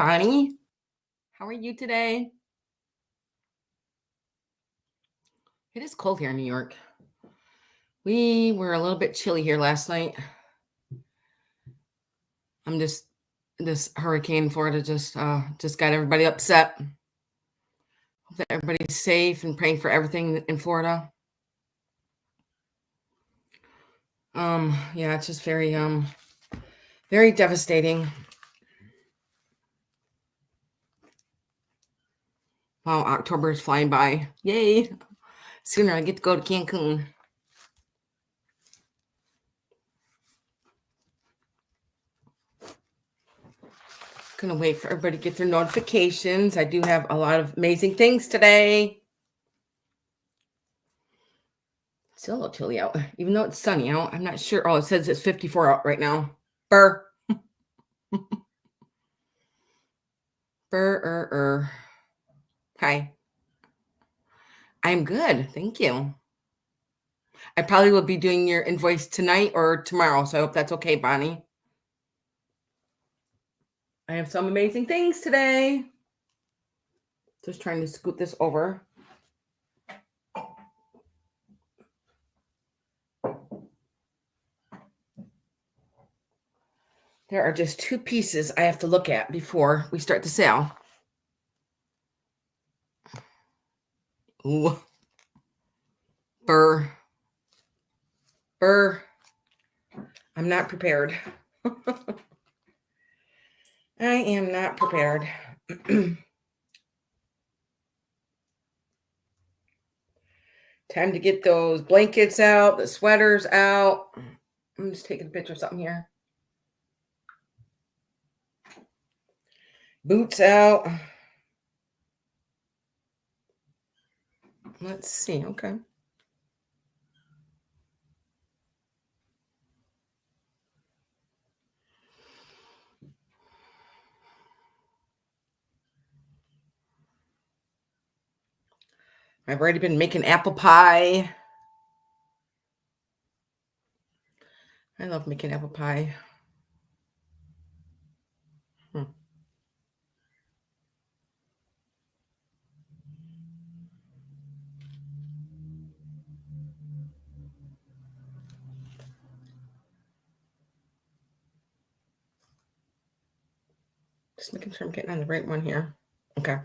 Bonnie. How are you today? It is cold here in New York. We were a little bit chilly here last night. I'm just this hurricane in Florida just got everybody upset. Hope that everybody's safe and praying for everything in Florida. Yeah, it's just very devastating. Wow, October is flying by. Yay. Sooner I get to go to Cancun. Gonna wait for everybody to get their notifications. I do have a lot of amazing things today. Still a little chilly out, even though it's sunny out. I'm not sure. Oh, it says it's 54 out right now. Burr. Burr. Hi. I'm good. Thank you. I probably will be doing your invoice tonight or tomorrow, so I hope that's okay, Bonnie. I have some amazing things today. Just trying to scoot this over. There are just two pieces I have to look at before we start the sale. Ooh. Burr. I'm not prepared. I am not prepared. Time to get those blankets out, the sweaters out. I'm just taking a picture of something here. Boots out. Let's see. Okay. I've already been making apple pie. I love making apple pie. Just making sure I'm getting on the right one here. Okay.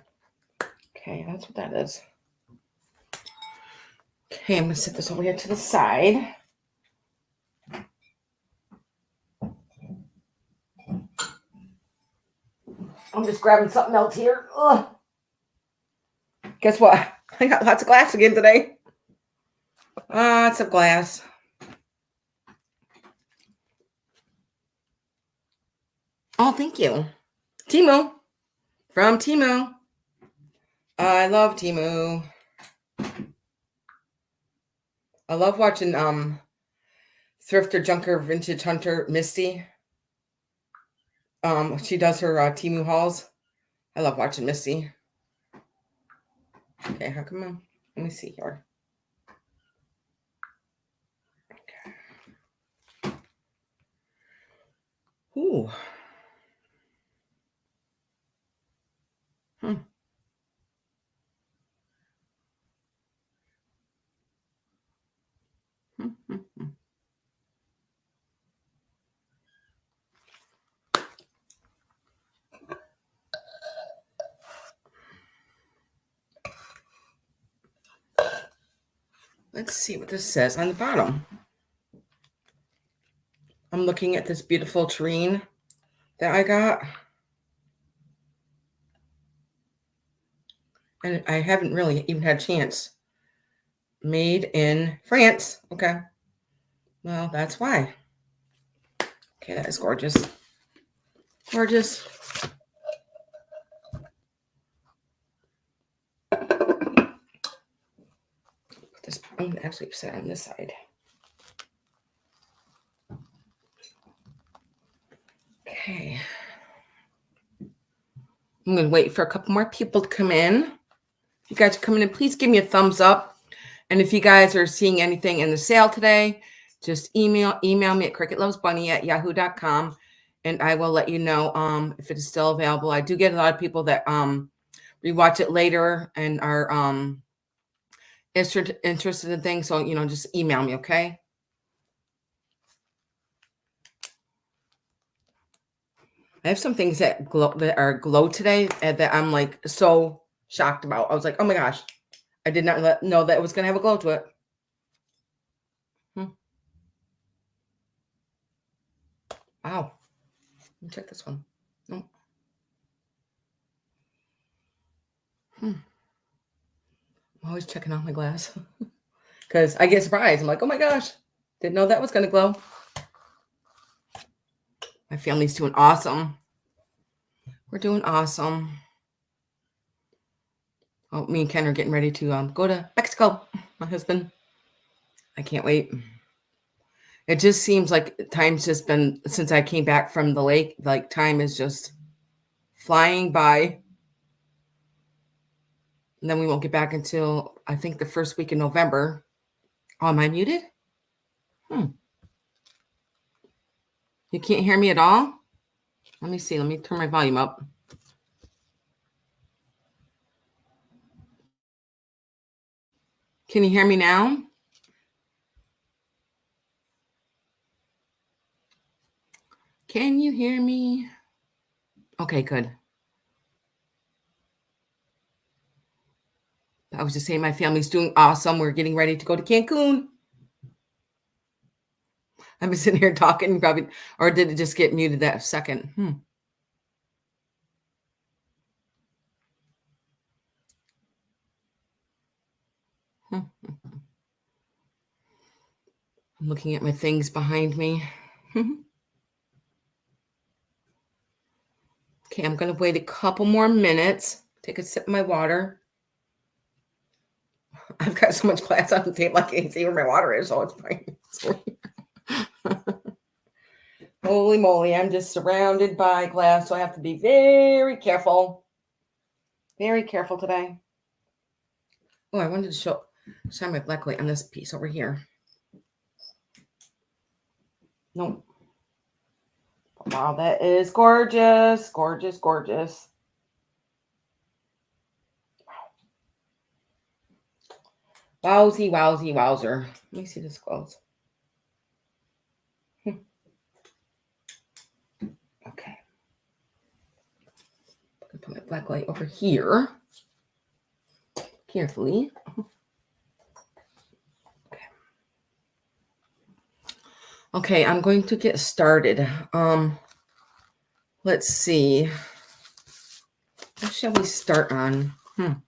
Okay, that's what that is. Okay, I'm going to set this over here to the side. I'm just grabbing something else here. Ugh. Guess what? I got lots of glass again today. Lots of glass. Oh, thank you. Temu. From Temu. I love Temu. I love watching Thrifter Junker Vintage Hunter Misty. She does her Temu hauls. I love watching Misty. Okay, how come on? Let me see here. Okay. Ooh. Let's see what this says on the bottom. I'm looking at this beautiful tureen that I got. And I haven't really even had a chance. Made in France. Okay. Well, that's why. Okay, that is gorgeous. Gorgeous. This, I'm going to actually set it on this side. Okay. I'm going to wait for a couple more people to come in. If you guys are coming in, please give me a thumbs up. And if you guys are seeing anything in the sale today, just email me at cricketlovesbunny@yahoo.com. and I will let you know if it is still available. I do get a lot of people that rewatch it later and are interested in things. So, just email me, okay? I have some things that are glow today that I'm like so shocked about. I was like, oh my gosh, I did not know that it was gonna have a glow to it. Wow. Let me check this one. No. I'm always checking out my glass because I get surprised. I'm like, oh my gosh, didn't know that was gonna glow. My family's doing awesome. We're doing awesome. Oh, me and Ken are getting ready to go to Mexico. My husband. I can't wait. It just seems like time's just been since I came back from the lake. Like time is just flying by. And then we won't get back until I think the first week in November. Oh, am I muted? You can't hear me at all? Let me see. Let me turn my volume up. Can you hear me now? Can you hear me? Okay, good. I was just saying my family's doing awesome. We're getting ready to go to Cancun. I've been sitting here talking, probably, or did it just get muted that second? I'm looking at my things behind me. Okay, I'm going to wait a couple more minutes. Take a sip of my water. I've got so much glass on the table, I can't see where my water is, so it's fine. Holy moly, I'm just surrounded by glass, so I have to be very careful. Very careful today. Oh, I wanted to shine my black light on this piece over here. No. Wow, that is gorgeous. Gorgeous, gorgeous. Wowsy, wowsy, wowzer. Let me see this close. Okay. I'm gonna put my black light over here. Carefully. Okay, I'm going to get started. Let's see. What shall we start on? I'm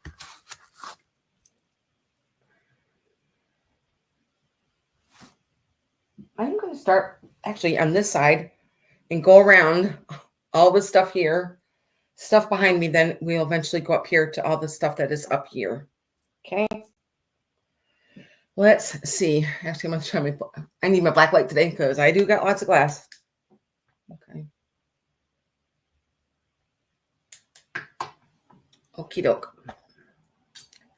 going to start actually on this side and go around all the stuff here, stuff behind me. Then we'll eventually go up here to all the stuff that is up here. Okay. Let's see. Actually, I'm going to try I need my black light today because I do got lots of glass. Okay. Okie doke.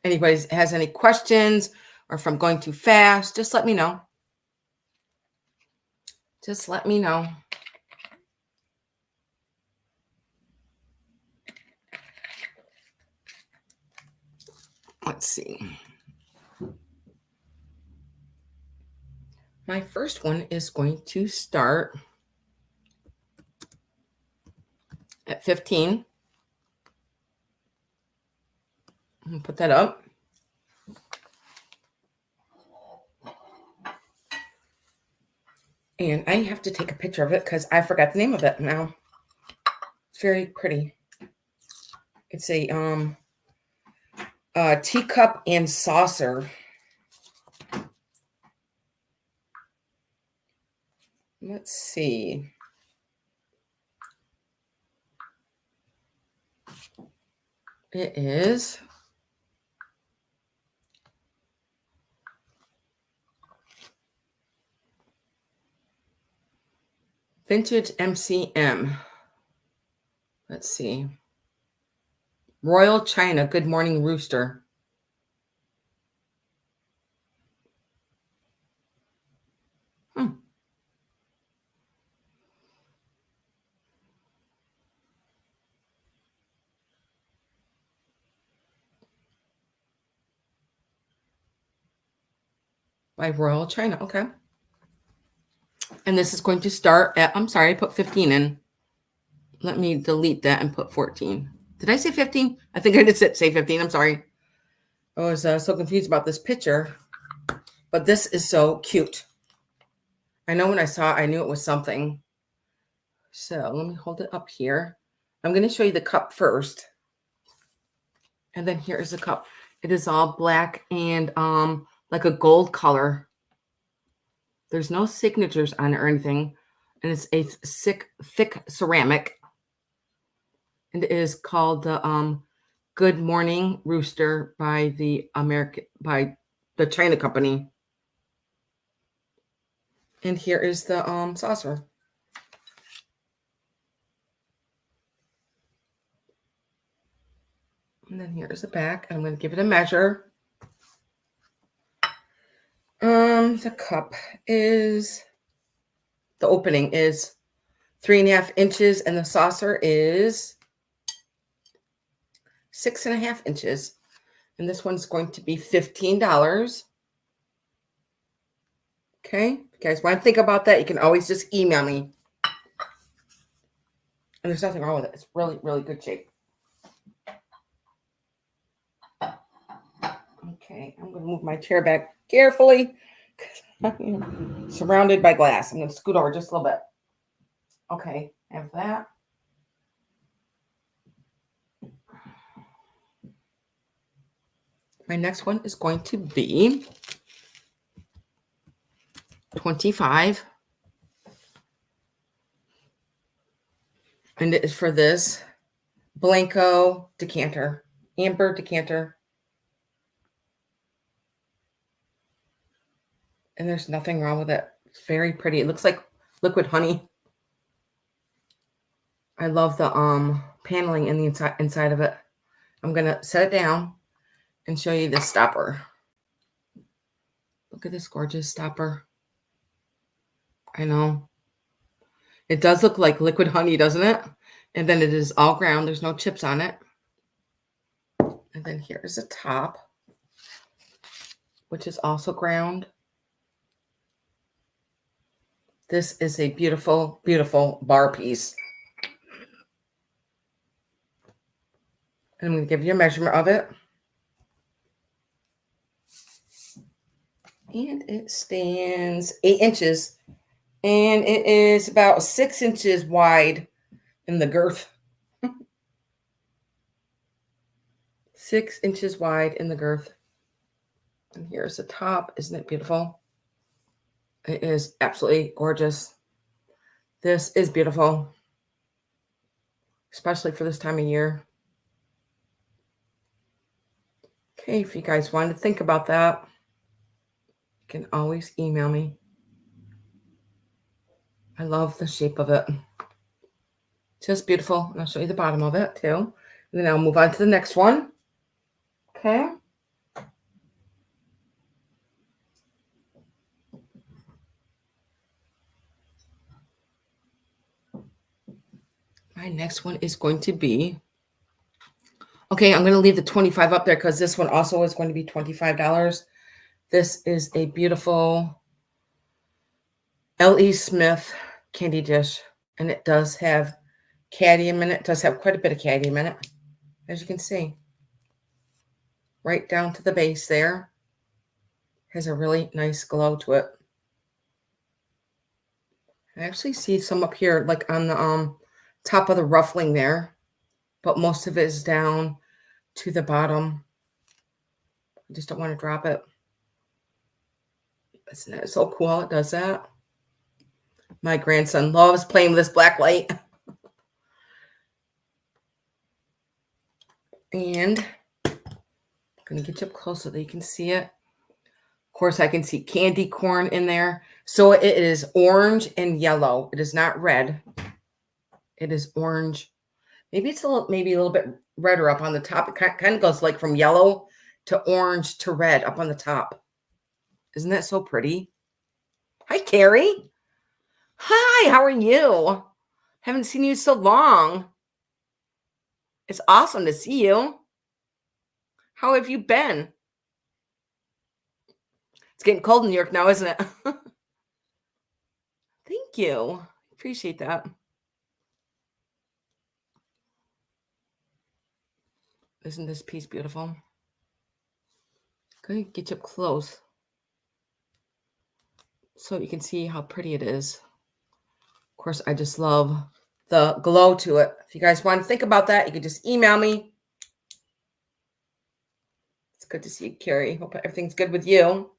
Anybody has any questions or if I'm going too fast, just let me know. Just let me know. Let's see. My first one is going to start at 15. I'm going to put that up. And I have to take a picture of it because I forgot the name of it now. It's very pretty. It's a teacup and saucer. Let's see. It is Vintage MCM. Let's see. Royal China Good Morning Rooster. by Royal China. Okay. And this is going to start at, I'm sorry, I put 15 in. Let me delete that and put 14. Did I say 15? I think I did say 15. I'm sorry. I was so confused about this picture. But this is so cute. I know when I saw it, I knew it was something. So let me hold it up here. I'm going to show you the cup first. And then here is the cup. It is all black and like a gold color. There's no signatures on it or anything. And it's a thick ceramic. And it is called the Good Morning Rooster by the China company. And here is the saucer. And then here's the back. I'm going to give it a measure. The cup is, the opening is 3.5 inches, and the saucer is 6.5 inches. And this one's going to be $15. Okay, if you guys want to think about that, you can always just email me. And there's nothing wrong with it. It's really, really good shape. Okay, I'm going to move my chair back carefully because I'm surrounded by glass. I'm going to scoot over just a little bit. Okay, have that. My next one is going to be $25. And it is for this Blanco decanter, amber decanter. And there's nothing wrong with it. It's very pretty. It looks like liquid honey. I love the paneling in the inside of it. I'm going to set it down and show you the stopper. Look at this gorgeous stopper. I know. It does look like liquid honey, doesn't it? And then it is all ground. There's no chips on it. And then here's the top, which is also ground. This is a beautiful, beautiful bar piece. And I'm going to give you a measurement of it. And it stands 8 inches. And it is about 6 inches wide in the girth. 6 inches wide in the girth. And here's the top. Isn't it beautiful? It is absolutely gorgeous. This is beautiful, especially for this time of year. Okay, if you guys want to think about that, you can always email me. I love the shape of it. Just beautiful. And I'll show you the bottom of it too. And then I'll move on to the next one. Okay. My next one is going to be, okay, I'm going to leave the 25 up there because this one also is going to be $25. This is a beautiful L.E. Smith candy dish, and it does have cadmium in it. It does have quite a bit of cadmium in it, as you can see. Right down to the base there. Has a really nice glow to it. I actually see some up here, like on the top of the ruffling there, but most of it is down to the bottom. I just don't want to drop it. Isn't that so cool? It does that. My grandson loves playing with this black light. And I'm going to get you up close so that you can see it. Of course, I can see candy corn in there. So it is orange and yellow. It is not red. It is orange. Maybe it's a little bit redder up on the top. It kind of goes like from yellow to orange to red up on the top. Isn't that so pretty? Hi, Carrie. Hi, how are you? Haven't seen you so long. It's awesome to see you. How have you been? It's getting cold in New York now, isn't it? Thank you. Appreciate that. Isn't this piece beautiful? Going to get you up close so you can see how pretty it is. Of course, I just love the glow to it. If you guys want to think about that, you can just email me. It's good to see you, Carrie. Hope everything's good with you.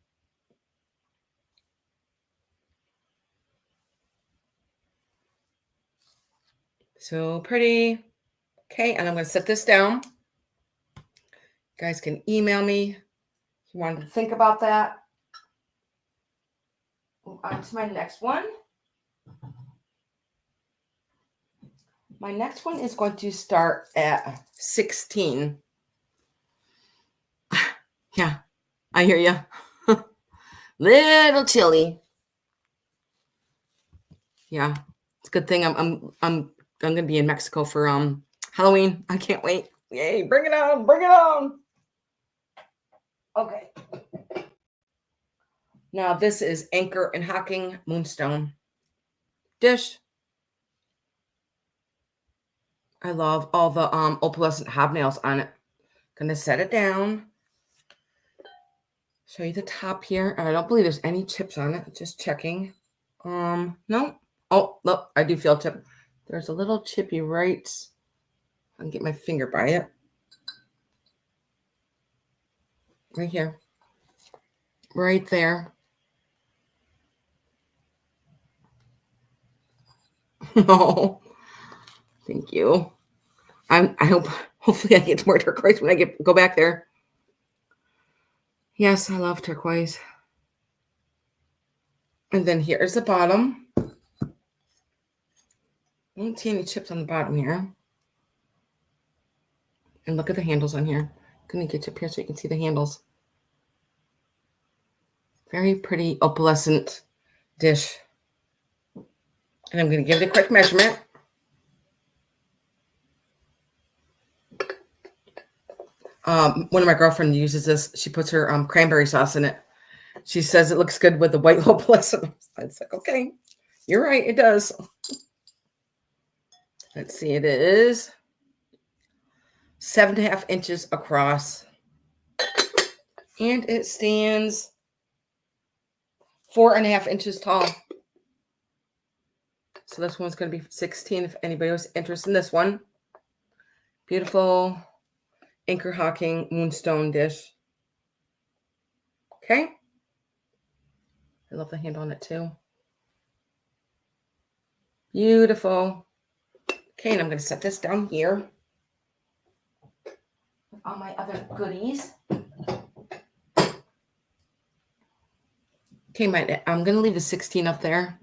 So pretty. Okay, and I'm going to set this down. You guys can email me if you wanted to think about that. Move on to my next one. My next one is going to start at 16. Yeah, I hear you. Little chilly. Yeah, it's a good thing I'm gonna be in Mexico for Halloween. I can't wait. Yay, bring it on, bring it on. Okay. Now this is Anchor and Hocking Moonstone dish. I love all the opalescent hobnails on it. Gonna set it down. Show you the top here. I don't believe there's any chips on it. Just checking. No. Oh, look, I do feel chip. There's a little chippy right. I can get my finger by it. Right here. Right there. Oh, thank you. I hope, hopefully I get more turquoise when I go back there. Yes, I love turquoise. And then here's the bottom. I don't see any chips on the bottom here. And look at the handles on here. I'm going to get you up here so you can see the handles. Very pretty opalescent dish. And I'm going to give it a quick measurement. One of my girlfriends uses this. She puts her cranberry sauce in it. She says it looks good with the white opalescent. It's like, okay, you're right. It does. Let's see. It is 7.5 inches across. And it stands 4.5 inches tall. So this one's going to be 16 if anybody was interested in this one. Beautiful Anchor Hocking Moonstone dish. Okay. I love the hand on it too. Beautiful. Okay, and I'm going to set this down here. With all my other goodies. Okay, I'm going to leave the 16 up there.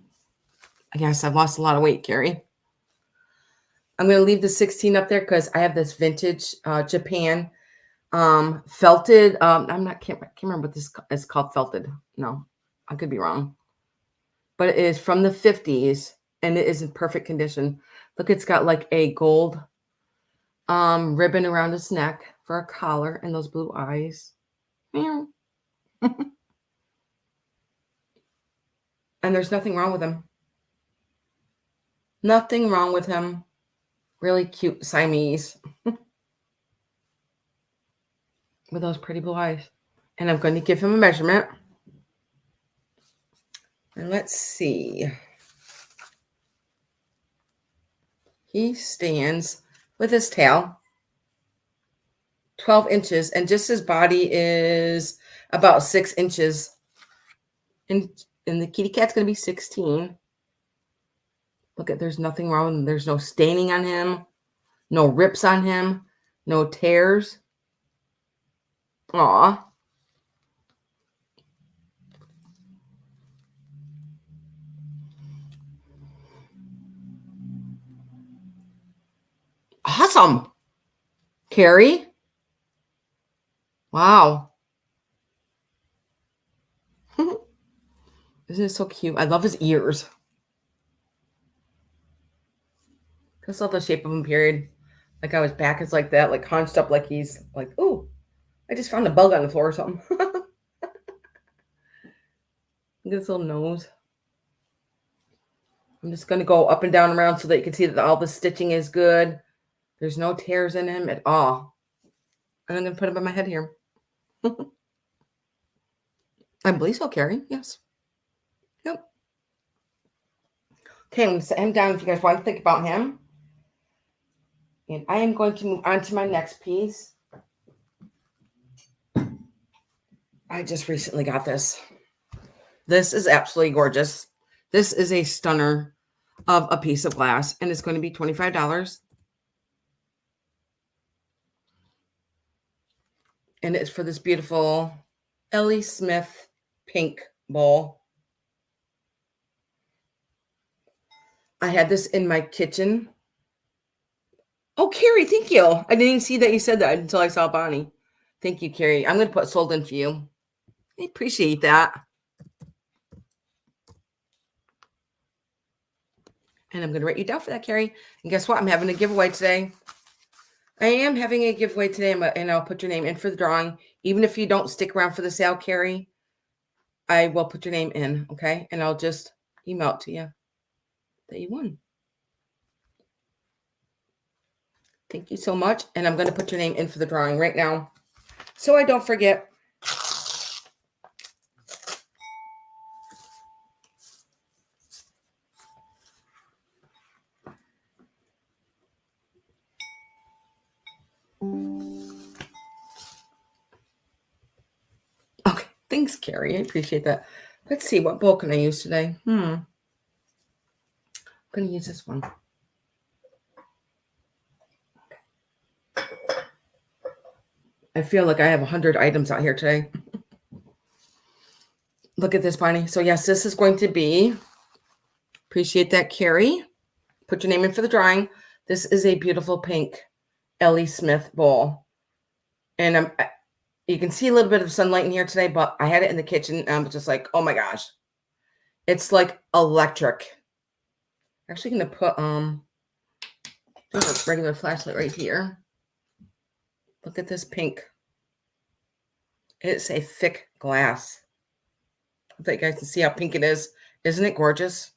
I guess I've lost a lot of weight, Carrie. I'm going to leave the 16 up there because I have this vintage Japan felted. Can't remember what this is called. Felted. No, I could be wrong. But it is from the 50s and it is in perfect condition. Look, it's got like a gold ribbon around his neck for a collar and those blue eyes. And there's nothing wrong with him. Nothing wrong with him. Really cute Siamese with those pretty blue eyes. And I'm going to give him a measurement. And let's see. He stands with his tail 12 inches. And just his body is about 6 inches. And the kitty cat's going to be 16. Look at, there's nothing wrong. There's no staining on him. No rips on him. No tears. Aw. Awesome. Carrie. Wow. Isn't it so cute? I love his ears. I just love the shape of him, period. Like how his back is like that, like hunched up like he's like, ooh, I just found a bug on the floor or something. Look at his little nose. I'm just going to go up and down around so that you can see that all the stitching is good. There's no tears in him at all. And I'm going to put him on my head here. I believe so, Carrie. Yes. Yep. Okay, I'm going to set him down if you guys want to think about him. And I am going to move on to my next piece. I just recently got this. This is absolutely gorgeous. This is a stunner of a piece of glass, and it's going to be $25. And it's for this beautiful Ellie Smith pink bowl. I had this in my kitchen. Oh, Carrie, thank you. I didn't even see that you said that until I saw Bonnie. Thank you, Carrie. I'm going to put sold in for you. I appreciate that. And I'm going to write you down for that, Carrie. And guess what? I'm having a giveaway today. I am having a giveaway today, and I'll put your name in for the drawing. Even if you don't stick around for the sale, Carrie, I will put your name in, okay? And I'll just email it to you that you won. Thank you so much. And I'm going to put your name in for the drawing right now so I don't forget. Okay. Thanks, Carrie. I appreciate that. Let's see. What bowl can I use today? I'm going to use this one. I feel like I have 100 items out here today. Look at this, Bonnie. So yes, this is going to be, appreciate that, Carrie. Put your name in for the drawing. This is a beautiful pink Ellie Smith bowl. And you can see a little bit of sunlight in here today, but I had it in the kitchen and I was just like, oh my gosh. It's like electric. I'm actually going to put a regular flashlight right here. Look at this pink. It's a thick glass. I thought you guys can see how pink it is. Isn't it gorgeous?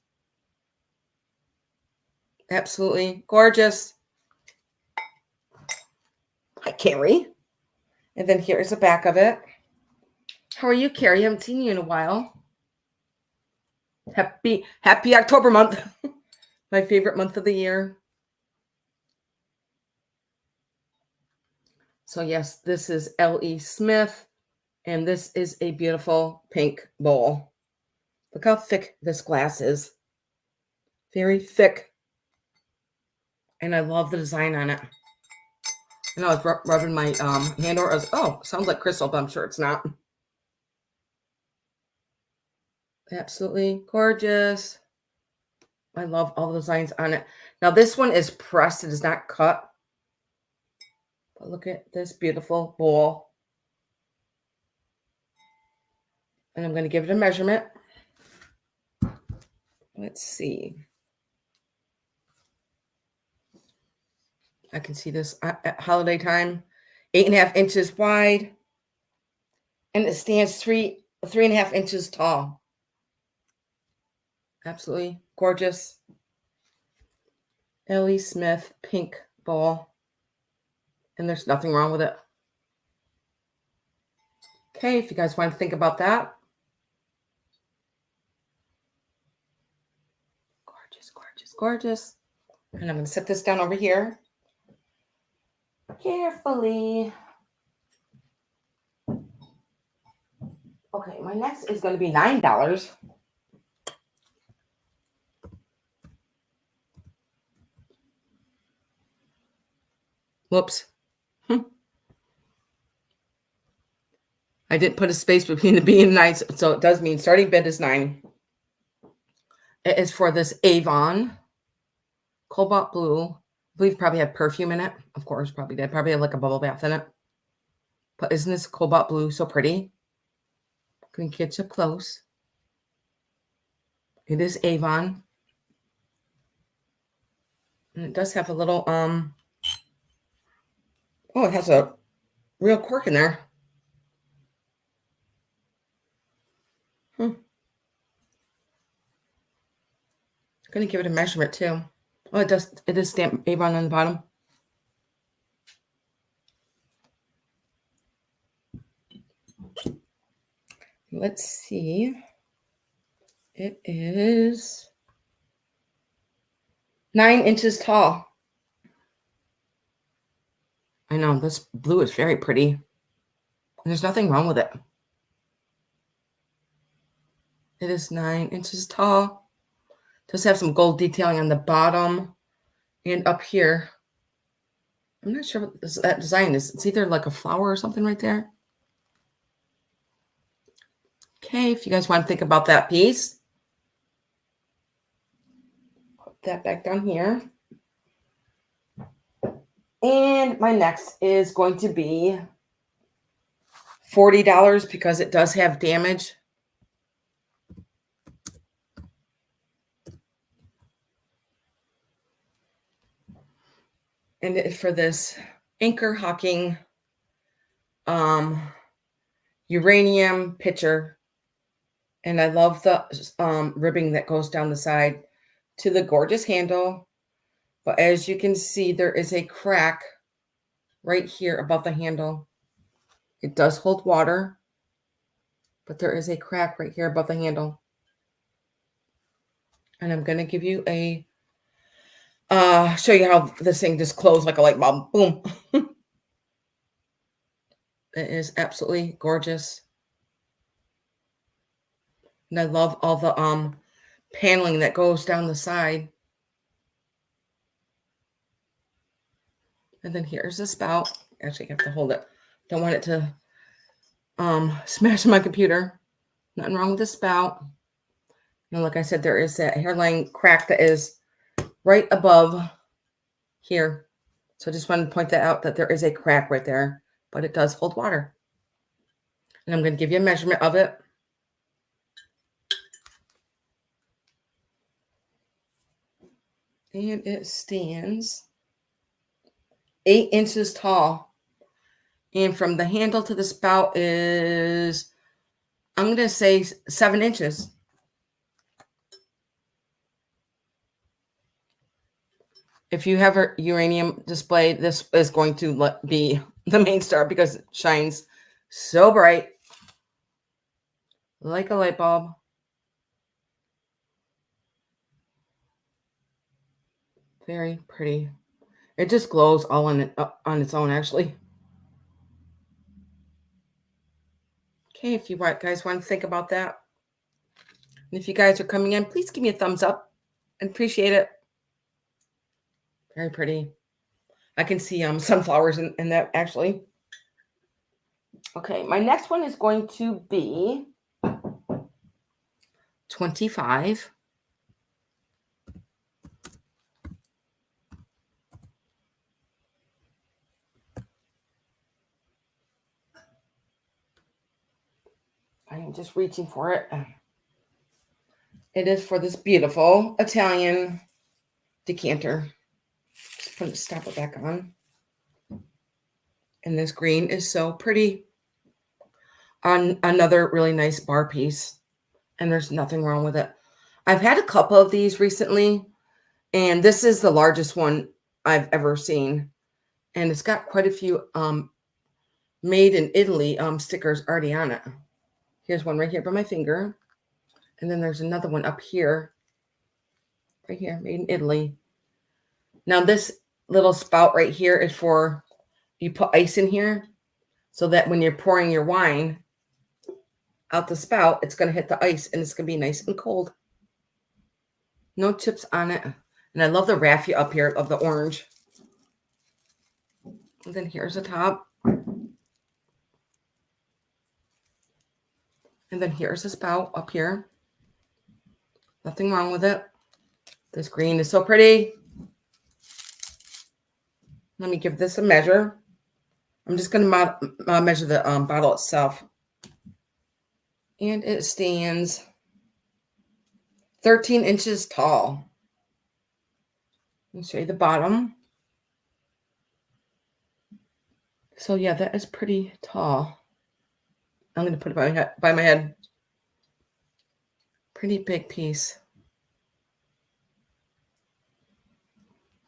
Absolutely gorgeous. Hi, Carrie. And then here's the back of it. How are you, Carrie? I haven't seen you in a while. Happy October month. My favorite month of the year. So yes, this is L.E. Smith. And this is a beautiful pink bowl. Look how thick this glass is. Very thick. And I love the design on it. And I was rubbing my hand over. Sounds like crystal, but I'm sure it's not. Absolutely gorgeous. I love all the designs on it. Now this one is pressed. It is not cut. But look at this beautiful bowl. And I'm going to give it a measurement. Let's see. I can see this at holiday time. 8.5 inches wide. And it stands 3.5 inches tall. Absolutely gorgeous. Ellie Smith pink bowl. And there's nothing wrong with it. Okay, if you guys want to think about that. Gorgeous, gorgeous, gorgeous. And I'm going to set this down over here. Carefully. Okay, my next is going to be $9. Whoops. I didn't put a space between the B and 9, so it does mean starting bid is 9. It is for this Avon Cobalt Blue. I believe probably had perfume in it. Of course, probably did. Probably had like a bubble bath in it. But isn't this Cobalt Blue so pretty? Can you get up close? It is Avon. And it does have a little, it has a real cork in there. Going to give it a measurement too. Oh, it does. It is stamped Avon on the bottom. Let's see. It is 9 inches tall. I know this blue is very pretty. And there's nothing wrong with it. It is 9 inches tall. Does have some gold detailing on the bottom and up here. I'm not sure what that design is. It's either like a flower or something right there. Okay, if you guys want to think about that piece, put that back down here. And my next is going to be $40 because it does have damage. And it's for this Anchor Hocking uranium pitcher. And I love the ribbing that goes down the side to the gorgeous handle. But as you can see, there is a crack right here above the handle. It does hold water, but there is a crack right here above the handle. And I'm going to give you a, show you how this thing just closed like a light bulb. Boom. It is absolutely gorgeous. And I love all the paneling that goes down the side. And then here's the spout. Actually, I have to hold it. Don't want it to smash my computer. Nothing wrong with the spout. And like I said, there is that hairline crack that is right above here. So I just wanted to point that out, that there is a crack right there, but it does hold water. And I'm going to give you a measurement of it. And it stands 8 inches tall. And from the handle to the spout is, I'm going to say 7 inches. If you have a uranium display, this is going to be the main star because it shines so bright. Like a light bulb. Very pretty. It just glows all on its own, actually. Okay, if you guys want to think about that. And if you guys are coming in, please give me a thumbs up. I appreciate it. Very pretty. I can see sunflowers in that, actually. Okay, my next one is going to be 25. I am just reaching for it. It is for this beautiful Italian decanter. Just put it, stop it back on. And this green is so pretty. On another really nice bar piece. And there's nothing wrong with it. I've had a couple of these recently. And this is the largest one I've ever seen. And it's got quite a few made in Italy stickers already on it. Here's one right here by my finger. And then there's another one up here. Right here, made in Italy. Now this little spout right here is for, you put ice in here so that when you're pouring your wine out the spout, it's going to hit the ice and it's going to be nice and cold. No chips on it. And I love the raffia up here of the orange. And then here's the top. And then here's the spout up here. Nothing wrong with it. This green is so pretty. Let me give this a measure. I'm just going to measure the bottle itself. And it stands 13 inches tall. Let me show you the bottom. So yeah, that is pretty tall. I'm going to put it by my head. Pretty big piece.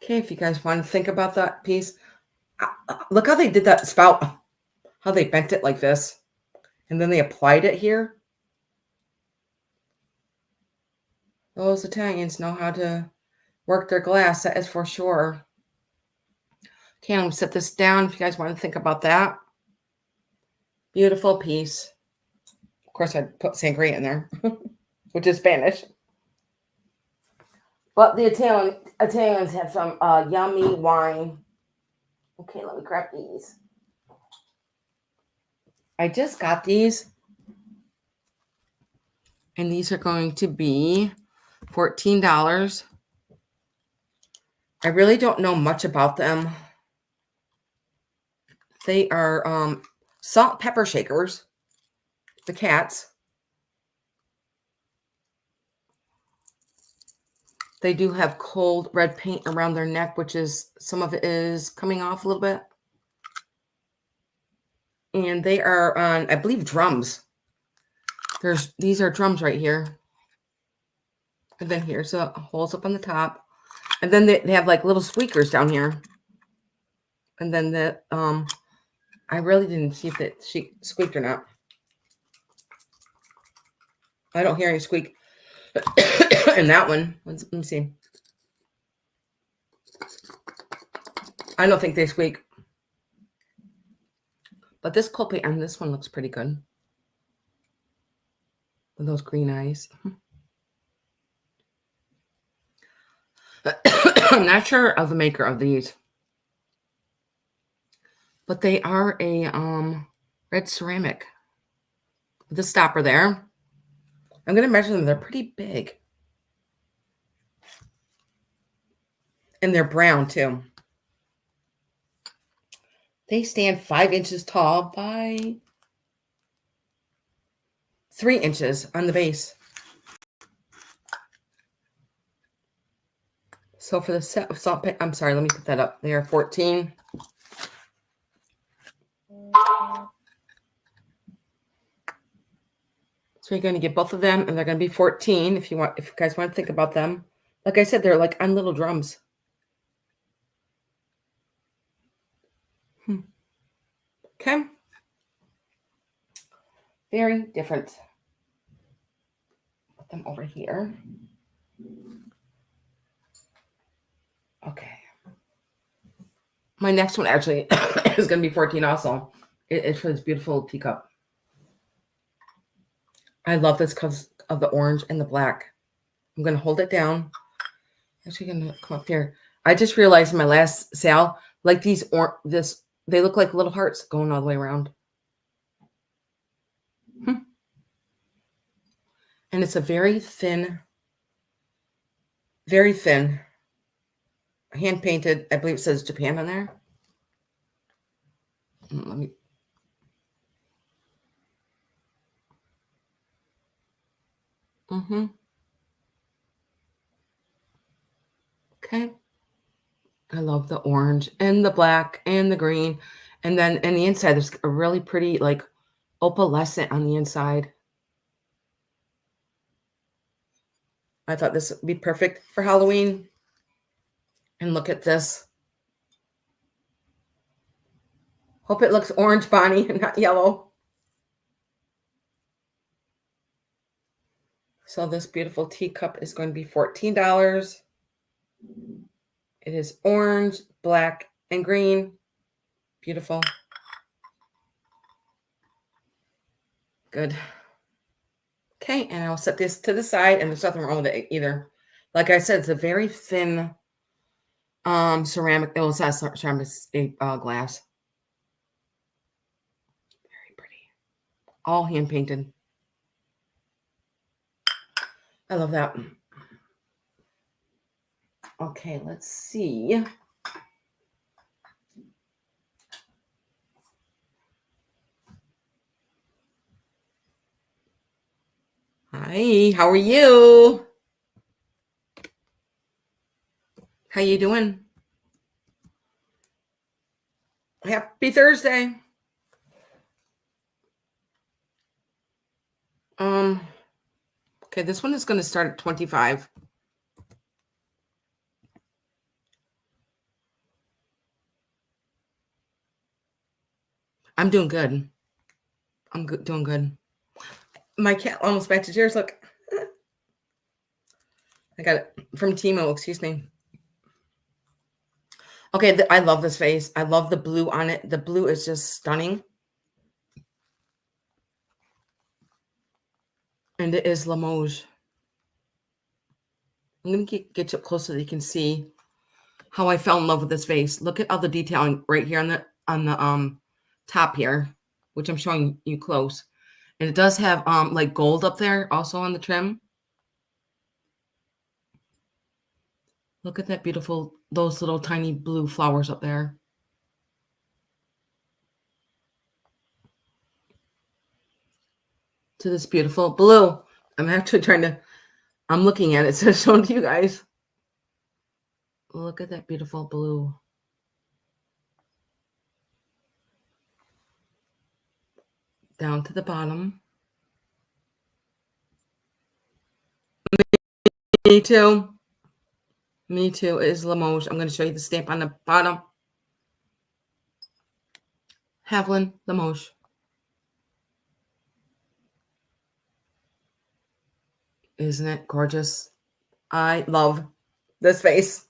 Okay, if you guys want to think about that piece, look how they did that spout, how they bent it like this, and then they applied it here. Those Italians know how to work their glass, that is for sure. Okay, I'm going to set this down if you guys want to think about that. Beautiful piece. Of course, I'd put sangria in there, which is Spanish. But the Italians have some yummy wine. Okay, let me grab these. I just got these. And these are going to be $14. I really don't know much about them. They are salt pepper shakers. The cats. They do have cold red paint around their neck, which is, some of it is coming off a little bit. And they are on, I believe, drums. These are drums right here. And then here's the holes up on the top. And then they have like little squeakers down here. And then I really didn't see if she squeaked or not. I don't hear any squeak in that one. Let me see. I don't think they squeak. But this cold paint on this one looks pretty good. With those green eyes. I'm not sure of the maker of these. But they are a red ceramic. With the stopper there. I'm going to measure them. They're pretty big. And they're brown too. They stand 5 inches tall by 3 inches on the base. So for the set of salt paint, I'm sorry, let me put that up. They are 14. So you're going to get both of them, and they're going to be 14 if you guys want to think about them. Like I said, they're like on little drums. Okay. Very different. Put them over here. Okay. My next one actually is going to be 14 also. It's for this beautiful teacup. I love this because of the orange and the black. I'm going to hold it down. Actually going to come up here. I just realized in my last sale, like these, they look like little hearts going all the way around. And it's a very thin, hand painted. I believe it says Japan on there. Let me. Okay. I love the orange and the black and the green. And then in the inside, there's a really pretty, like, opalescent on the inside. I thought this would be perfect for Halloween. And look at this. Hope it looks orange, Bonnie, and not yellow. So this beautiful teacup is going to be $14. It is orange, black, and green. Beautiful. Good. Okay, and I'll set this to the side, and there's nothing wrong with it either. Like I said, it's a very thin ceramic. It was ceramic glass. Very pretty. All hand painted. I love that. Okay, let's see. Hi, how are you? How you doing? Happy Thursday. Okay, this one is going to start at 25. I'm doing good. I'm good, doing good. My cat almost matches yours. Look. I got it from Timo, excuse me. Okay, I love this vase. I love the blue on it. The blue is just stunning. And it is Limoges. I'm going to get you up close so that you can see how I fell in love with this vase. Look at all the detailing right here on the top here, which I'm showing you close. And it does have like gold up there also on the trim. Look at that beautiful, those little tiny blue flowers up there. To this beautiful blue. I'm actually I'm looking at it, so it's showing to you guys. Look at that beautiful blue. Down to the bottom. Me too. Me too. It is Limoges. I'm going to show you the stamp on the bottom. Haviland, Limoges. Isn't it gorgeous? I love this vase.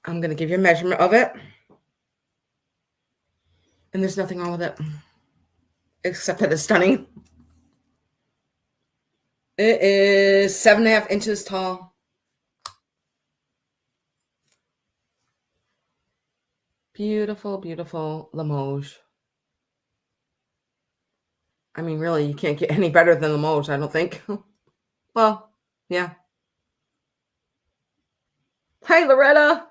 I'm going to give you a measurement of it. And there's nothing wrong with it. Except that it's stunning. It is 7.5 inches tall. Beautiful, beautiful Limoges. I mean, really, you can't get any better than Limoges, I don't think. Well, yeah. Hi, Loretta.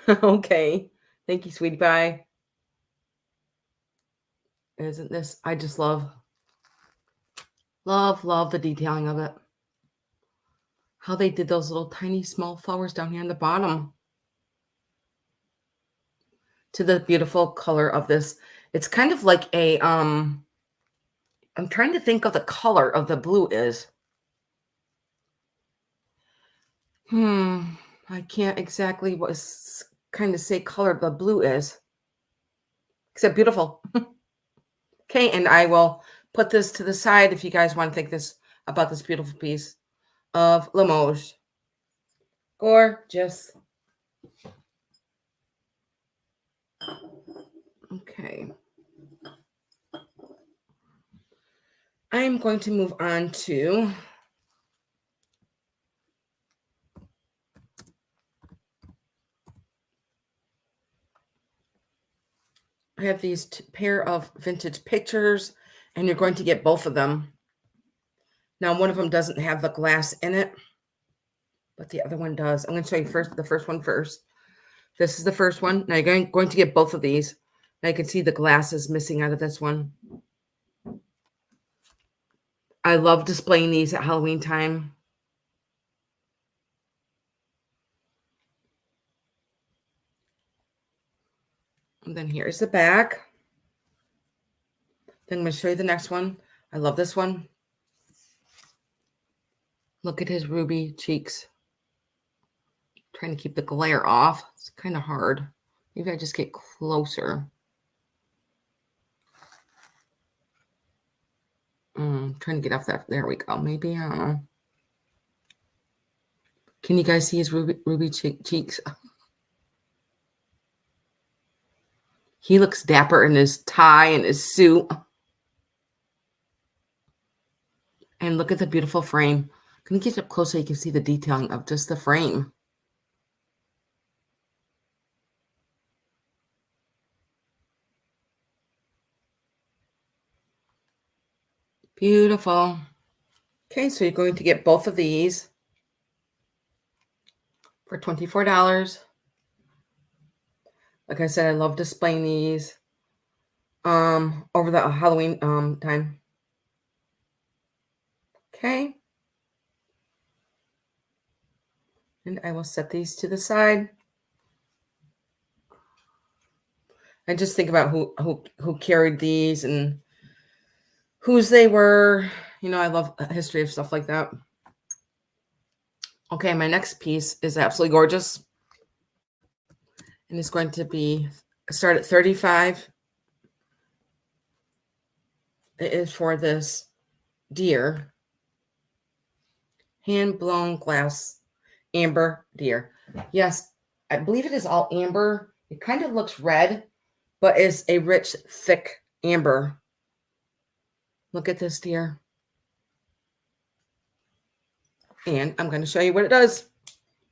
Okay. Thank you, sweetie pie. Isn't this? I just love the detailing of it. How they did those little tiny small flowers down here on the bottom. To the beautiful color of this. It's kind of like a, I'm trying to think of the color of the blue is. I can't exactly kind of say color the blue is. Except beautiful. Okay, and I will put this to the side if you guys want to think about this beautiful piece of Limoges. Gorgeous. Okay. I'm going to move on to I have these pair of vintage pictures, and you're going to get both of them. Now, one of them doesn't have the glass in it, but the other one does. I'm going to show you the first one first. This is the first one. Now you're going to get both of these. Now you can see the glass is missing out of this one. I love displaying these at Halloween time. And then here's the back. Then I'm going to show you the next one. I love this one. Look at his ruby cheeks. Trying to keep the glare off. It's kind of hard. Maybe I just get closer. Trying to get off that. There we go. Maybe, I don't know. Can you guys see his ruby cheeks? He looks dapper in his tie and his suit. And look at the beautiful frame. Can you get up close so you can see the detailing of just the frame? Beautiful. Okay, so you're going to get both of these for $24. Like I said, I love displaying these over the Halloween time. Okay. And I will set these to the side. And just think about who carried these and whose they were. You know, I love the history of stuff like that. Okay, my next piece is absolutely gorgeous. And it's going to be start at 35. It is for this deer. Hand-blown glass amber deer. Yes, I believe it is all amber. It kind of looks red, but it's a rich, thick amber. Look at this deer. And I'm going to show you what it does.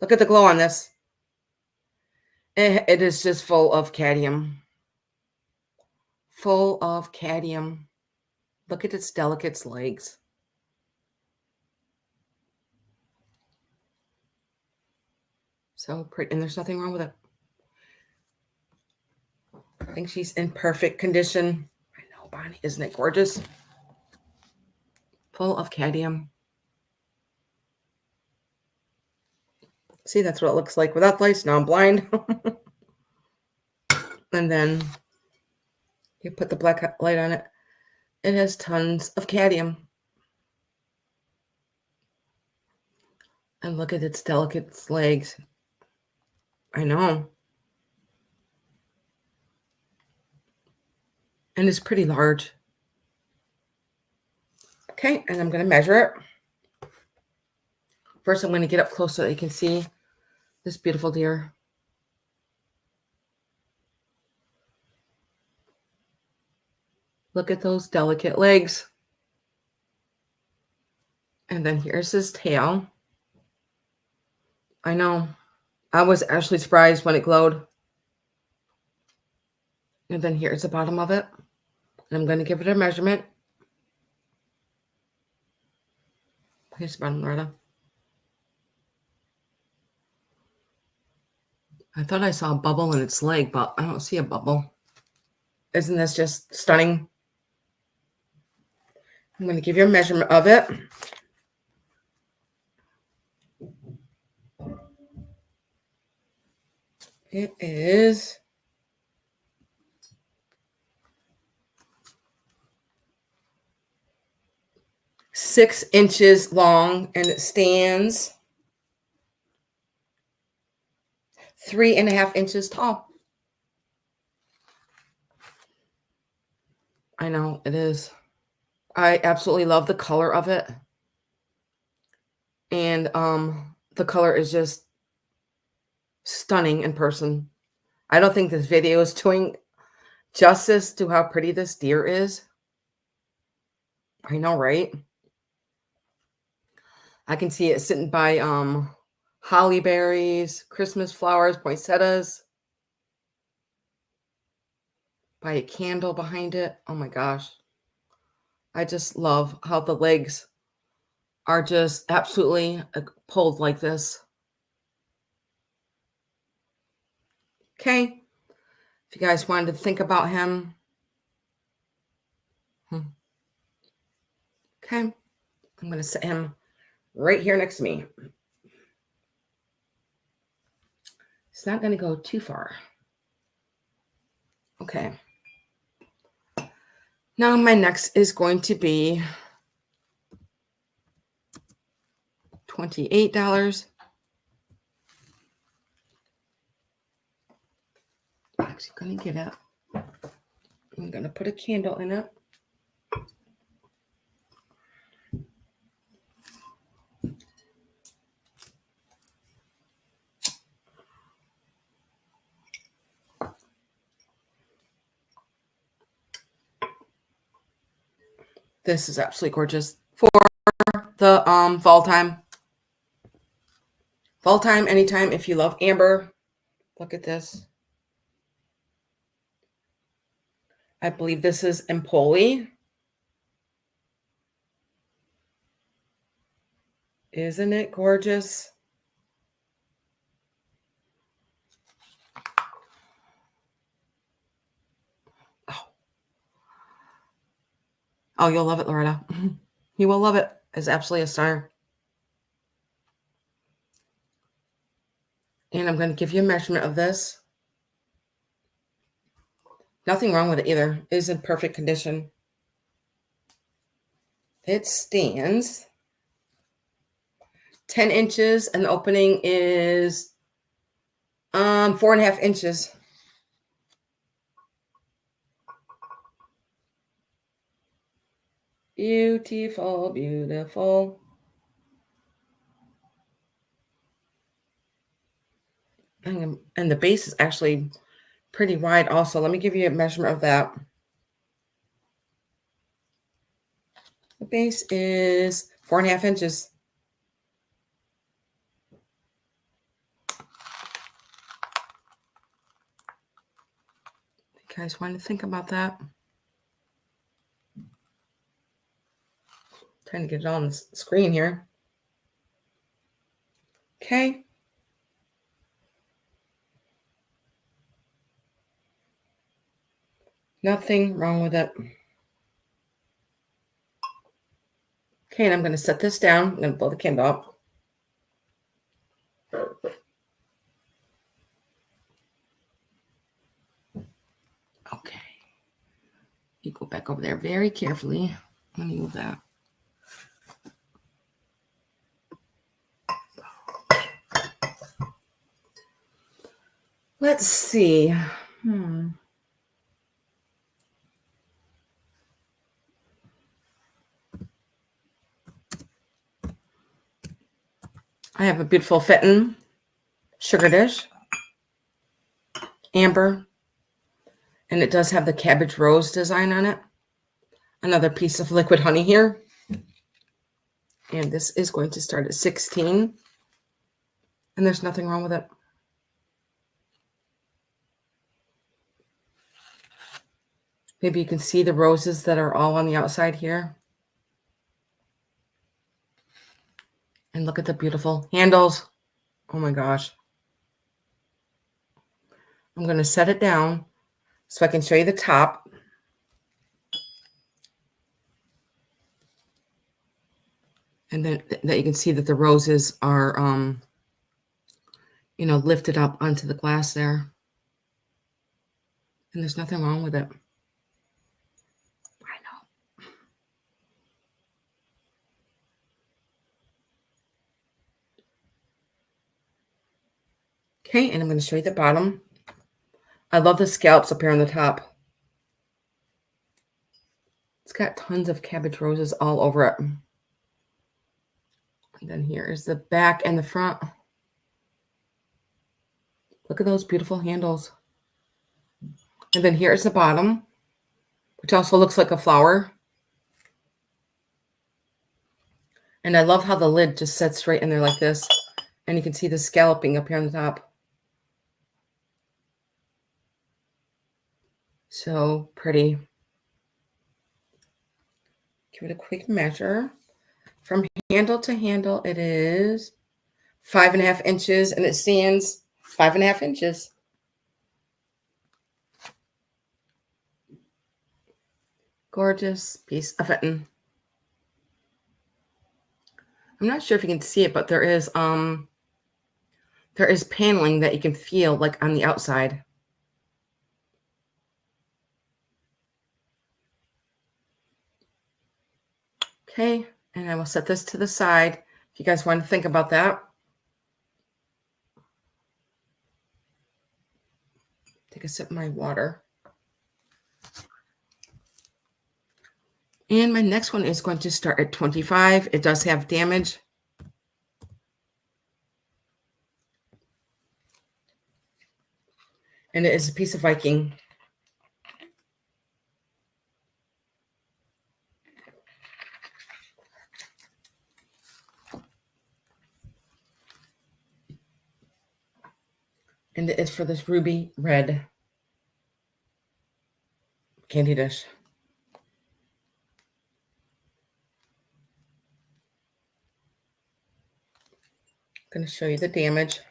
Look at the glow on this. It is just full of cadmium. Full of cadmium. Look at its delicate legs. So pretty. And there's nothing wrong with it. I think she's in perfect condition. I know, Bonnie. Isn't it gorgeous? Full of cadmium. See, that's what it looks like without lights. Now I'm blind. And then you put the black light on it. It has tons of cadmium. And look at its delicate legs. I know. And it's pretty large. Okay, and I'm going to measure it. First, I'm going to get up close so that you can see this beautiful deer. Look at those delicate legs. And then here's his tail. I know. I was actually surprised when it glowed. And then here's the bottom of it. And I'm going to give it a measurement. Here's the bottom, Loretta. I thought I saw a bubble in its leg, but I don't see a bubble. Isn't this just stunning? I'm going to give you a measurement of it. It is 6 inches long, and it stands 3.5 inches tall. I know it is. I absolutely love the color of it. And the color is just stunning in person. I don't think this video is doing justice to how pretty this deer is. I know, right? I can see it sitting by holly berries, Christmas flowers, poinsettias, by a candle behind it. Oh my gosh. I just love how the legs are just absolutely pulled like this. Okay. If you guys wanted to think about him. Okay. I'm going to set him right here next to me. It's not going to go too far. Okay. Now my next is going to be $28. I'm actually going to get it. I'm going to put a candle in it. This is absolutely gorgeous for the fall time. Fall time, anytime. If you love amber, look at this. I believe this is Empoli. Isn't it gorgeous? Oh, you'll love it, Loretta. You will love it. It's absolutely a star. And I'm going to give you a measurement of this. Nothing wrong with it either. It is in perfect condition. It stands 10 inches, and the opening is 4.5 inches. Beautiful, beautiful. And the base is actually pretty wide also. Let me give you a measurement of that. The base is 4.5 inches. You guys want to think about that? Trying to get it on the screen here. Okay. Nothing wrong with it. Okay, and I'm going to set this down. I'm going to blow the candle up. Okay. You go back over there very carefully. Let me move that. Let's see. I have a beautiful Fenton sugar dish, amber, and it does have the cabbage rose design on it. Another piece of liquid honey here. And this is going to start at 16. And there's nothing wrong with it. Maybe you can see the roses that are all on the outside here. And look at the beautiful handles. Oh my gosh. I'm going to set it down so I can show you the top. And then that you can see that the roses are, lifted up onto the glass there. And there's nothing wrong with it. I know. Okay, and I'm going to show you the bottom. I love the scallops up here on the top. It's got tons of cabbage roses all over it. And then here is the back and the front. Look at those beautiful handles. And then here's the bottom, which also looks like a flower. And I love how the lid just sets right in there like this. And you can see the scalloping up here on the top. So pretty. Give it a quick measure. From handle to handle, it is 5.5 inches, and it stands 5.5 inches. Gorgeous piece of Fenton. I'm not sure if you can see it, but there is paneling that you can feel like on the outside. Okay, and I will set this to the side if you guys want to think about that. Take a sip of my water. And my next one is going to start at 25. It does have damage. And it is a piece of Viking. And it is for this ruby red candy dish. I'm going to show you the damage.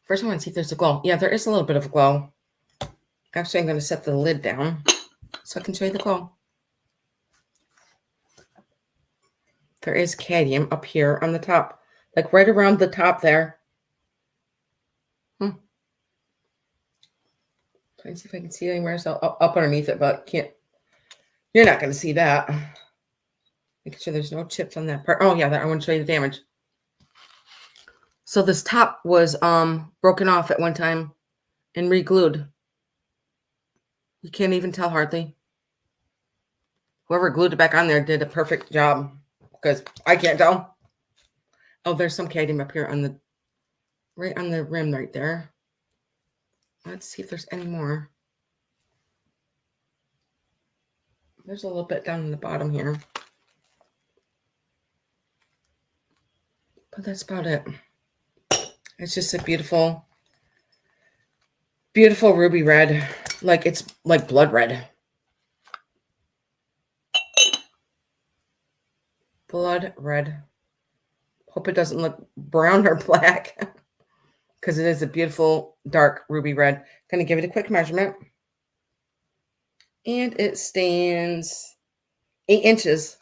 First, I want to see if there's a glow. Yeah, there is a little bit of a glow. Actually, I'm going to set the lid down so I can show you the glow. There is cadmium up here on the top, like right around the top there. Trying to see if I can see it anywhere else up underneath it, but can't. You're not going to see that. Making sure there's no chips on that part. Oh, yeah, I want to show you the damage. So this top was broken off at one time and re-glued. You can't even tell hardly. Whoever glued it back on there did a perfect job because I can't tell. Oh, there's some cadmium up here on the right on the rim right there. Let's see if there's any more. There's a little bit down in the bottom here. But that's about it. It's just a beautiful, beautiful ruby red. Like it's like blood red. Blood red. Hope it doesn't look brown or black because it is a beautiful dark ruby red. Going to give it a quick measurement. And it stands 8 inches.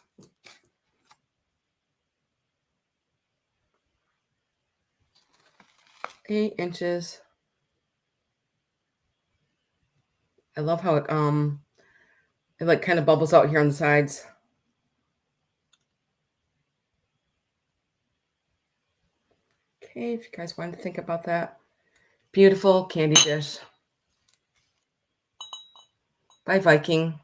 Eight inches. I love how it like kind of bubbles out here on the sides. Okay, if you guys wanted to think about that. Beautiful candy dish by Viking.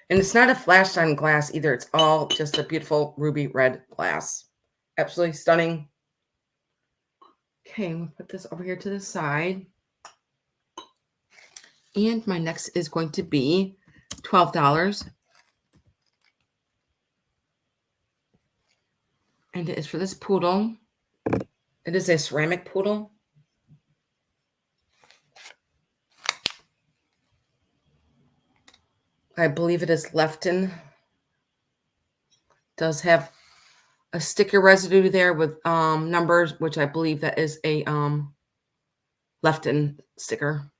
And it's not a flashed on glass either. It's all just a beautiful ruby red glass. Absolutely stunning. Okay, I'm going to put this over here to the side. And my next is going to be $12. And it is for this poodle. It is a ceramic poodle. I believe it is Lefton. Does have a sticker residue there with numbers, which I believe that is a Lefton sticker.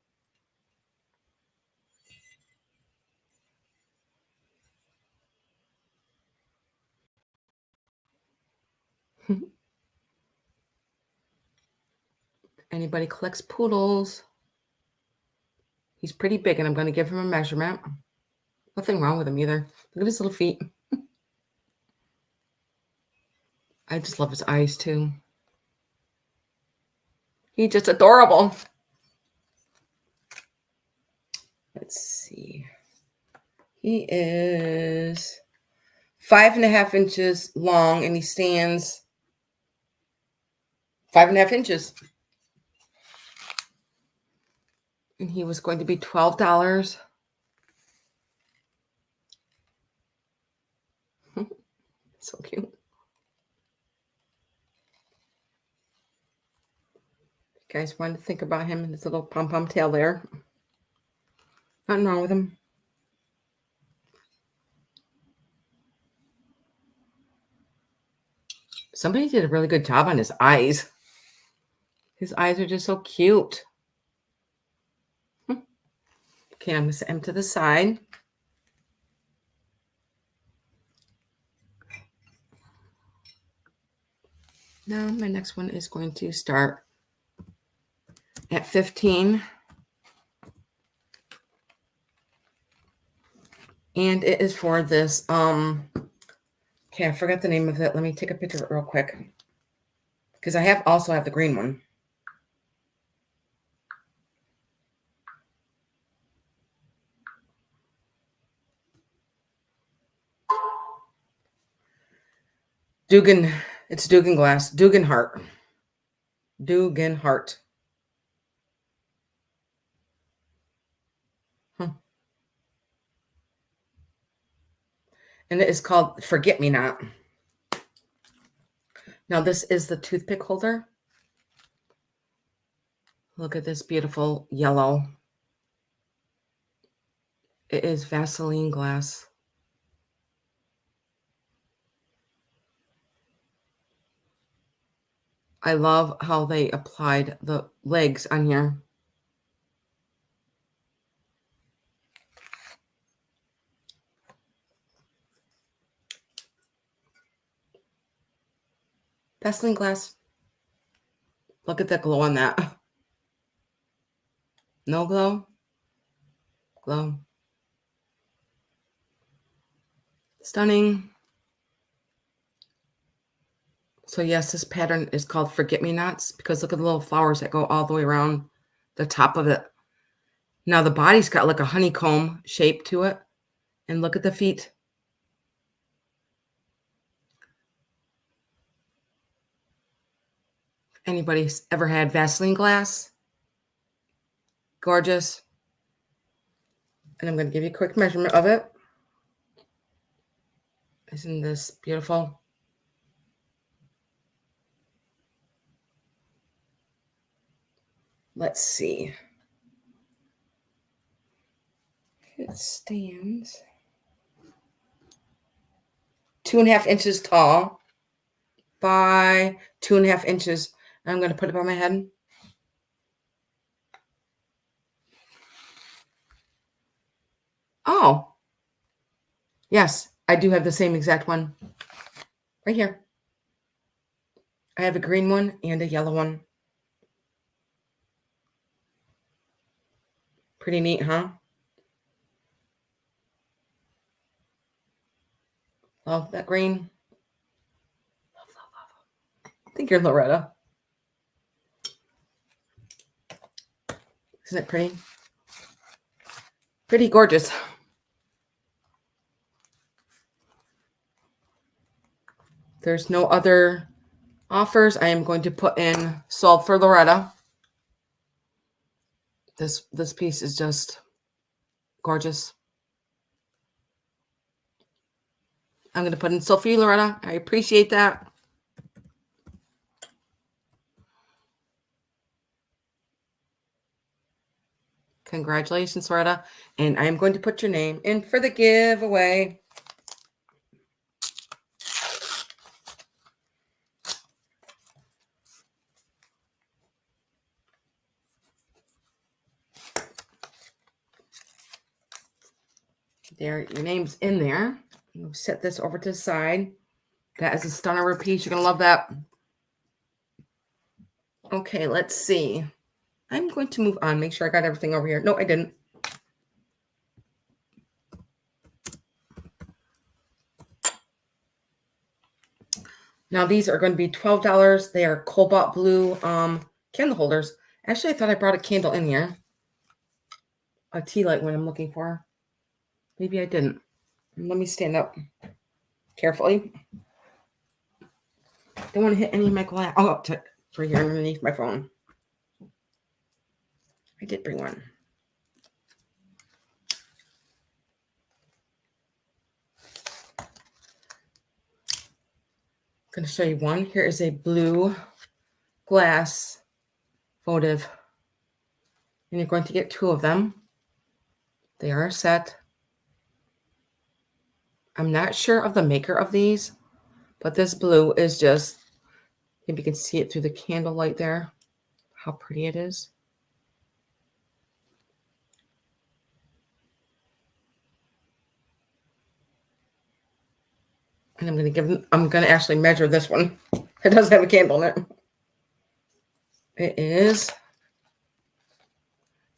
Anybody collects poodles? He's pretty big, and I'm going to give him a measurement. Nothing wrong with him either. Look at his little feet. I just love his eyes, too. He's just adorable. Let's see. He is 5.5 inches long, and he stands 5.5 inches. And he was going to be $12. So cute. You guys wanted to think about him and his little pom-pom tail there. Nothing wrong with him. Somebody did a really good job on his eyes. His eyes are just so cute. Okay, I'm going to set him to the side. Now my next one is going to start at 15. And it is for this, okay, I forgot the name of it. Let me take a picture of it real quick. Because I also have the green one. Dugan, it's Dugan glass. Dugan heart. Dugan heart. And it is called Forget Me Not. Now this is the toothpick holder. Look at this beautiful yellow. It is Vaseline glass. I love how they applied the legs on here. Vaseline glass. Look at the glow on that. No glow. Glow. Stunning. So yes, this pattern is called Forget-Me-Nots because look at the little flowers that go all the way around the top of it. Now the body's got like a honeycomb shape to it. And look at the feet. Anybody's ever had Vaseline glass? Gorgeous. And I'm going to give you a quick measurement of it. Isn't this beautiful? Let's see. It stands 2.5 inches tall by 2.5 inches. I'm going to put it on my head. Oh, yes, I do have the same exact one right here. I have a green one and a yellow one. Pretty neat, huh? Love that green. Love, love, love. I think you're Loretta. Isn't it pretty? Pretty gorgeous. There's no other offers. I am going to put in Sold for Loretta. This piece is just gorgeous. I'm going to put in Sophie Loretta. I appreciate that. Congratulations, Loretta. And I am going to put your name in for the giveaway. There, your name's in there. We'll set this over to the side. That is a stunner piece. You're going to love that. Okay, let's see. I'm going to move on. Make sure I got everything over here. No, I didn't. Now, these are going to be $12. They are cobalt blue candle holders. Actually, I thought I brought a candle in here. A tea light one I'm looking for. Maybe I didn't. Let me stand up carefully. Don't want to hit any of my glass. Oh, up to for here underneath my phone. I did bring one. I'm going to show you one. Here is a blue glass votive. And you're going to get 2 of them. They are a set. I'm not sure of the maker of these, but this blue is just, maybe you can see it through the candlelight there, how pretty it is. And I'm going to actually measure this one. It does have a candle in it. It is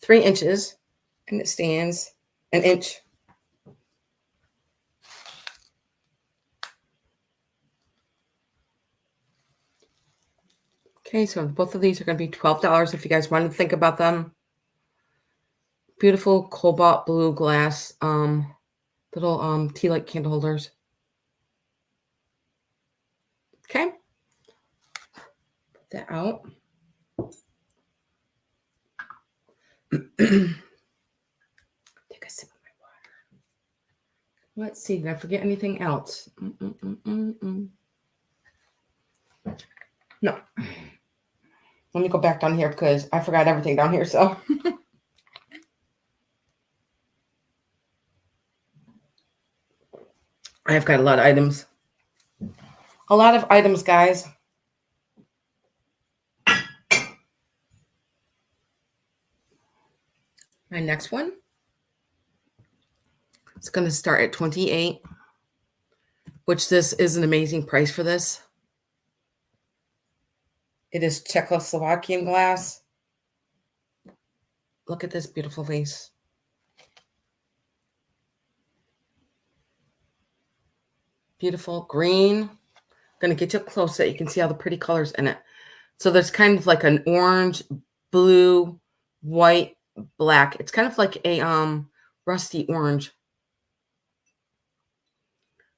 3 inches and it stands an inch. Okay, so both of these are going to be $12 if you guys want to think about them. Beautiful cobalt blue glass little tea light candle holders. Okay. Put that out. Take a sip of my water. Let's see. Did I forget anything else? No. Let me go back down here because I forgot everything down here. So I've got a lot of items. A lot of items, guys. My next one. It's going to start at $28, which this is an amazing price for this. It is Czechoslovakian glass. Look at this beautiful vase. Beautiful green going to get you up close so that you can see all the pretty colors in it. So there's kind of like an orange, blue, white, black. It's kind of like a rusty orange.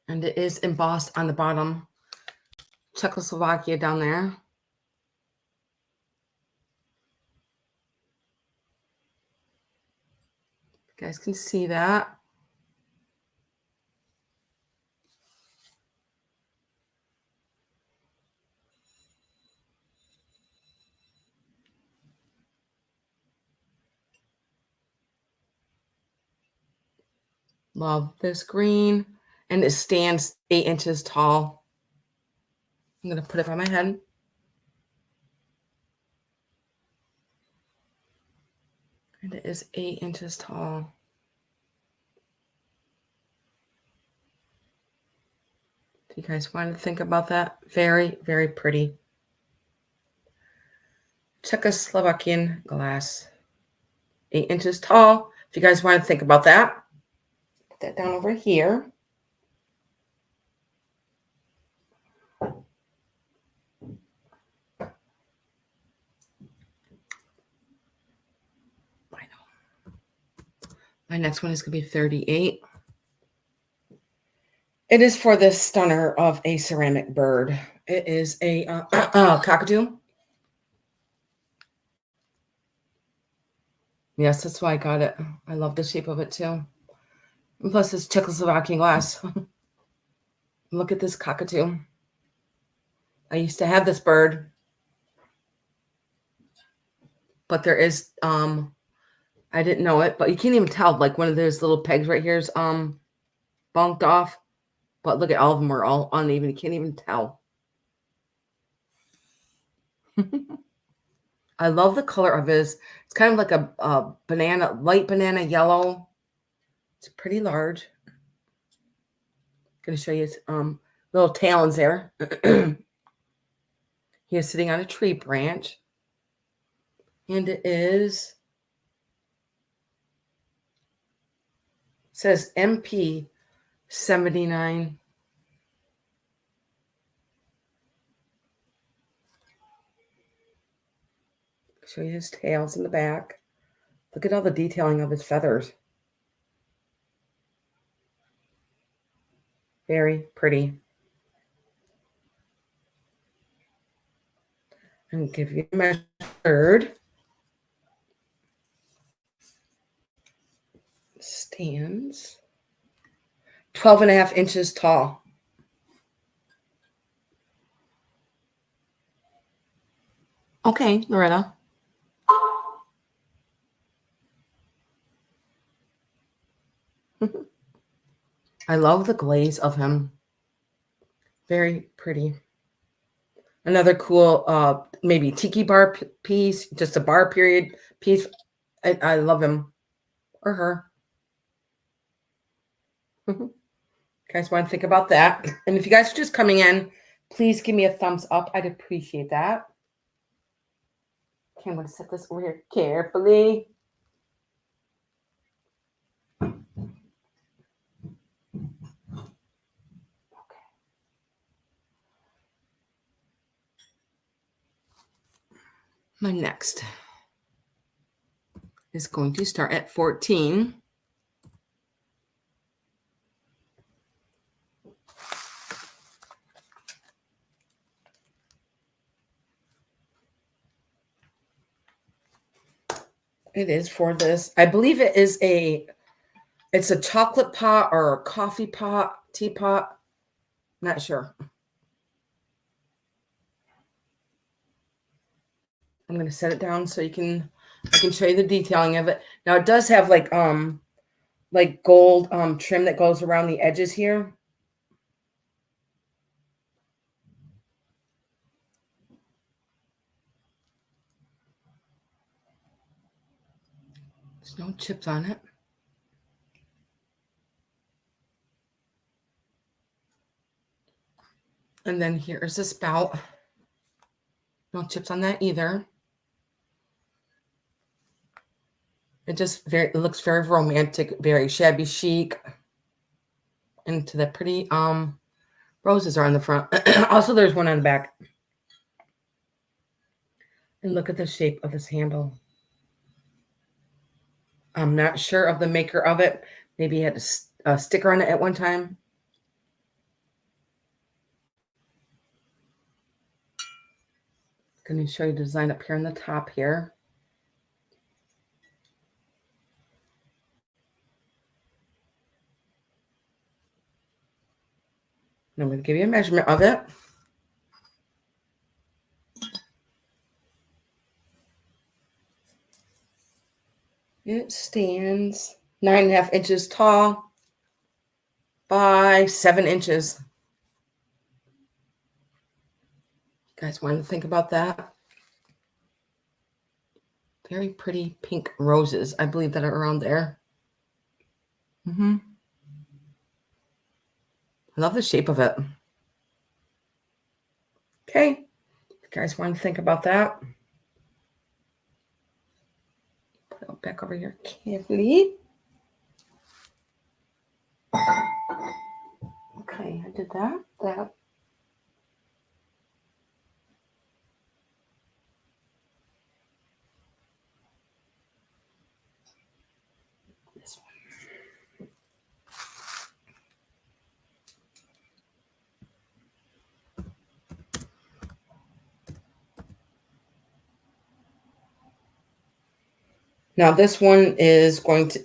And it is embossed on the bottom. Czechoslovakia down there. You guys can see that. Love this green. And it stands 8 inches tall. I'm going to put it on my head. And it is 8 inches tall. If you guys want to think about that, very, very pretty. Czechoslovakian glass. 8 inches tall. If you guys want to think about that, put that down over here. My next one is going to be 38. It is for this stunner of a ceramic bird. It is a cockatoo. Yes, that's why I got it. I love the shape of it too. And plus it's Czechoslovakian glass. Look at this cockatoo. I used to have this bird. But there is, I didn't know it, but you can't even tell. Like one of those little pegs right here is bunked off. But look at all of them are all uneven. You can't even tell. I love the color of his. It's kind of like a banana, light banana yellow. It's pretty large. I'm going to show you his little talons there. He is sitting on a tree branch. And it is, says MP 79. Show you his tails in the back. Look at all the detailing of his feathers. Very pretty. And give you a measured. Stands 12.5 inches tall. Okay, Loretta. I love the glaze of him. Very pretty. Another cool, maybe tiki bar piece, just a bar period piece. I love him or her. Guys want to think about that. And if you guys are just coming in, please give me a thumbs up. I'd appreciate that. Okay, I'm going to set this over here carefully. Okay. My next is going to start at 14. It is for this. I believe it is it's a chocolate pot or a coffee pot, teapot. Not sure. I'm going to set it down so I can show you the detailing of it. Now it does have like gold trim that goes around the edges here. There's no chips on it. And then here's the spout. No chips on that either. It looks very romantic, very shabby chic. Into the pretty Roses are on the front. Also, there's one on the back. And look at the shape of this handle. I'm not sure of the maker of it. Maybe it had a sticker on it at one time. Going to show you the design up here on the top here. And I'm going to give you a measurement of it. It stands 9.5 inches tall by 7 inches. You guys want to think about that? Very pretty pink roses, I believe, that are around there. I love the shape of it. Okay. You guys want to think about that? Put it back over here carefully. Okay, I did that. This one. Now this one is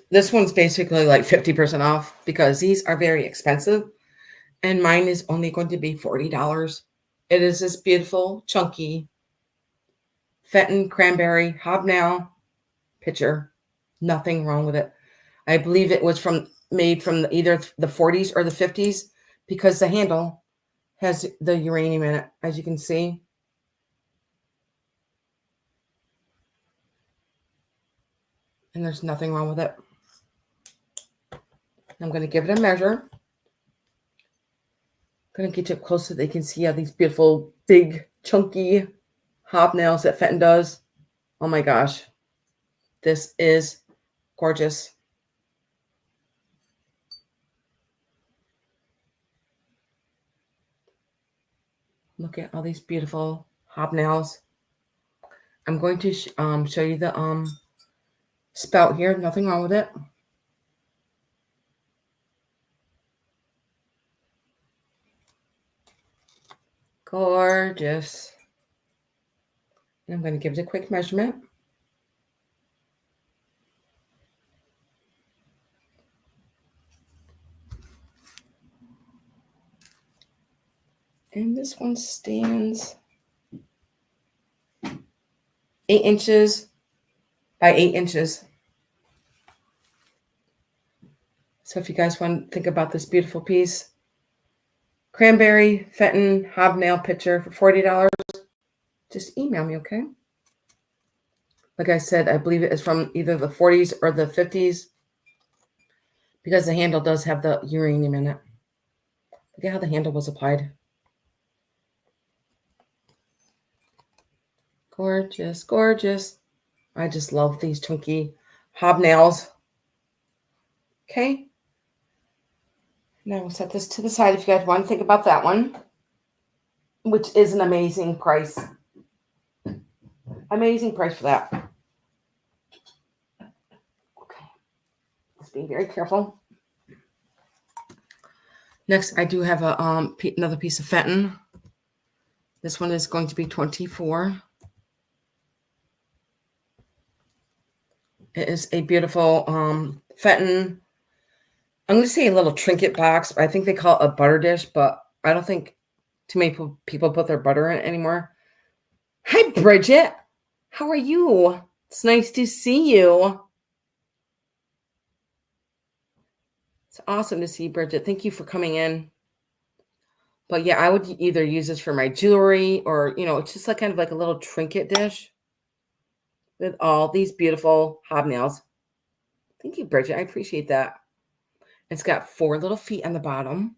this one's basically like 50% off because these are very expensive. And mine is only going to be $40. It is this beautiful, chunky Fenton Cranberry Hobnail pitcher. Nothing wrong with it. I believe it was made from either the 40s or the 50s because the handle has the uranium in it, as you can see. And there's nothing wrong with it. I'm going to give it a measure. I'm going to get you up close so they can see how these beautiful, big, chunky hobnails that Fenton does. Oh my gosh. This is gorgeous. Look at all these beautiful hobnails. I'm going to show you the spout here. Nothing wrong with it. Gorgeous. And I'm going to give it a quick measurement. And this one stands 8 inches by 8 inches. So if you guys want to think about this beautiful piece, Cranberry Fenton Hobnail pitcher for $40, just email me, okay? Like I said, I believe it is from either the 40s or the 50s because the handle does have the uranium in it. Look at how the handle was applied. Gorgeous, gorgeous. I just love these chunky hobnails. Okay. Now we'll set this to the side if you guys want to think about that one, which is an amazing price. Amazing price for that. Okay. Just being very careful. Next, I do have another piece of Fenton. This one is going to be $24. It is a beautiful Fenton. I'm going to say a little trinket box. I think they call it a butter dish, but I don't think too many people put their butter in it anymore. Hi, Bridget. How are you? It's nice to see you. It's awesome to see you, Bridget. Thank you for coming in. But yeah, I would either use this for my jewelry or, it's just like kind of like a little trinket dish with all these beautiful hobnails. Thank you, Bridget. I appreciate that. It's got 4 little feet on the bottom.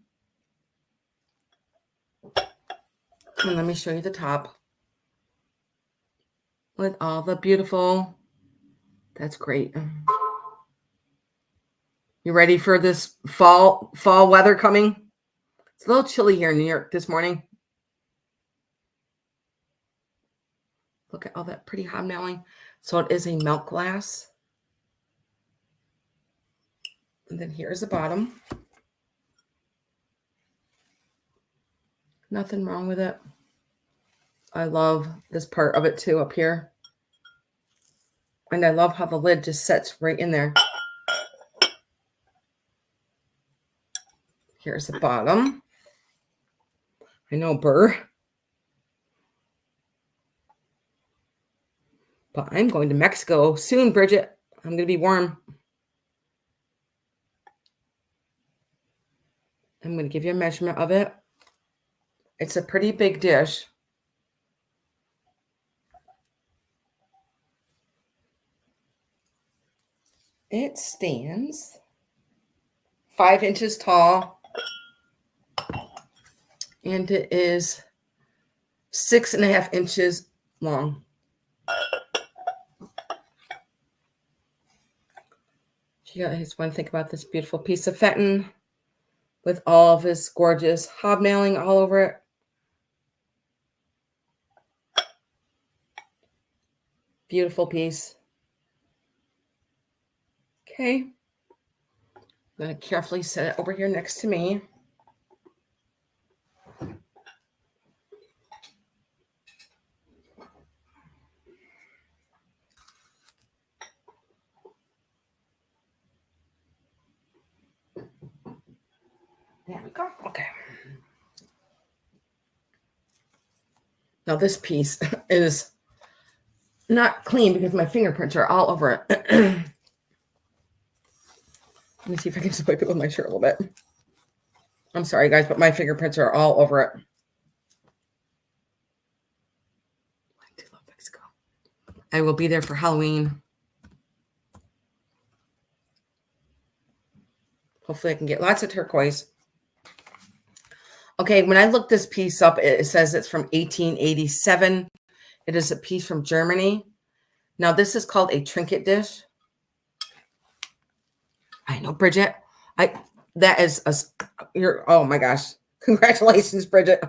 And let me show you the top. With all the beautiful. That's great. You ready for this fall weather coming? It's a little chilly here in New York this morning. Look at all that pretty hobnailing. So it is a milk glass. And then here's the bottom. Nothing wrong with it. I love this part of it too up here. And I love how the lid just sets right in there. Here's the bottom. I know, burr. But I'm going to Mexico soon, Bridget. I'm going to be warm. I'm going to give you a measurement of it. It's a pretty big dish. It stands 5 inches tall. And it is 6.5 inches long. You guys want to think about this beautiful piece of Fenton with all of his gorgeous hobnailing all over it. Beautiful piece. Okay. I'm going to carefully set it over here next to me. There we go. Okay. Now this piece is not clean because my fingerprints are all over it. Let me see if I can just wipe it with my shirt a little bit. I'm sorry, guys, but my fingerprints are all over it. I do love Mexico. I will be there for Halloween. Hopefully I can get lots of turquoise. Okay, when I looked this piece up, it says it's from 1887. It is a piece from Germany. Now, this is called a trinket dish. I know, Bridget. Oh my gosh. Congratulations, Bridget.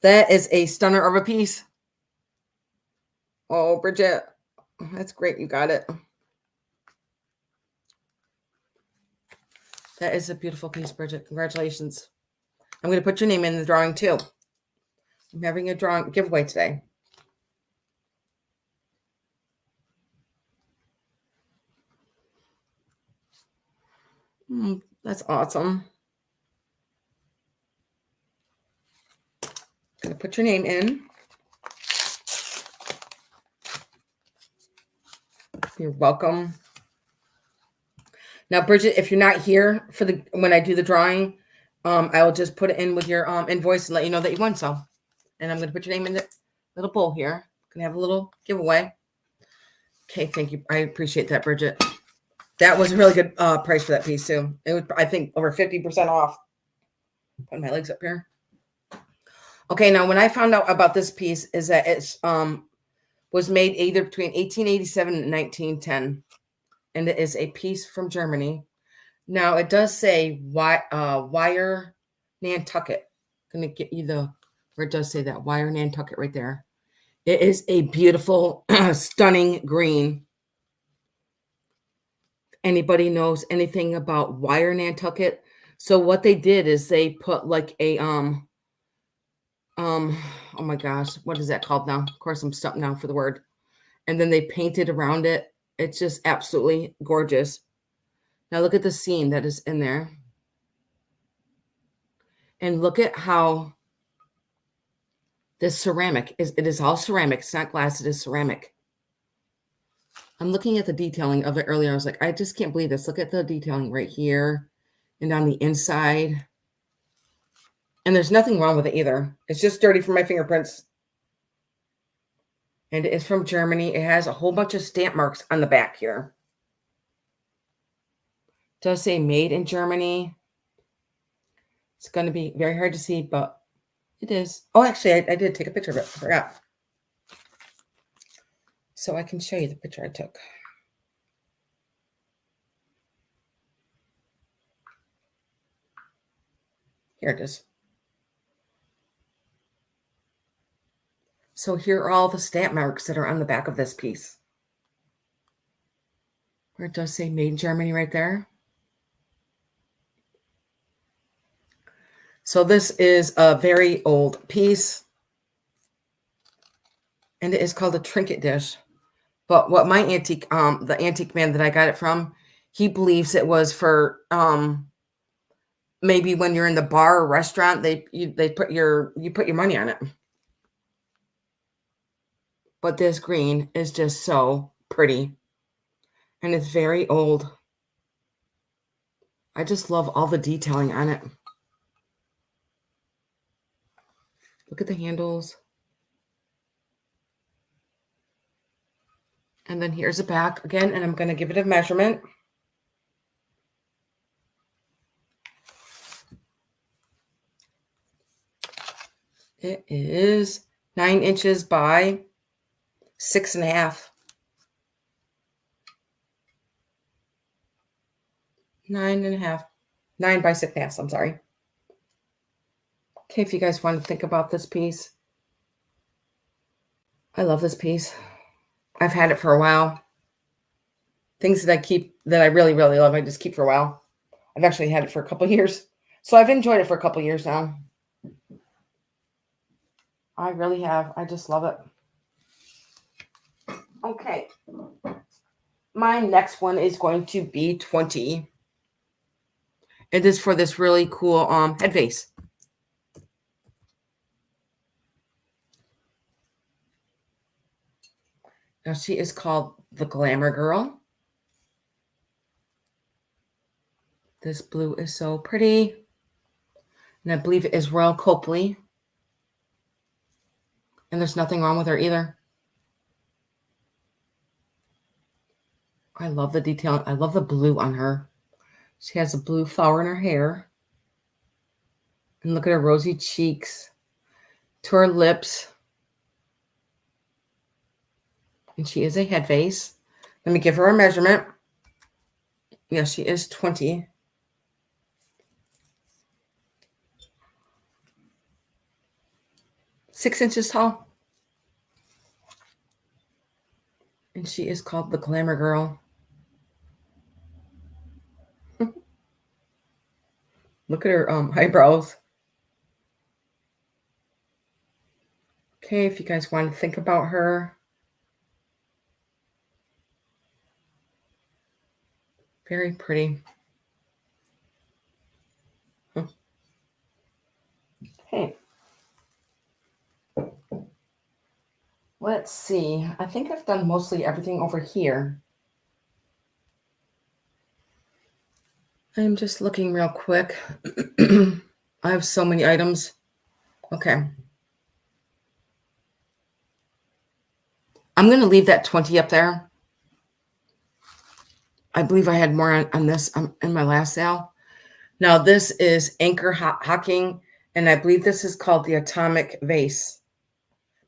That is a stunner of a piece. Oh, Bridget. That's great. You got it. That is a beautiful piece, Bridget. Congratulations. I'm going to put your name in the drawing too. I'm having a drawing giveaway today. That's awesome. I'm going to put your name in. You're welcome. Now, Bridget, if you're not here for when I do the drawing, I will just put it in with your invoice and let you know that you won some. And I'm going to put your name in the little bowl here. I'm going to have a little giveaway. Okay, thank you. I appreciate that, Bridget. That was a really good price for that piece, too. It was, I think, over 50% off. Put my legs up here. Okay, now when I found out about this piece is that it's was made either between 1887 and 1910. And it is a piece from Germany. Now, it does say wire Nantucket. I'm going to get you where it does say that, wire Nantucket right there. It is a beautiful, stunning green. Anybody knows anything about wire Nantucket? So what they did is they put like a, oh my gosh, what is that called now? Of course, I'm stuck now for the word. And then they painted around it. It's just absolutely gorgeous. Now look at the seam that is in there. And look at how this ceramic it is all ceramic. It's not glass, it is ceramic. I'm looking at the detailing of it earlier. I was like, I just can't believe this. Look at the detailing right here and on the inside. And there's nothing wrong with it either. It's just dirty from my fingerprints. And it's from Germany. It has a whole bunch of stamp marks on the back here. It does say made in Germany. It's going to be very hard to see, but it is. Oh, actually, I did take a picture of it. I forgot. So I can show you the picture I took. Here it is. So here are all the stamp marks that are on the back of this piece. Where it does say made in Germany right there. So this is a very old piece. And it is called a trinket dish. But what my antique, the antique man that I got it from, he believes it was for maybe when you're in the bar or restaurant, you put your money on it. But this green is just so pretty. And it's very old. I just love all the detailing on it. Look at the handles. And then here's the back again, and I'm going to give it a measurement. It is 9 inches by 6.5. 9.5. 9 by 6.5. I'm sorry. Okay, if you guys want to think about this piece. I love this piece. I've had it for a while. Things that I keep that I really, really love, I just keep for a while. I've actually had it for a couple years. So I've enjoyed it for a couple years now. I really have. I just love it. Okay. My next one is going to be 20. It is for this really cool head vase. Now she is called the Glamour Girl. This blue is so pretty. And I believe it is Royal Copley. And there's nothing wrong with her either. I love the detail. I love the blue on her. She has a blue flower in her hair. And look at her rosy cheeks. To her lips. And she is a head vase. Let me give her a measurement. Yeah, she is 20. Six inches tall. And she is called the Glamour Girl. Look at her eyebrows. Okay, if you guys want to think about her. Very pretty. Okay. Let's see. I think I've done mostly everything over here. I'm just looking real quick. I have so many items. Okay. I'm going to leave that 20 up there. I believe I had more on this in my last sale. Now, this is Anchor Hocking, and I believe this is called the Atomic Vase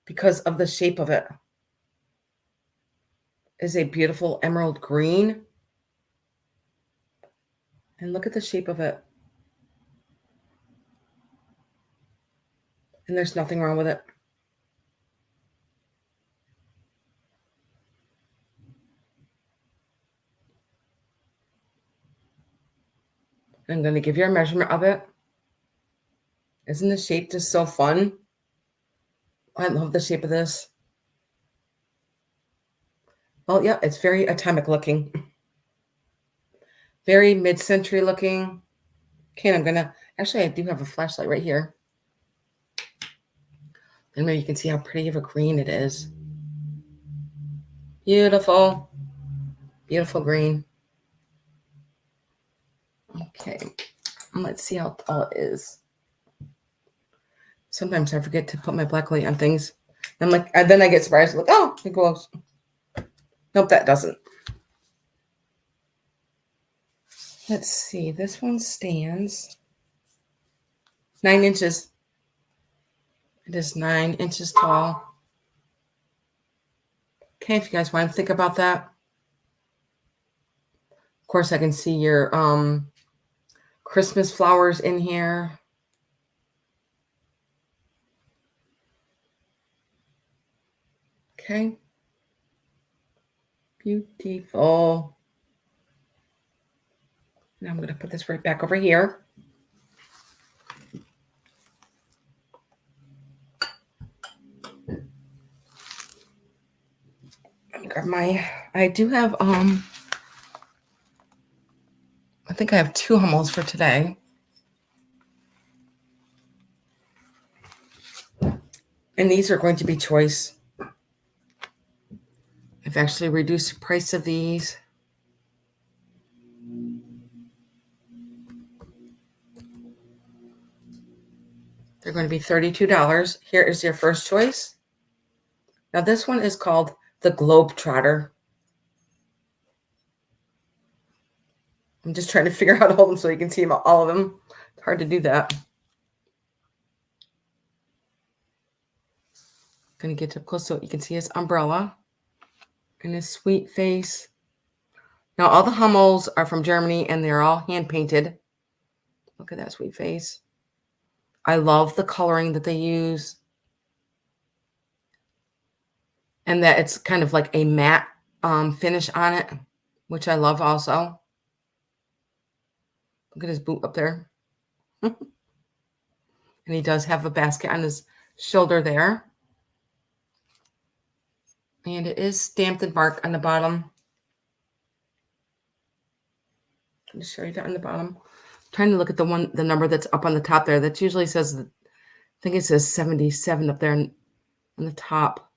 because of the shape of it. It's a beautiful emerald green. And look at the shape of it. And there's nothing wrong with it. I'm going to give you a measurement of it. Isn't the shape just so fun? I love the shape of this. Oh, yeah, it's very atomic looking. Very mid-century looking. Okay, I'm going to... Actually, I do have a flashlight right here. And maybe you can see how pretty of a green it is. Beautiful. Beautiful green. Okay. Let's see how tall it is. Sometimes I forget to put my black light on things. I'm like, and then I get surprised. Like, oh, it goes. Nope, that doesn't. Let's see. This one stands 9 inches. It is 9 inches tall. Okay, if you guys want to think about that. Of course, I can see your Christmas flowers in here. Okay. Beautiful. Now I'm going to put this right back over here. Let me grab I do have, I think I have 2 Hummels for today. And these are going to be choice. I've actually reduced the price of these. They're going to be $32. Here is your first choice. Now this one is called the Globetrotter. I'm just trying to figure out how to hold them so you can see them, all of them. It's hard to do that. Going to get up close so you can see his umbrella and his sweet face. Now all the Hummels are from Germany and they're all hand painted. Look at that sweet face. I love the coloring that they use. And that it's kind of like a matte finish on it, which I love also. Look at his boot up there. And he does have a basket on his shoulder there. And it is stamped and marked on the bottom. Let me show you that on the bottom. I'm trying to look at the number that's up on the top there. That usually says, I think it says 77 up there on the top.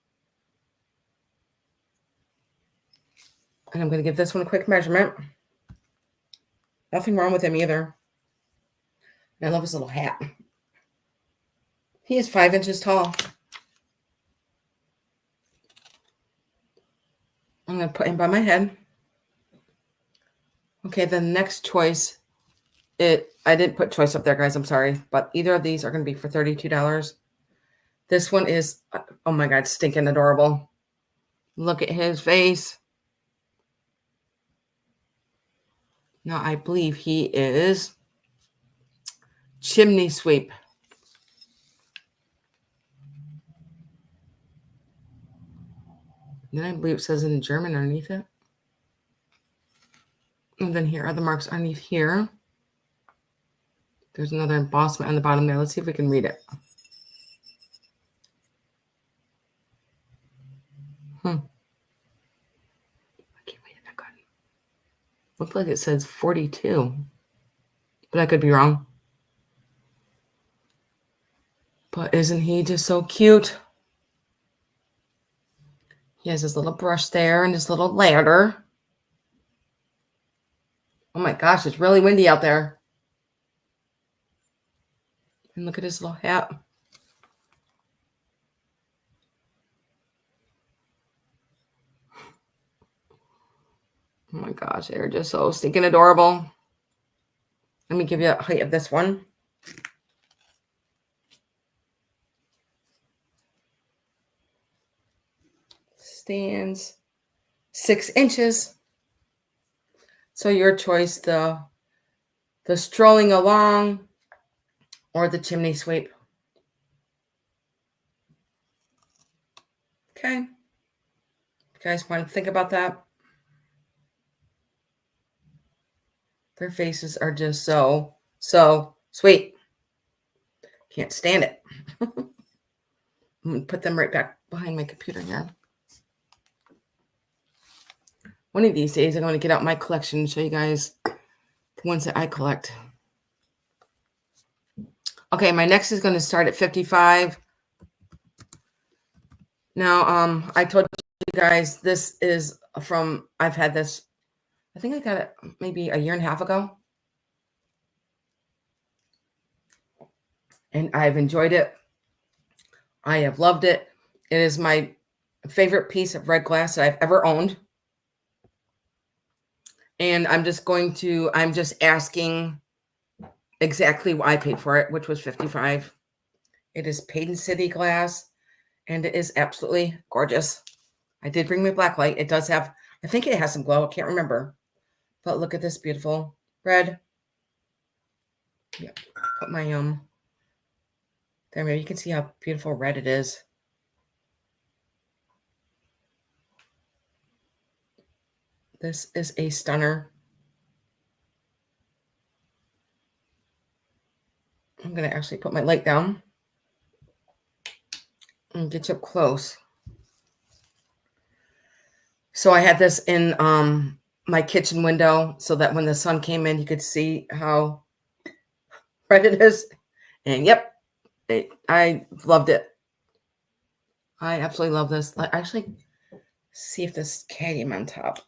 And I'm going to give this one a quick measurement. Nothing wrong with him either. And I love his little hat. He is 5 inches tall. I'm going to put him by my head. Okay, the next choice, I didn't put choice up there, guys. I'm sorry. But either of these are going to be for $32. This one is, oh my God, stinking adorable. Look at his face. Now, I believe he is Chimney Sweep. Then I believe it says in German underneath it. And then here are the marks underneath here. There's another embossment on the bottom there. Let's see if we can read it. I can't read it that good. Looks like it says 42. But I could be wrong. But isn't he just so cute? He has his little brush there and his little ladder. Oh my gosh, it's really windy out there. And look at his little hat. Oh my gosh, they're just so stinking adorable. Let me give you a height of this one. Stands 6 inches. So your choice, the strolling along or the chimney sweep. Okay. You guys want to think about that? Their faces are just so sweet. Can't stand it. I'm going to put them right back behind my computer here. One of these days, I'm going to get out my collection and show you guys the ones that I collect. Okay, my next is going to start at 55. Now, I told you guys this is from, I've had this, I think I got it maybe a year and a half ago. And I've enjoyed it. I have loved it. It is my favorite piece of red glass that I've ever owned. And I'm just asking exactly what I paid for it, which was $55. It is Paden City glass, and it is absolutely gorgeous. I did bring my black light. It does have, I think it has some glow. I can't remember. But look at this beautiful red. Yep. Put my, there, maybe you can see how beautiful red it is. This is a stunner. I'm going to actually put my light down and get you up close. So I had this in my kitchen window so that when the sun came in, you could see how red it is. And yep, I loved it. I absolutely love this. Actually, see if this cadmium on top.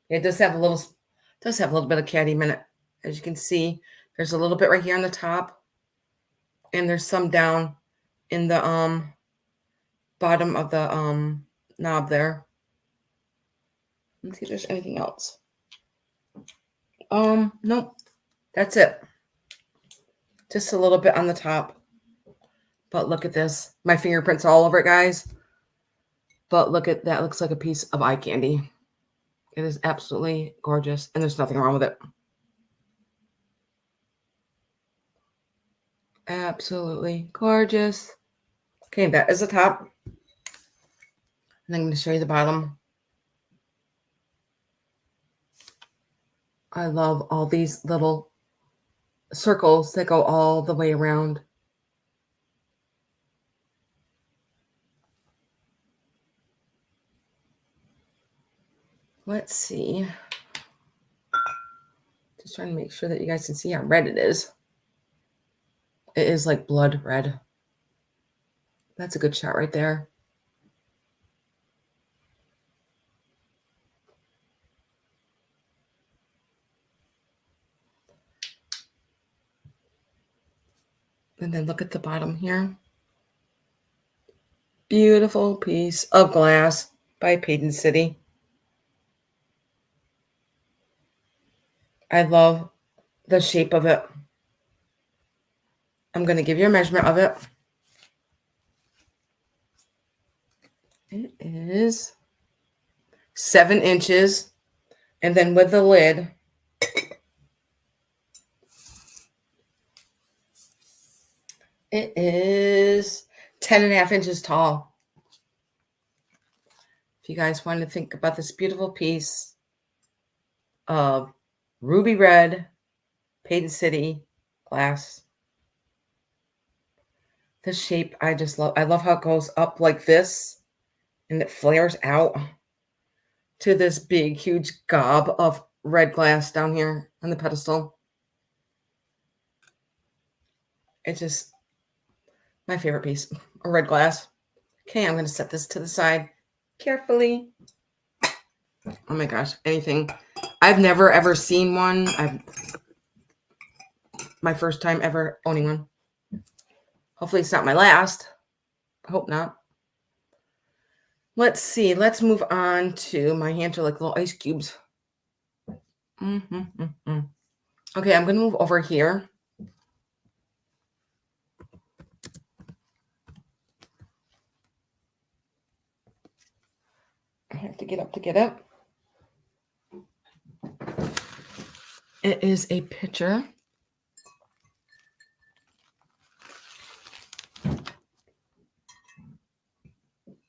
It does have a little bit of cadmium in it. As you can see, there's a little bit right here on the top, and there's some down in the bottom of the knob there. Let's see if there's anything else. Nope. That's it. Just a little bit on the top. But look at this. My fingerprints all over it, guys. But look at that. Looks like a piece of eye candy. It is absolutely gorgeous. And there's nothing wrong with it. Absolutely gorgeous. Okay, that is the top. And I'm going to show you the bottom. I love all these little circles that go all the way around. Let's see. Just trying to make sure that you guys can see how red it is. It is like blood red. That's a good shot right there. And then look at the bottom here. Beautiful piece of glass by Payton City. I love the shape of it. I'm going to give you a measurement of it. It is 7 inches. And then with the lid, it is 10.5 inches tall. If you guys want to think about this beautiful piece of ruby red Payton City glass. The shape, I just love. I love how it goes up like this and it flares out to this big, huge gob of red glass down here on the pedestal. It's just my favorite piece of red glass. Okay, I'm going to set this to the side carefully. Oh my gosh, anything. I've never ever seen one. My first time ever owning one. Hopefully it's not my last. I hope not. Let's see. Let's move on to my hands are like little ice cubes. Okay, I'm going to move over here. I have to get up to get it. It is a picture.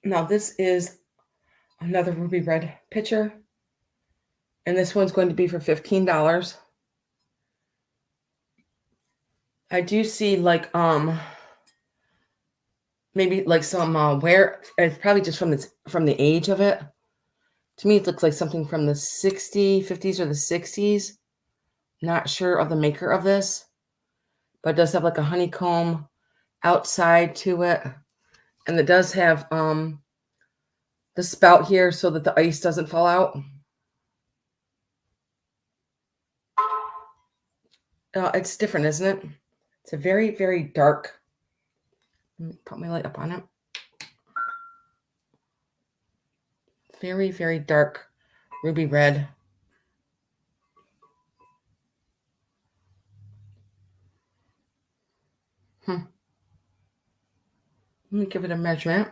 Now this is another ruby red pitcher. And this one's going to be for $15. I do see like maybe like some wear. It's probably just from the age of it. To me, it looks like something from the 50s or the 60s. Not sure of the maker of this, but it does have like a honeycomb outside to it. And it does have the spout here so that the ice doesn't fall out. It's different, isn't it? It's a very, very dark. Let me put my light up on it. Very, very dark ruby red. Let me give it a measurement.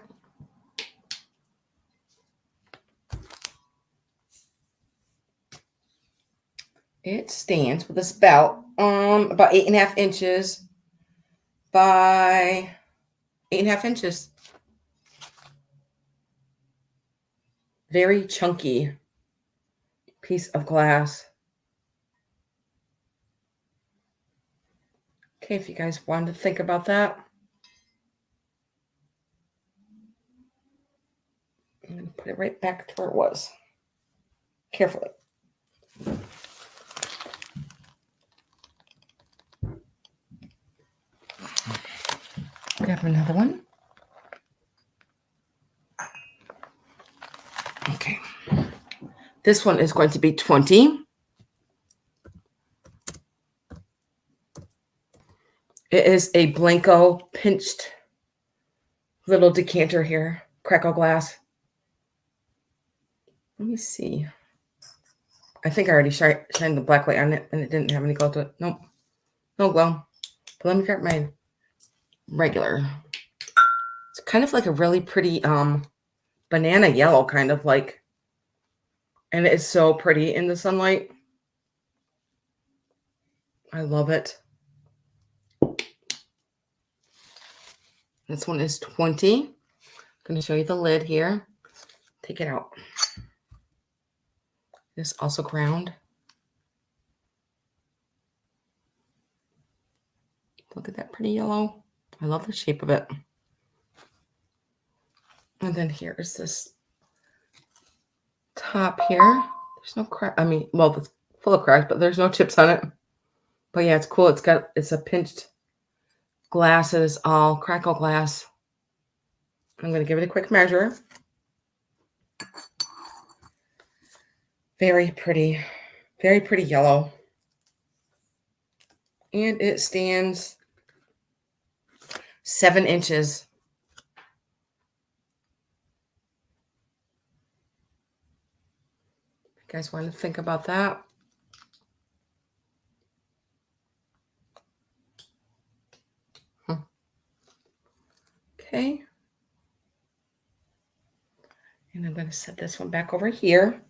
It stands with a spout about 8.5 inches by 8.5 inches. very chunky piece of glass. Okay, if you guys wanted to think about that. I'm going to put it right back to where it was. Carefully. Grab another one. Okay. This one is going to be 20. It is a Blanco pinched little decanter here. Crackle glass. Let me see. I think I already shined the black light on it and it didn't have any glow to it. Nope. No glow. But let me grab my regular. It's kind of like a really pretty banana yellow, kind of like. And it is so pretty in the sunlight. I love it. This one is 20. I'm going to show you the lid here. Take it out. This also ground. Look at that pretty yellow. I love the shape of it. And then here is this top here. There's no crack. I mean, well, it's full of cracks, but there's no chips on it. But yeah, it's cool. It's a pinched glass. It is all crackle glass. I'm going to give it a quick measure. Very pretty yellow. And it stands 7 inches. You guys want to think about that? Okay. And I'm going to set this one back over here.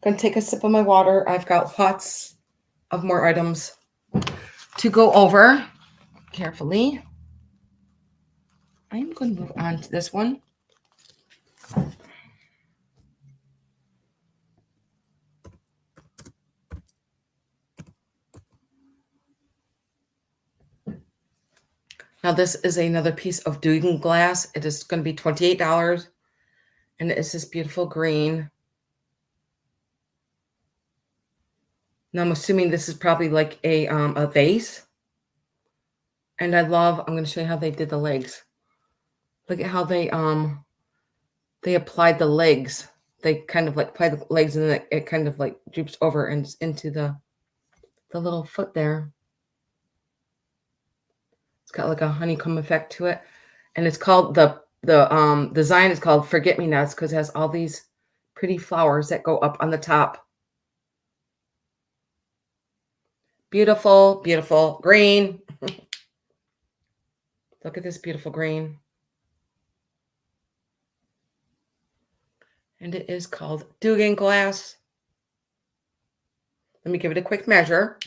I'm going to take a sip of my water. I've got lots of more items to go over. Carefully. I'm going to move on to this one. Now this is another piece of Dugan glass. It is going to be $28. And it is this beautiful green. Now I'm assuming this is probably like a vase. And I'm going to show you how they did the legs. Look at how they applied the legs. They kind of like apply the legs and then it kind of like droops over and into the little foot there. It's got like a honeycomb effect to it. And it's called the design is called Forget Me Nots because it has all these pretty flowers that go up on the top. Beautiful, beautiful green. Look at this beautiful green. And it is called Dugan glass. Let me give it a quick measure.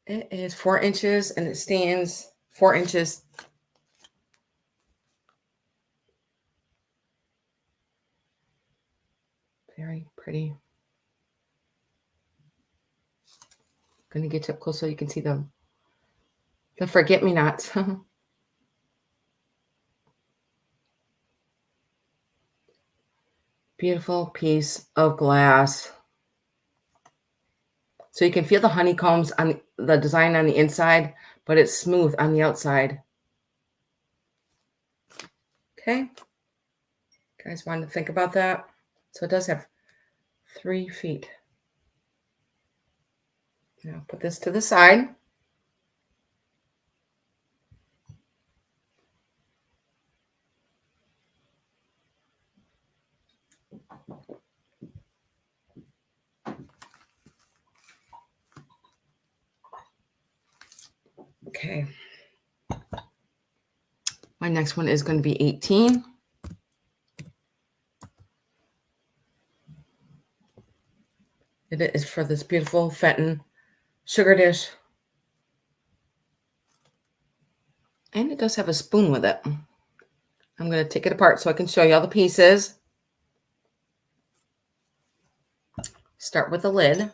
It is 4 inches and it stands 4 inches. Very pretty. I'm going to get you up close so you can see the forget-me-nots. Beautiful piece of glass. So you can feel the honeycombs on the design on the inside, but it's smooth on the outside. Okay. You guys want to think about that? So it does have 3 feet. Now put this to the side. Okay. My next one is going to be 18. It is for this beautiful Fenton sugar dish. And it does have a spoon with it. I'm going to take it apart so I can show you all the pieces. Start with the lid.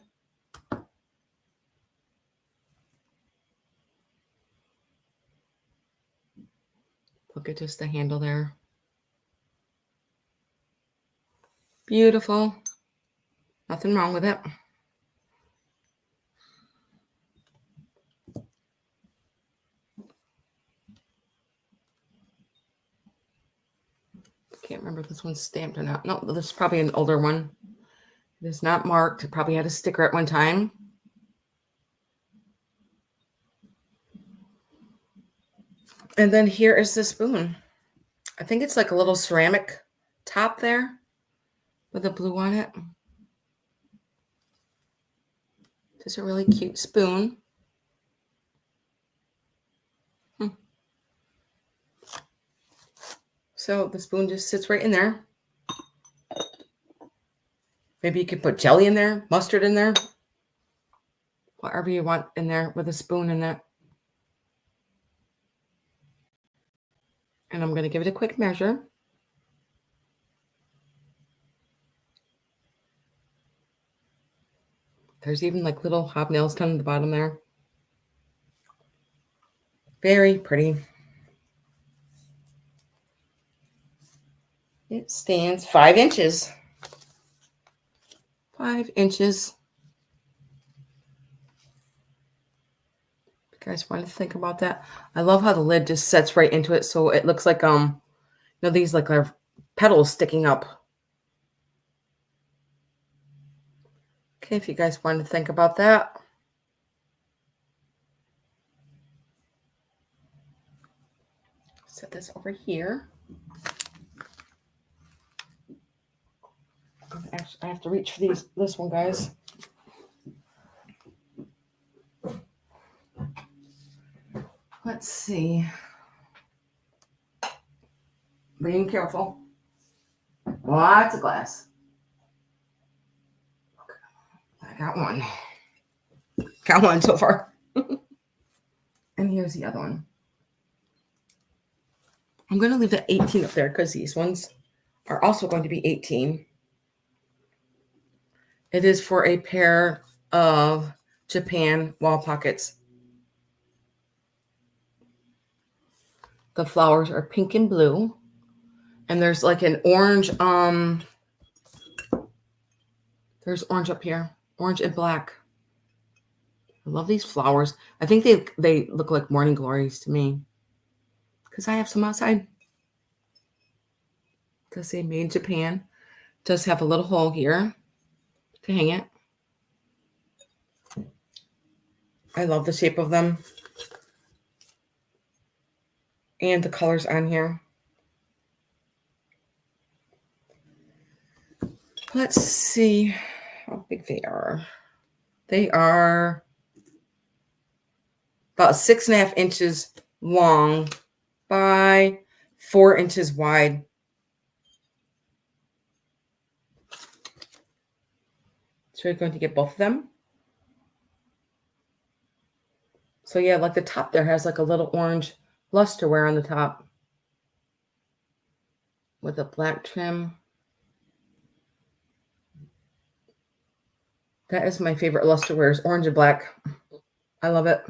Look at just the handle there. Beautiful. Nothing wrong with it. Can't remember if this one's stamped or not. No, this is probably an older one. It is not marked. It probably had a sticker at one time. And then here is the spoon. I think it's like a little ceramic top there with a blue on it. Just a really cute spoon. So the spoon just sits right in there. Maybe you could put jelly in there, mustard in there, whatever you want in there with a spoon in that. And I'm going to give it a quick measure. There's even like little hobnails down at the bottom there. Very pretty. It stands 5 inches. 5 inches. You guys want to think about that? I love how the lid just sets right into it, so it looks like these like are petals sticking up. Okay, if you guys want to think about that. Set this over here. Actually, I have to reach for this one, guys. Let's see. Being careful. Lots of glass. I got one. Got one so far. And here's the other one. I'm going to leave the 18 up there because these ones are also going to be 18. It is for a pair of Japan wall pockets. The flowers are pink and blue. And there's like an orange, there's orange up here. Orange and black. I love these flowers. I think they look like morning glories to me. Because I have some outside. Does say made in Japan. Does have a little hole here to hang it. I love the shape of them. And the colors on here. Let's see how big they are. They are about 6.5 inches long by 4 inches wide. So you're going to get both of them. So yeah, like the top there has like a little orange lusterware on the top with a black trim. That is my favorite lusterware, is orange and black. I love it.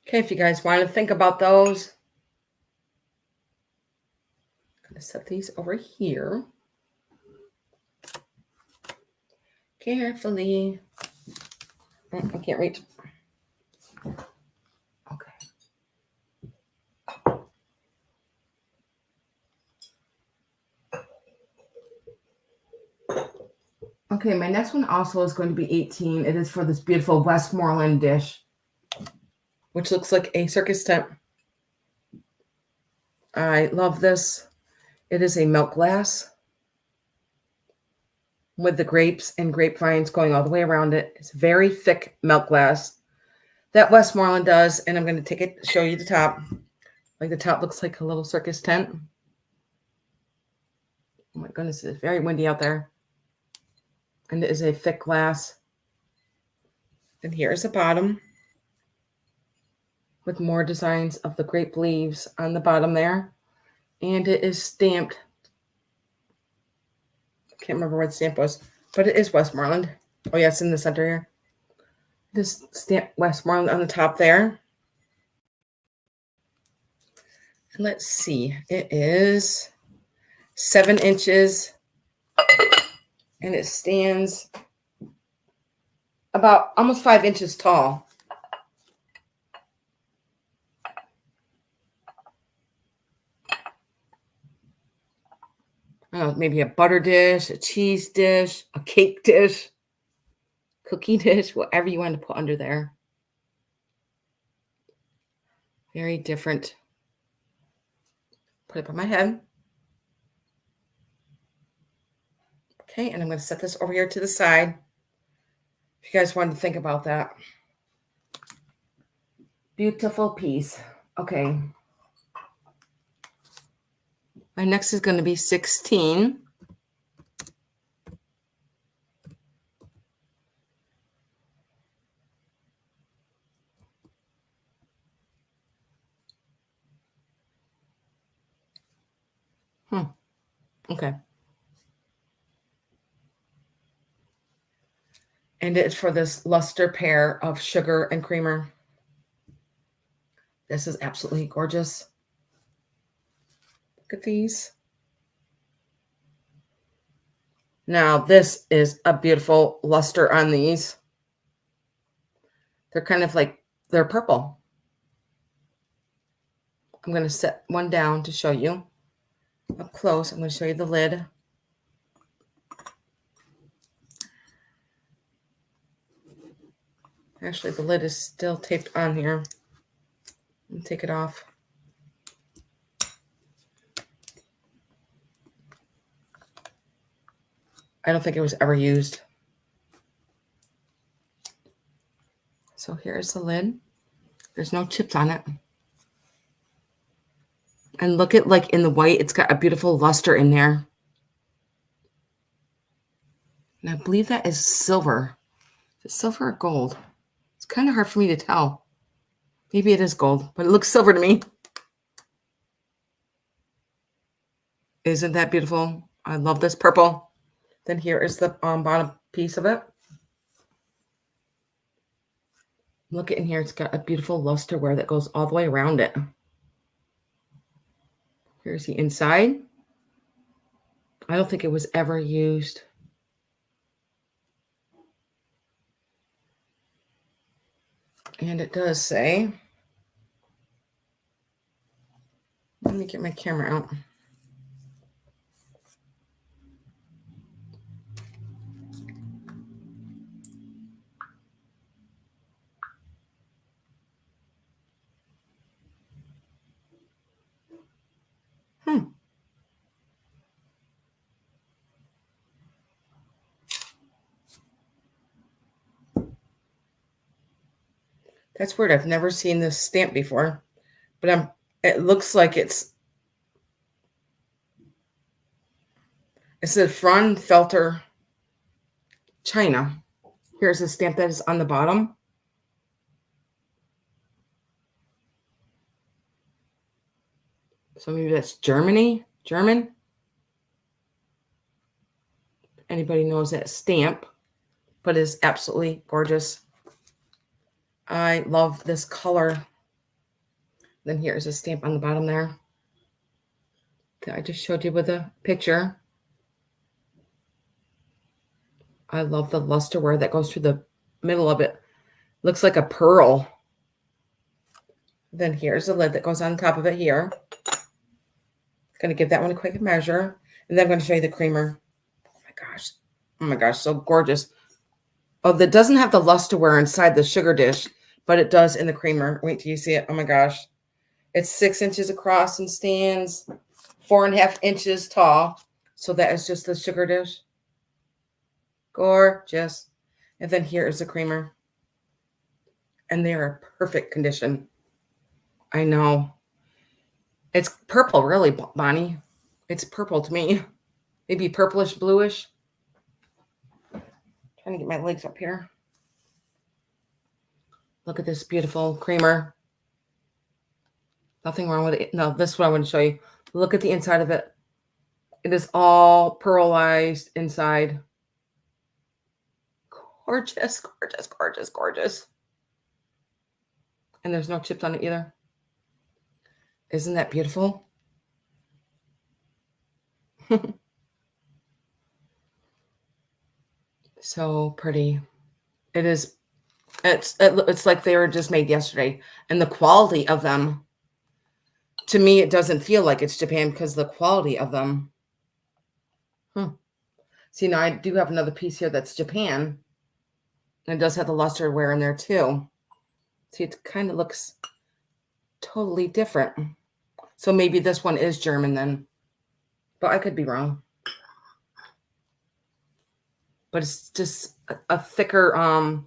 Okay, if you guys want to think about those, I'm going to set these over here. Carefully. I can't reach. Okay. Okay, my next one also is going to be 18. It is for this beautiful Westmoreland dish, which looks like a circus tent. I love this. It is a milk glass with the grapes and grapevines going all the way around it. It's very thick milk glass that Westmoreland does. And I'm going to take it, show you the top. Like the top looks like a little circus tent. Oh my goodness, it's very windy out there. And it is a thick glass. And here's the bottom. with more designs of the grape leaves on the bottom there. And it is stamped. I can't remember where the stamp was, but it is Westmoreland. Oh, yeah, it's in the center here. This stamp Westmoreland on the top there. And let's see. It is 7 inches. And it stands about almost 5 inches tall. I don't know, maybe a butter dish, a cheese dish, a cake dish, cookie dish, whatever you want to put under there. Very different. Put it on my head. Okay, and I'm going to set this over here to the side. If you guys wanted to think about that. Beautiful piece. Okay. My next is going to be 16. Okay. And it's for this luster pair of sugar and creamer. This is absolutely gorgeous. Look at these. Now, this is a beautiful luster on these. They're kind of like, they're purple. I'm going to set one down to show you up close. I'm going to show you the lid. Actually, the lid is still taped on here. Let me take it off. I don't think it was ever used. So here's the lid. There's no chips on it. And look at, like, in the white, it's got a beautiful luster in there. And I believe that is silver. Is it silver or gold? It's kind of hard for me to tell. Maybe it is gold, but it looks silver to me. Isn't that beautiful? I love this purple. Then here is the bottom piece of it. Look at in here. It's got a beautiful luster wear that goes all the way around it. Here's the inside. I don't think it was ever used. And it does say, let me get my camera out. That's weird. I've never seen this stamp before, but it looks like it's a Fraunfelter China. Here's a stamp that is on the bottom. So maybe that's German. Anybody knows that stamp, but it's absolutely gorgeous. I love this color. Then here's a stamp on the bottom there that I just showed you with a picture. I love the luster wear that goes through the middle of it. Looks like a pearl. Then here's the lid that goes on top of it here. Going to give that one a quick measure. And then I'm going to show you the creamer. Oh my gosh, so gorgeous. Oh, that doesn't have the luster wear inside the sugar dish, but it does in the creamer. Wait till you see it. Oh my gosh. It's 6 inches across and stands 4.5 inches tall. So that is just the sugar dish. Gorgeous. And then here is the creamer. And they are perfect condition. I know. It's purple, really, Bonnie. It's purple to me. Maybe purplish, bluish. Trying to get my legs up here. Look at this beautiful creamer. Nothing wrong with it. No, this is what I want to show you. Look at the inside of it. It is all pearlized inside. Gorgeous, gorgeous, gorgeous, gorgeous. And there's no chips on it either. Isn't that beautiful? So pretty. It is. It's like they were just made yesterday. And the quality of them, to me, it doesn't feel like it's Japan because the quality of them. See, now I do have another piece here that's Japan. And it does have the lusterware in there too. See, it kind of looks totally different. So maybe this one is German then. But I could be wrong. But it's just a thicker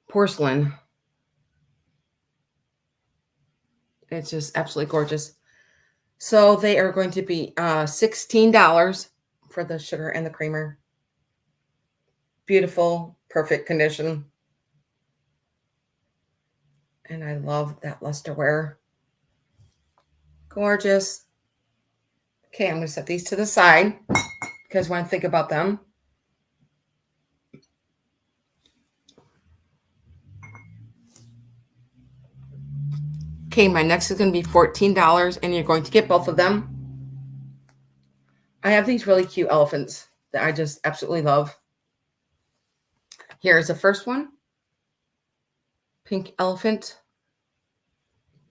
porcelain. It's just absolutely gorgeous. So they are going to be $16 for the sugar and the creamer. Beautiful, perfect condition. And I love that lusterware. Gorgeous. Okay, I'm going to set these to the side because when I think about them. Okay, my next is going to be $14 and you're going to get both of them. I have these really cute elephants that I just absolutely love. Here's the first one. Pink elephant.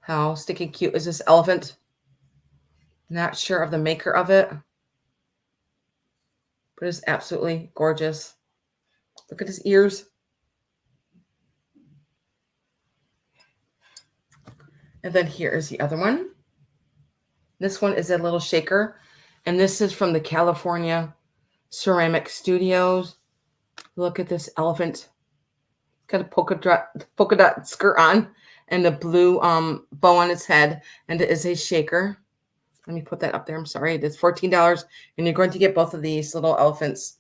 How sticky cute is this elephant? Not sure of the maker of it. But it's absolutely gorgeous. Look at his ears. And then here is the other one. This one is a little shaker. And this is from the California Ceramic Studios. Look at this elephant. Got a polka dot skirt on and a blue bow on its head. And it is a shaker. Let me put that up there. I'm sorry. It is $14. And you're going to get both of these little elephants.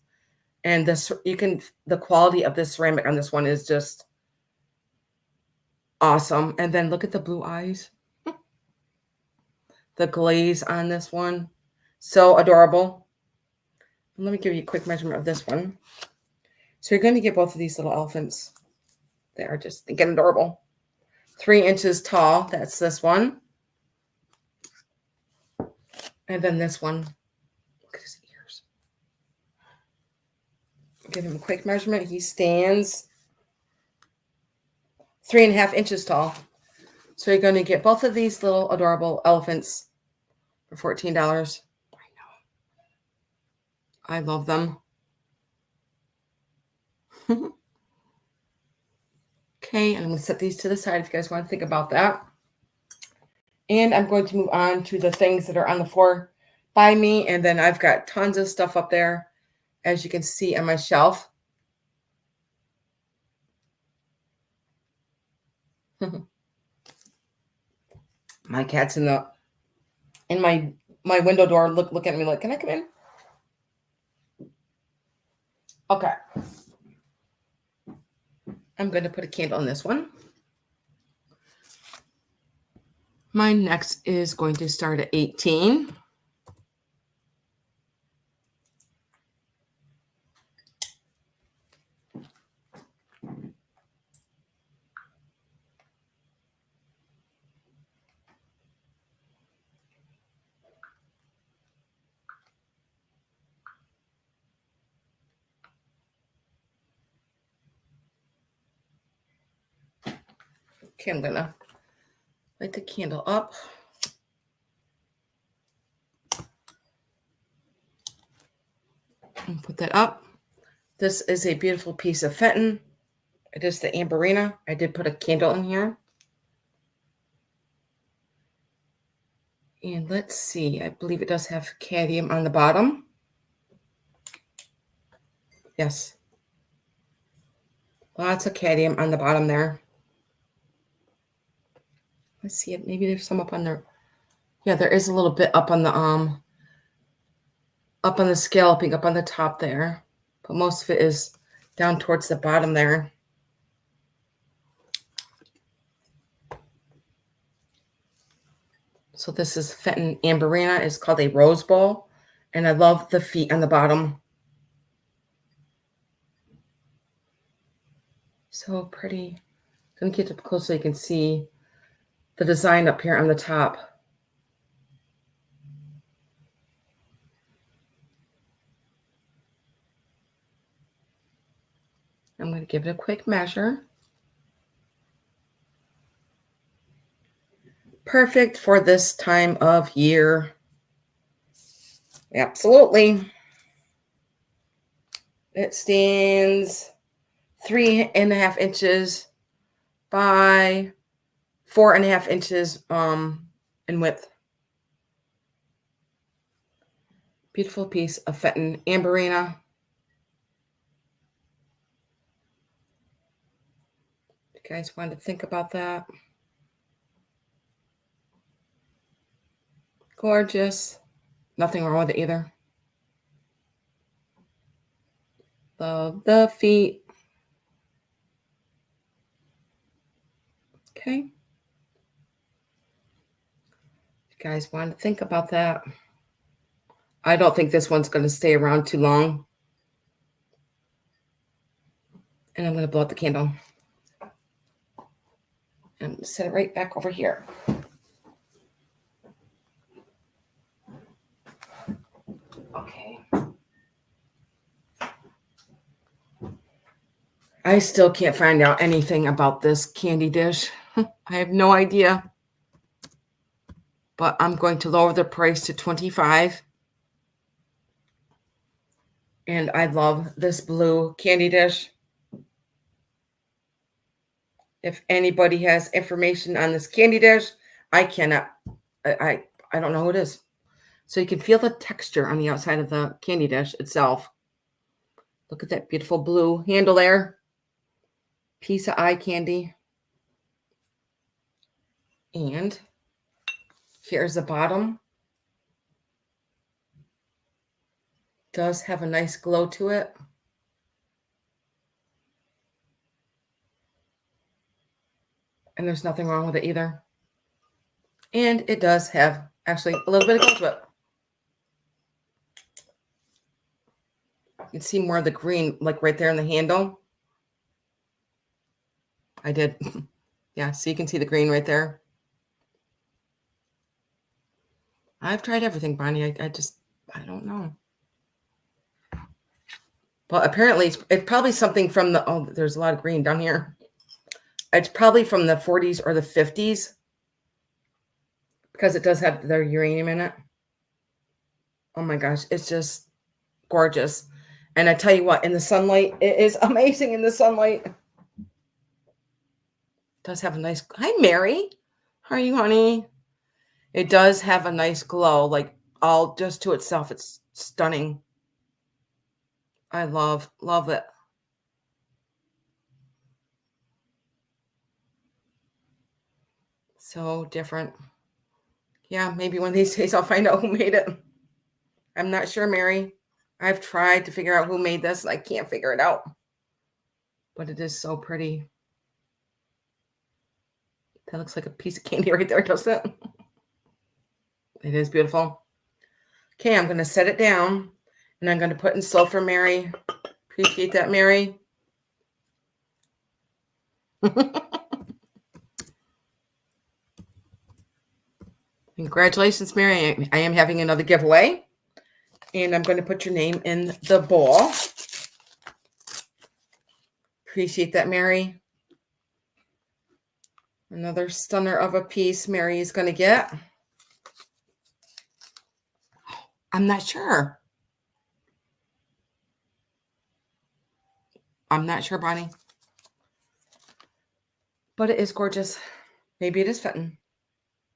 And this, the quality of this ceramic on this one is just awesome. And then look at the blue eyes. The glaze on this one. So adorable. And let me give you a quick measurement of this one. So you're going to get both of these little elephants. They are just again adorable. 3 inches tall. That's this one. And then this one. Look at his ears. Give him a quick measurement. He stands 3.5 inches tall. So you're going to get both of these little adorable elephants for $14. I know. I love them. Okay, and I'm going to set these to the side if you guys want to think about that. And I'm going to move on to the things that are on the floor by me. And then I've got tons of stuff up there, as you can see on my shelf. My cat's in my window door looking at me like, can I come in? Okay. I'm going to put a candle on this one. My next is going to start at 18. Okay, I'm going to light the candle up. And put that up. This is a beautiful piece of Fenton. It is the Amberina. I did put a candle in here. And let's see. I believe it does have cadmium on the bottom. Yes. Lots of cadmium on the bottom there. Let's see it. Maybe there's some up on there. Yeah, there is a little bit up on the scalloping up on the top there. But most of it is down towards the bottom there. So this is Fenton Amberina. It's called a Rose Bowl. And I love the feet on the bottom. So pretty. Gonna get up close so you can see the design up here on the top. I'm going to give it a quick measure. Perfect for this time of year. Absolutely. It stands 3.5 inches by 4.5 inches in width. Beautiful piece of Fenton Amberina. You guys want to think about that? Gorgeous. Nothing wrong with it either. Love the feet. Okay. You guys want to think about that? I don't think this one's going to stay around too long. And I'm going to blow out the candle. And set it right back over here. Okay. I still can't find out anything about this candy dish. I have no idea. But I'm going to lower the price to $25. And I love this blue candy dish. If anybody has information on this candy dish, I cannot. I don't know who it is. So you can feel the texture on the outside of the candy dish itself. Look at that beautiful blue handle there. Piece of eye candy. And here's the bottom. Does have a nice glow to it. And there's nothing wrong with it either. And it does have actually a little bit of glow to it. You can see more of the green, like right there in the handle. I did. Yeah, so you can see the green right there. I've tried everything, Bonnie. I don't know. But apparently it's probably something from the, oh, there's a lot of green down here. It's probably from the 40s or the 50s because it does have their uranium in it. Oh my gosh, it's just gorgeous. And I tell you what, in the sunlight, it is amazing in the sunlight. It does have a nice, hi, Mary. How are you, honey? It does have a nice glow, like all just to itself. It's stunning. I love it. So different. Yeah, maybe one of these days I'll find out who made it. I'm not sure, Mary. I've tried to figure out who made this and I can't figure it out. But it is so pretty. That looks like a piece of candy right there, doesn't it? It is beautiful. Okay, I'm going to set it down and I'm going to put in sulfur, Mary. Appreciate that, Mary. Congratulations, Mary. I am having another giveaway. And I'm going to put your name in the bowl. Appreciate that, Mary. Another stunner of a piece Mary is going to get. I'm not sure. I'm not sure, Bonnie. But it is gorgeous. Maybe it is Fenton.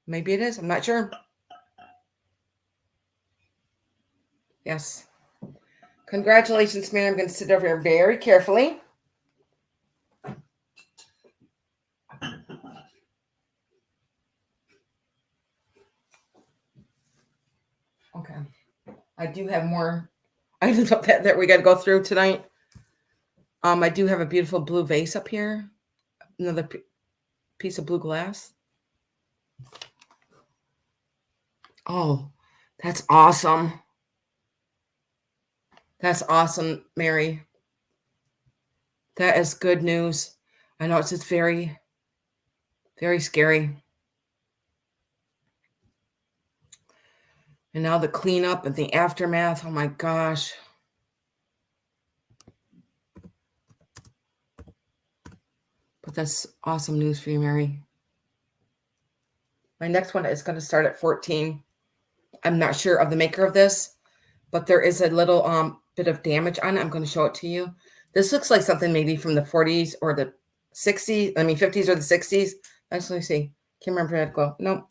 Maybe it is. I'm not sure. Yes. Congratulations, Mary. I'm going to sit over here very carefully. Okay. I do have more items up that we got to go through tonight. I do have a beautiful blue vase up here. Another piece of blue glass. Oh, that's awesome. That's awesome, Mary. That is good news. I know it's just very, very scary. And now the cleanup and the aftermath. Oh my gosh. But that's awesome news for you, Mary. My next one is going to start at 14. I'm not sure of the maker of this, but there is a little bit of damage on it. I'm going to show it to you. This looks like something maybe from the 40s or the 60s. I mean, 50s or the 60s. Let's see. Can't remember how to go. Nope.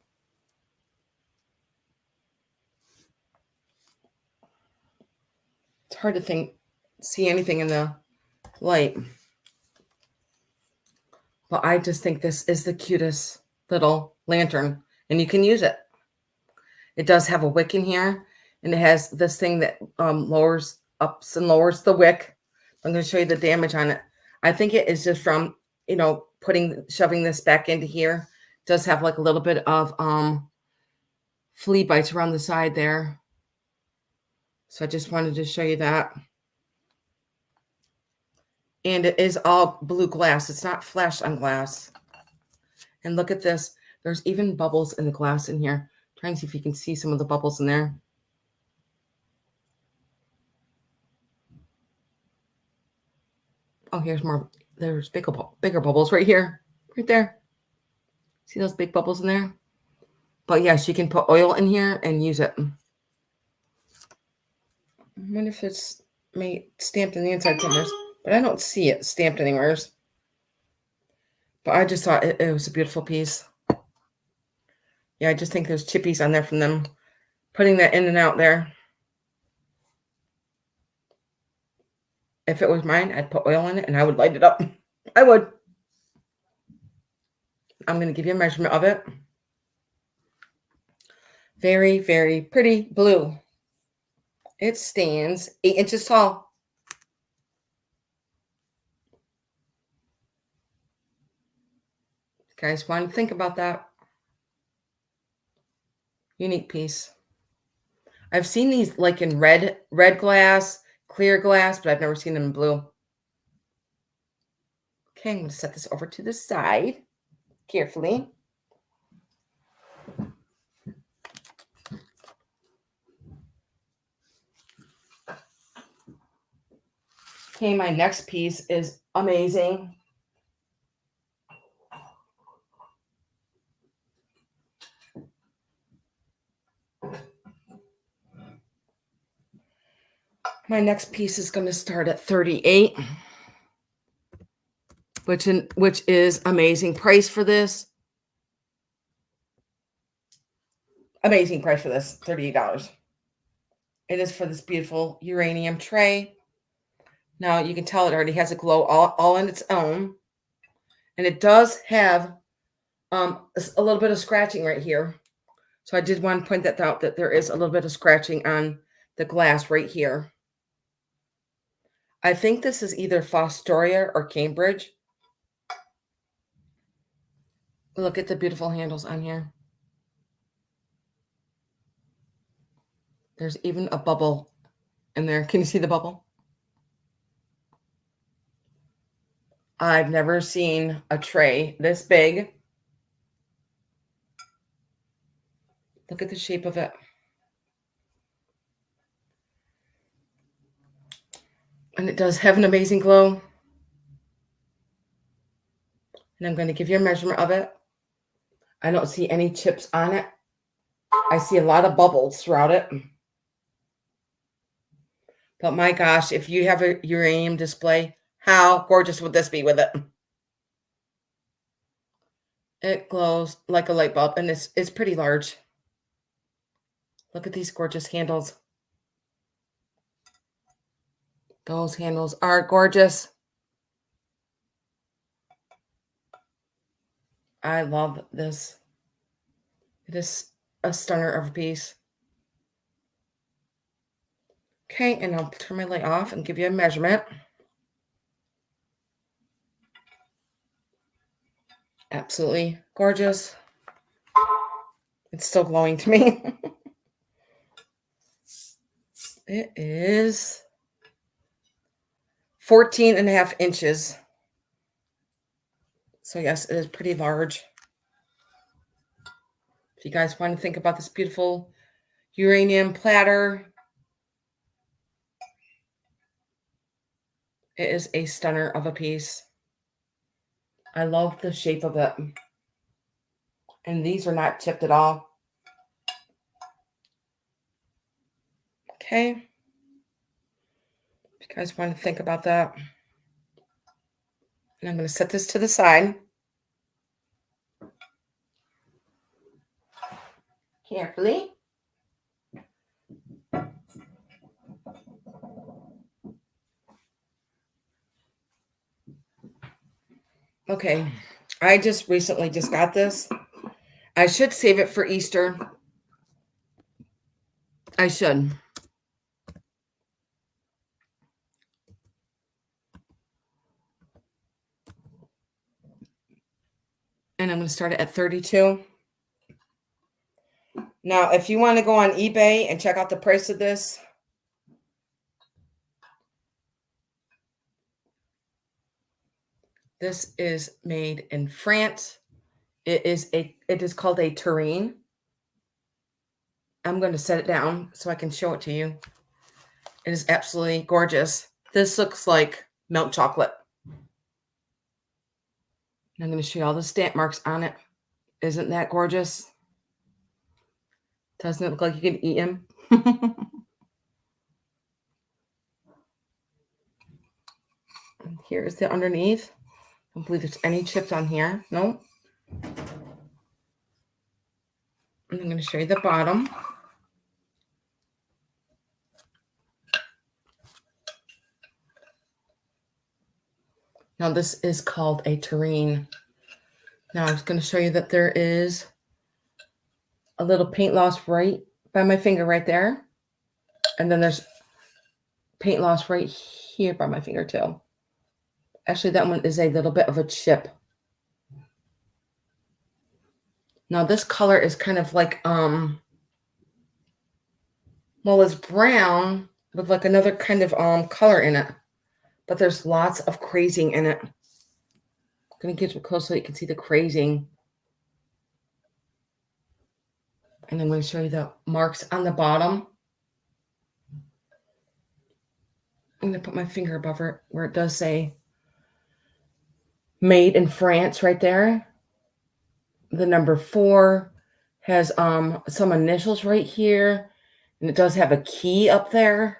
It's hard to see anything in the light. But I just think this is the cutest little lantern, and you can use it. It does have a wick in here, and it has this thing that lowers ups and lowers the wick. I'm going to show you the damage on it. I think it is just from, shoving this back into here. It does have like a little bit of flea bites around the side there. So I just wanted to show you that. And it is all blue glass. It's not flash on glass. And look at this. There's even bubbles in the glass in here. Try and see if you can see some of the bubbles in there. Oh, here's more. There's bigger bubbles right here. Right there. See those big bubbles in there? But yes, you can put oil in here and use it. I wonder if it's stamped on the inside somewhere. But I don't see it stamped anywhere. But I just thought it was a beautiful piece. Yeah, I just think there's chippies on there from them putting that in and out there. If it was mine, I'd put oil in it and I would light it up. I would. I'm going to give you a measurement of it. Very, very pretty blue. It stands 8 inches tall. Guys, want to think about that? Unique piece. I've seen these like in red glass, clear glass, but I've never seen them in blue. Okay, I'm going to set this over to the side carefully. Okay, my next piece is amazing. My next piece is going to start at 38, which is amazing price for this. Amazing price for this, $38. It is for this beautiful uranium tray. Now you can tell it already has a glow all on its own. And it does have a little bit of scratching right here. So I did want to point that out, that there is a little bit of scratching on the glass right here. I think this is either Fostoria or Cambridge. Look at the beautiful handles on here. There's even a bubble in there. Can you see the bubble? I've never seen a tray this big. Look at the shape of it. And it does have an amazing glow. And I'm going to give you a measurement of it. I don't see any chips on it. I see a lot of bubbles throughout it. But my gosh, if you have a uranium display, how gorgeous would this be with it? It glows like a light bulb, and it's pretty large. Look at these gorgeous handles. Those handles are gorgeous. I love this. It is a stunner of a piece. Okay, and I'll turn my light off and give you a measurement. Absolutely gorgeous. It's still glowing to me. It is 14.5 inches. So yes, it is pretty large. If you guys want to think about this beautiful uranium platter, it is a stunner of a piece. I love the shape of it. And these are not chipped at all. Okay. If you guys want to think about that. And I'm going to set this to the side. Carefully. Okay. I just recently got this. I should save it for Easter. I should. And I'm going to start it at 32. Now, if you want to go on eBay and check out the price of this, this is made in France. It is called a terrine. I'm going to set it down so I can show it to you. It is absolutely gorgeous. This looks like milk chocolate. I'm going to show you all the stamp marks on it. Isn't that gorgeous? Doesn't it look like you can eat them? Here's the underneath. I don't believe there's any chips on here. No. And I'm going to show you the bottom. Now this is called a terrine. Now I'm going to show you that there is a little paint loss right by my finger right there. And then there's paint loss right here by my finger too. Actually, that one is a little bit of a chip. Now this color is kind of like, well, it's brown with like another kind of color in it. But there's lots of crazing in it. I'm going to get you close so you can see the crazing. And I'm going to show you the marks on the bottom. I'm going to put my finger above it where it does say made in France right there. The number 4 has some initials right here. And it does have a key up there.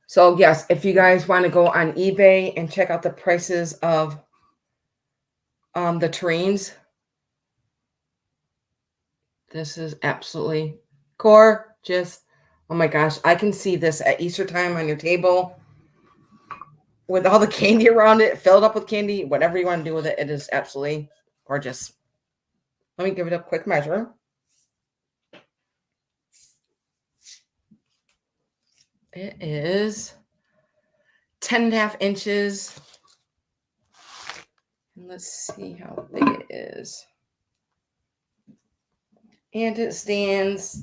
So yes, if you guys want to go on eBay and check out the prices of the terrines, this is absolutely gorgeous. Oh my gosh, I can see this at Easter time on your table with all the candy around it, filled up with candy, whatever you want to do with it. It is absolutely gorgeous. Let me give it a quick measure. It is 10.5 inches. And let's see how big it is. And it stands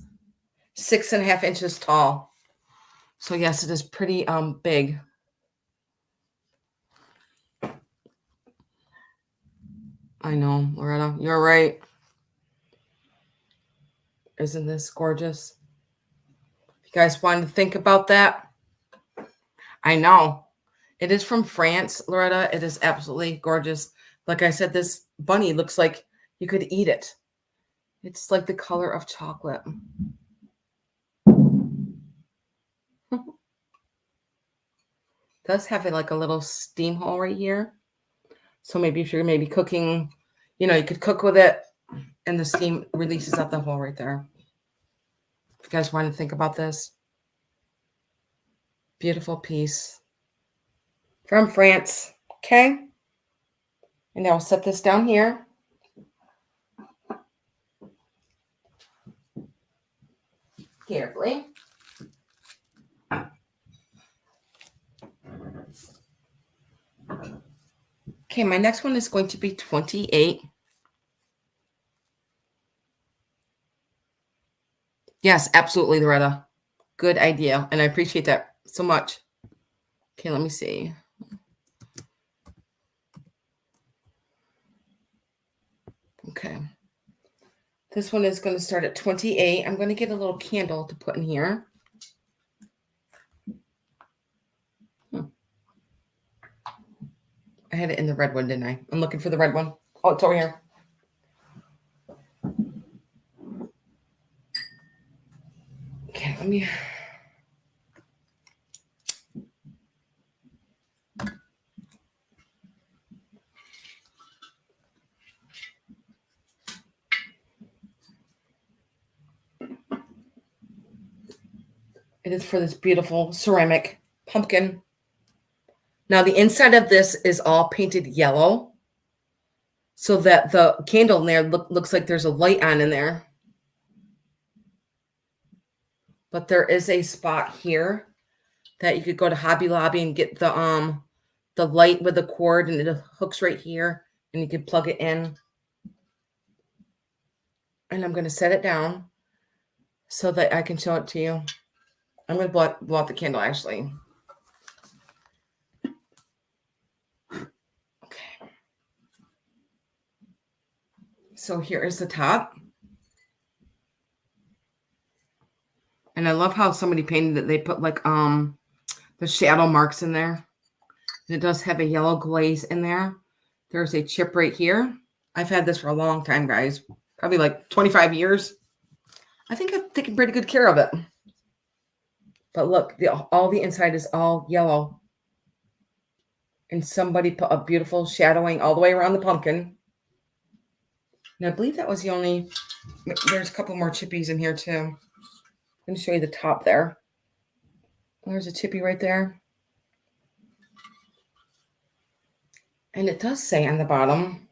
6.5 inches tall. So yes, it is pretty big. I know, Loretta, you're right. Isn't this gorgeous? If you guys wanted to think about that, I know. It is from France, Loretta. It is absolutely gorgeous. Like I said, this bunny looks like you could eat it. It's like the color of chocolate. It does have like a little steam hole right here. So maybe if you're maybe cooking, you could cook with it and the steam releases out the hole right there. If you guys want to think about this. Beautiful piece. From France. Okay. And now I'll set this down here. Carefully. Okay, my next one is going to be 28. Yes, absolutely, Loretta. Good idea. And I appreciate that so much. Okay, let me see. Okay. This one is going to start at 28. I'm going to get a little candle to put in here. I had it in the red one, didn't I? I'm looking for the red one. Oh, it's over here. Okay, let me... It is for this beautiful ceramic pumpkin. Now, the inside of this is all painted yellow so that the candle in there looks like there's a light on in there. But there is a spot here that you could go to Hobby Lobby and get the light with the cord, and it hooks right here, and you can plug it in. And I'm going to set it down so that I can show it to you. I'm going to blow out the candle, actually. Okay. So here is the top. And I love how somebody painted it. They put like the shadow marks in there. And it does have a yellow glaze in there. There's a chip right here. I've had this for a long time, guys. Probably like 25 years. I think I've taken pretty good care of it. But look, all the inside is all yellow. And somebody put a beautiful shadowing all the way around the pumpkin. And I believe that was the only... There's a couple more chippies in here too. I'm going to show you the top there. There's a chippy right there. And it does say on the bottom,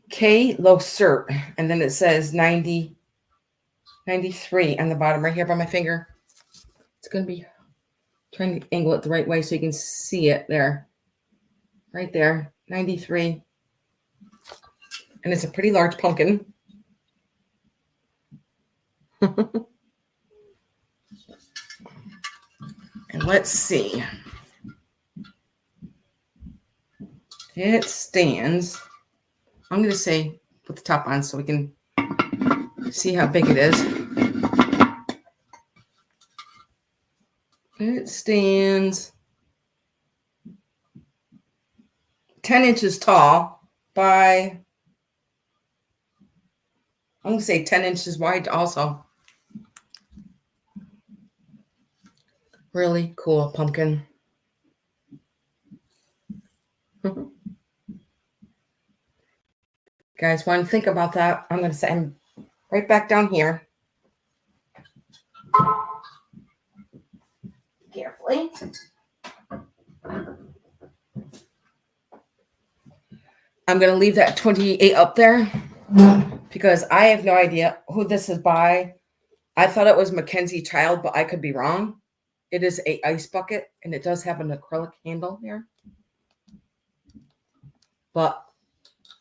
K. Locert. And then it says 90, 93 on the bottom right here by my finger. It's going to be trying to angle it the right way so you can see it there. Right there, 93. And it's a pretty large pumpkin. And let's see. It stands, I'm going to say, put the top on so we can see how big it is. It stands 10 inches tall by, I'm going to say 10 inches wide also. Really cool pumpkin. Guys, want to think about that? I'm going to say I'm right back down here. Carefully. I'm going to leave that 28 up there because I have no idea who this is by. I thought it was Mackenzie Child, but I could be wrong. It is a ice bucket, and it does have an acrylic handle here. But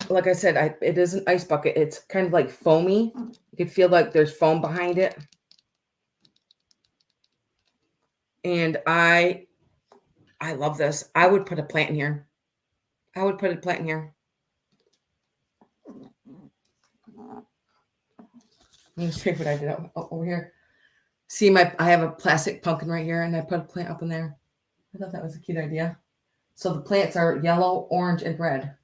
like I said, it is an ice bucket. It's kind of like foamy. You can feel like there's foam behind it. And I love this. I would put a plant in here. I would put a plant in here. Let me show you what I did over here. See, I have a plastic pumpkin right here, and I put a plant up in there. I thought that was a cute idea. So the plants are yellow, orange, and red.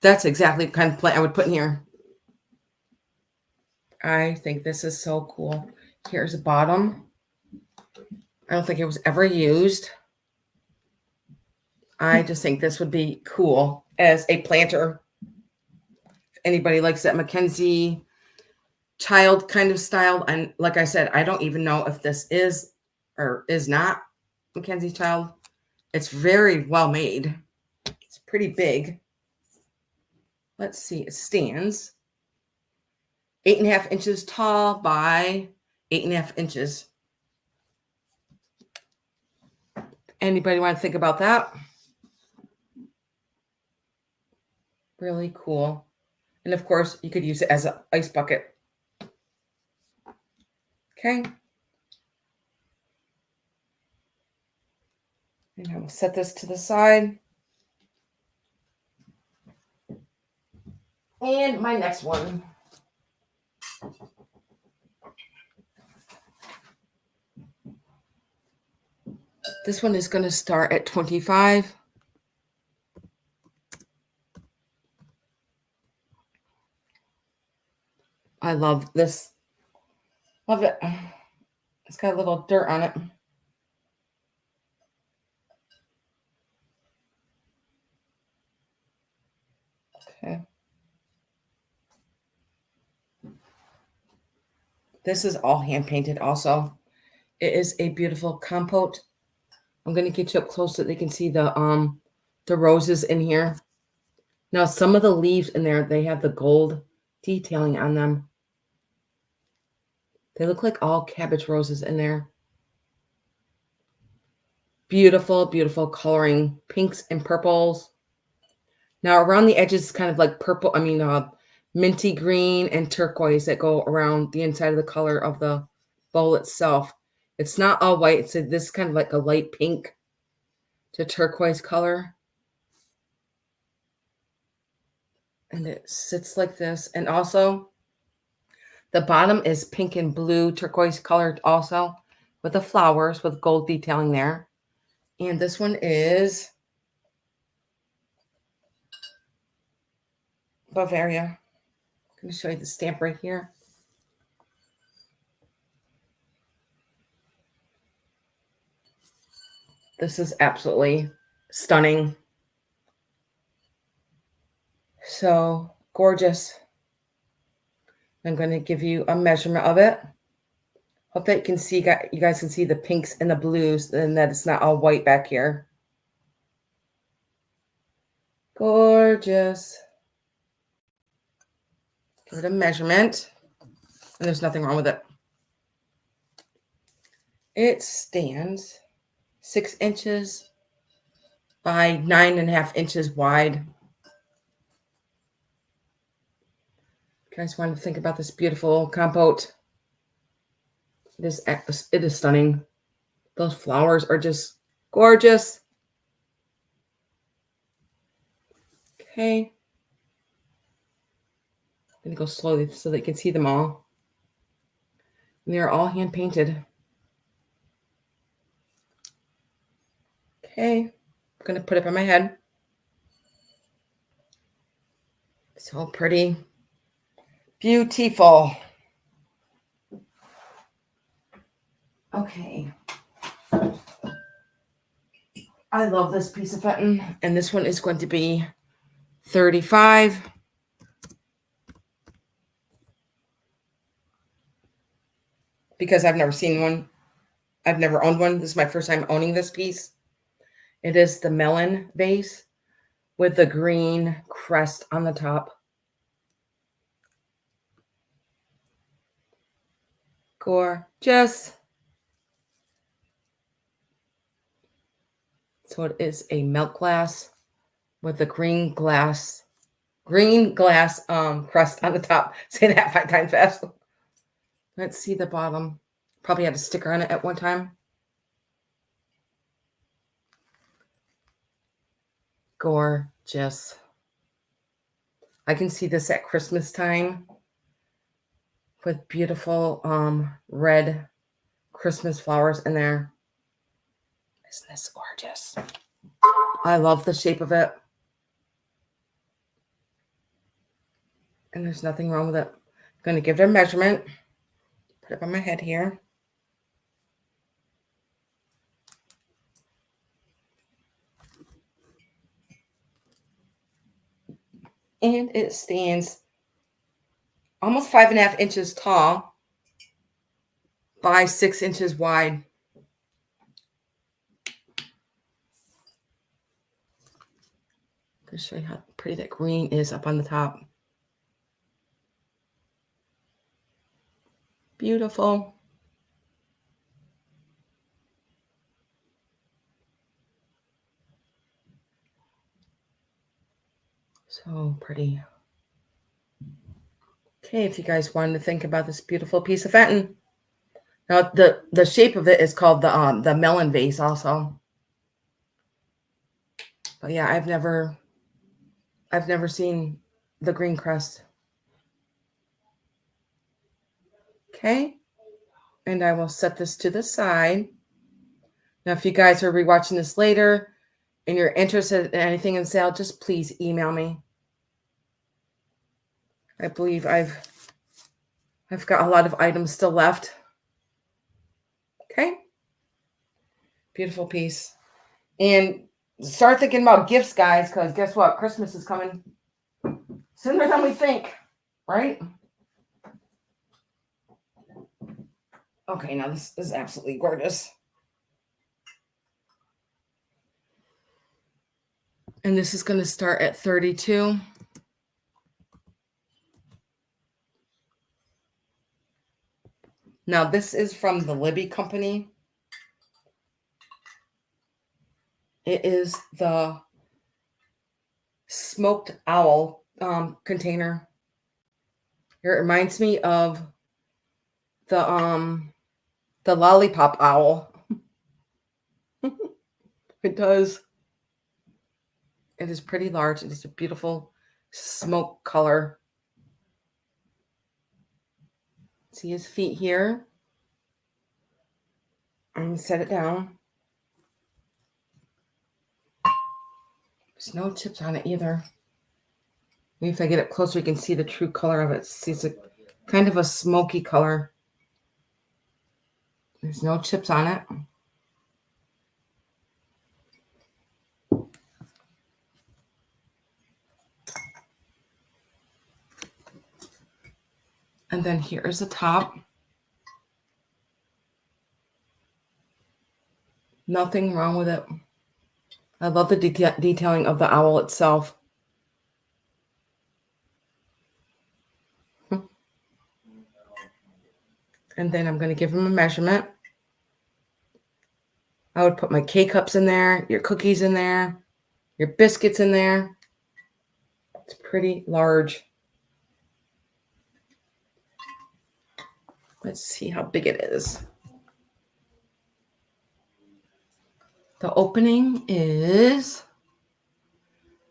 That's exactly the kind of plant I would put in here. I think this is so cool. Here's the bottom. I don't think it was ever used. I just think this would be cool as a planter. If anybody likes that Mackenzie Child kind of style. And like I said, I don't even know if this is or is not Mackenzie Child. It's very well made. It's pretty big. Let's see. It stands 8.5 inches tall by 8.5 inches. Anybody want to think about that? Really cool. And of course, you could use it as an ice bucket. Okay. And I will set this to the side. And my next one. This one is going to start at 25. I love this. Love it. It's got a little dirt on it. Okay. This is all hand painted also. It is a beautiful compote. I'm going to get you up close so they can see the roses in here. Now, some of the leaves in there, they have the gold detailing on them. They look like all cabbage roses in there. Beautiful, beautiful coloring, pinks and purples. Now, around the edges, it's kind of like purple, minty green and turquoise that go around the inside of the color of the bowl itself. It's not all white. It's this kind of like a light pink to turquoise color. And it sits like this. And also, the bottom is pink and blue turquoise colored also with the flowers with gold detailing there. And this one is Bavaria. I'm going to show you the stamp right here. This is absolutely stunning. So gorgeous. I'm going to give you a measurement of it. Hope that you guys can see the pinks and the blues and that it's not all white back here. Gorgeous. Give it a measurement. And there's nothing wrong with it. It stands 6 inches by 9.5 inches wide. You guys want to think about this beautiful compote. It is stunning. Those flowers are just gorgeous. Okay. I'm going to go slowly so that you can see them all. And they're all hand painted. Okay. I'm going to put it on my head. So pretty. Beautiful. Okay. I love this piece of Fenton. And this one is going to be 35. Because I've never seen one. I've never owned one. This is my first time owning this piece. It is the melon vase with the green crest on the top. Gorgeous. So it is a milk glass with the green glass crest on the top. Say that 5 times fast. Let's see the bottom. Probably had a sticker on it at one time. Gorgeous. I can see this at Christmas time with beautiful red Christmas flowers in there. Isn't this gorgeous? I love the shape of it. And there's nothing wrong with it. I'm going to give it a measurement. Put it on my head here. And it stands almost 5.5 inches tall by 6 inches wide. I'm going to show you how pretty that green is up on the top. Beautiful. So pretty. Okay, if you guys wanted to think about this beautiful piece of Fenton. Now the shape of it is called the melon vase also. But yeah, I've never seen the green crest. Okay. And I will set this to the side. Now, if you guys are rewatching this later and you're interested in anything in sale, just please email me. I believe I've got a lot of items still left. Okay. Beautiful piece. And start thinking about gifts, guys, because guess what? Christmas is coming sooner than we think, right? Okay, now this is absolutely gorgeous. And this is going to start at 32. Now, this is from the Libby Company. It is the smoked owl container. It reminds me of the lollipop owl. It does. It is pretty large. It is a beautiful smoke color. See his feet here. I'm going to set it down. There's no chips on it either. Maybe if I get it closer, you can see the true color of it. See, it's a kind of a smoky color. There's no chips on it. And then here is the top. Nothing wrong with it. I love the detailing of the owl itself. And then I'm going to give him a measurement. I would put my K-cups in there, your cookies in there, your biscuits in there. It's pretty large. Let's see how big it is. The opening is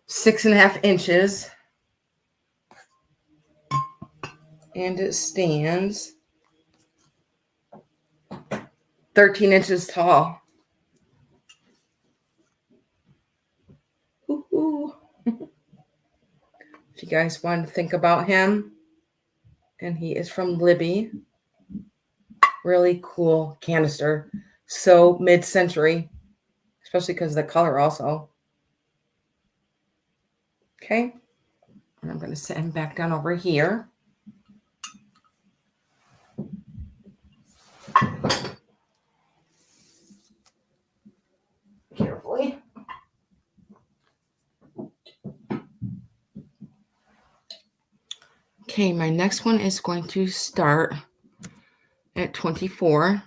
6.5 inches. And it stands 13 inches tall. Ooh. If you guys want to think about him, and he is from Libby. Really cool canister. So mid-century, especially because of the color also. Okay. And I'm going to set him back down over here. Carefully. Okay, my next one is going to start at 24.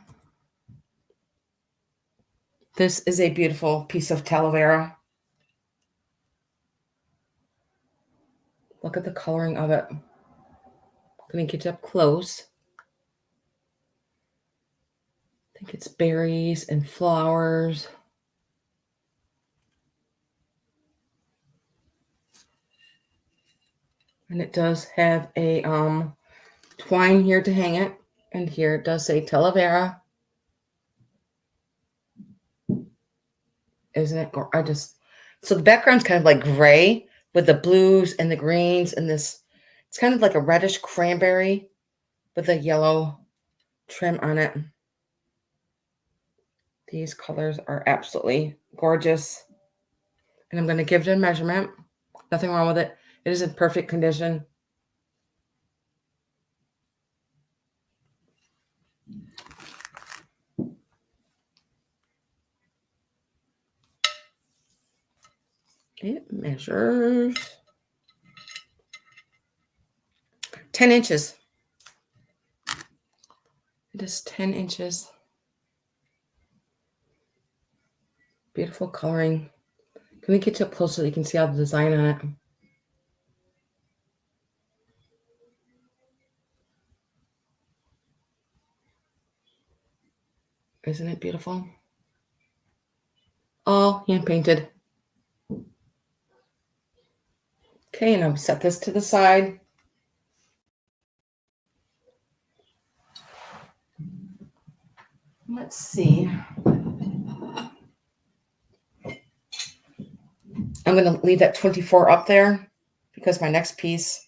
This is a beautiful piece of Talavera. Look at the coloring of it. I'm going to get you up close. I think it's berries and flowers. And it does have a twine here to hang it. And here it does say Talavera. Isn't it? So the background's kind of like gray with the blues and the greens and this. It's kind of like a reddish cranberry with a yellow trim on it. These colors are absolutely gorgeous. And I'm going to give it a measurement. Nothing wrong with it. It is in perfect condition. It measures 10 inches. It is 10 inches. Beautiful coloring. Can we get you up close so you can see all the design on it? Isn't it beautiful? All hand painted. Okay, and I'll set this to the side. Let's see. I'm going to leave that 24 up there because my next piece